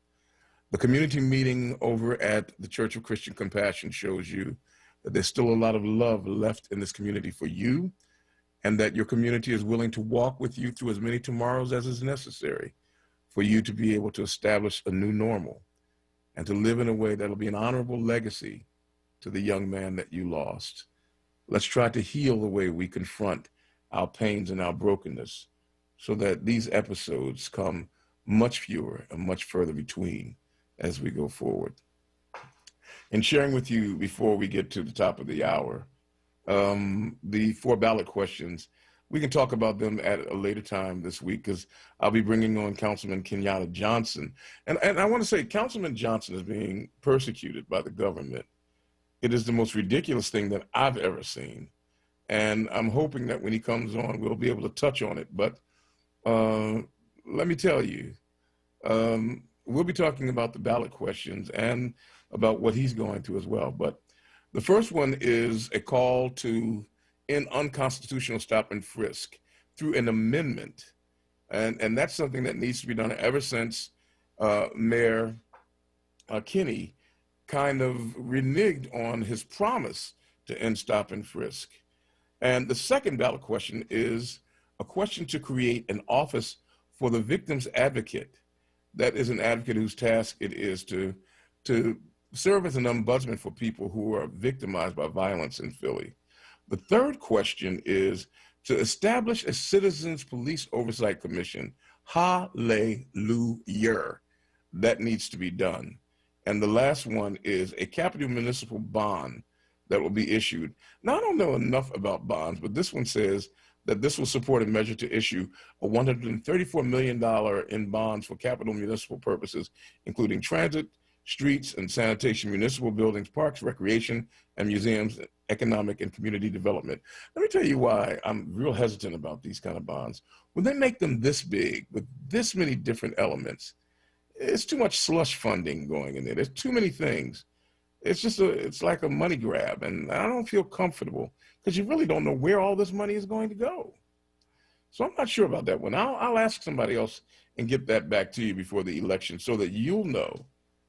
[SPEAKER 2] The community meeting over at the Church of Christian Compassion shows you that there's still a lot of love left in this community for you, and that your community is willing to walk with you through as many tomorrows as is necessary for you to be able to establish a new normal and to live in a way that'll be an honorable legacy to the young man that you lost. Let's try to heal the way we confront our pains and our brokenness so that these episodes come much fewer and much further between as we go forward. In sharing with you before we get to the top of the hour, the 4 ballot questions, we can talk about them at a later time this week because I'll be bringing on Councilman Kenyatta Johnson. And I want to say Councilman Johnson is being persecuted by the government. It is the most ridiculous thing that I've ever seen. And I'm hoping that when he comes on, we'll be able to touch on it. But let me tell you, we'll be talking about the ballot questions and about what he's going through as well. But the first one is a call to end unconstitutional stop and frisk through an amendment. And that's something that needs to be done ever since Mayor Kinney kind of reneged on his promise to end stop and frisk. And the second ballot question is a question to create an office for the victim's advocate. That is an advocate whose task it is to serve as an ombudsman for people who are victimized by violence in Philly. The third question is to establish a Citizens Police Oversight Commission. Hallelujah. That needs to be done. And the last one is a capital municipal bond that will be issued. Now, I don't know enough about bonds, but this one says that this will support a measure to issue a $134 million in bonds for capital municipal purposes, including transit, streets and sanitation, municipal buildings, parks, recreation, and museums, economic and community development. Let me tell you why I'm real hesitant about these kind of bonds. When they make them this big with this many different elements, it's too much slush funding going in there. There's too many things. It's like a money grab, and I don't feel comfortable because you really don't know where all this money is going to go. So I'm not sure about that one. I'll ask somebody else and get that back to you before the election so that you'll know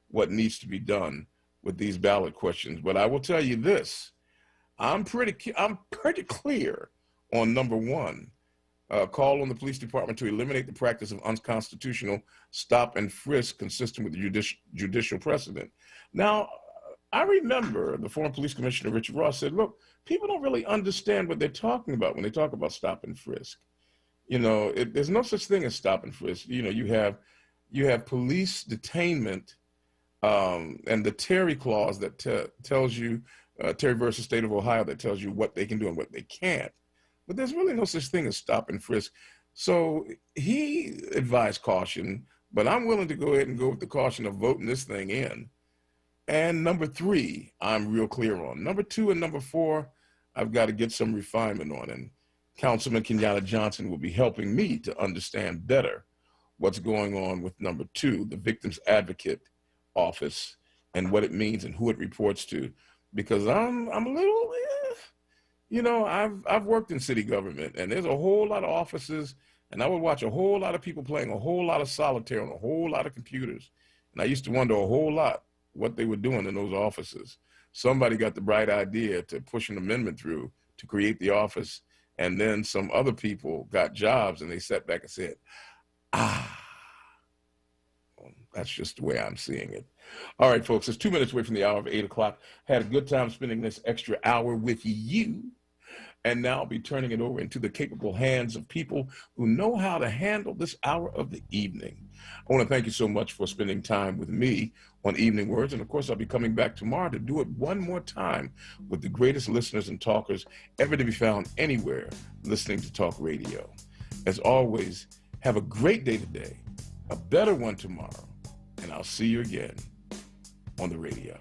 [SPEAKER 2] what needs to be done with these ballot questions. But I will tell you this, I'm pretty clear on number 1, call on the police department to eliminate the practice of unconstitutional stop and frisk consistent with the judicial precedent. Now, I remember the former police commissioner, Richard Ross, said, look, people don't really understand what they're talking about when they talk about stop and frisk. You know, there's no such thing as stop and frisk. You know, you have police detainment and the Terry clause that tells you, Terry versus State of Ohio, that tells you what they can do and what they can't. But there's really no such thing as stop and frisk. So he advised caution, but I'm willing to go ahead and go with the caution of voting this thing in. And number 3, I'm real clear on. Number 2 and number 4, I've got to get some refinement on. And Councilman Kenyatta Johnson will be helping me to understand better what's going on with number 2, the Victim's Advocate Office and what it means and who it reports to, because I'm a little, you know, I've worked in city government, and there's a whole lot of offices, and I would watch a whole lot of people playing a whole lot of solitaire on a whole lot of computers, and I used to wonder a whole lot what they were doing in those offices. Somebody got the bright idea to push an amendment through to create the office, and then some other people got jobs, and they sat back and said, that's just the way I'm seeing it. All right, folks, it's 2 minutes away from the hour of 8 o'clock. Had a good time spending this extra hour with you. And now I'll be turning it over into the capable hands of people who know how to handle this hour of the evening. I want to thank you so much for spending time with me on Evening Words. And of course, I'll be coming back tomorrow to do it one more time with the greatest listeners and talkers ever to be found anywhere listening to talk radio. As always, have a great day today, a better one tomorrow, and I'll see you again on the radio.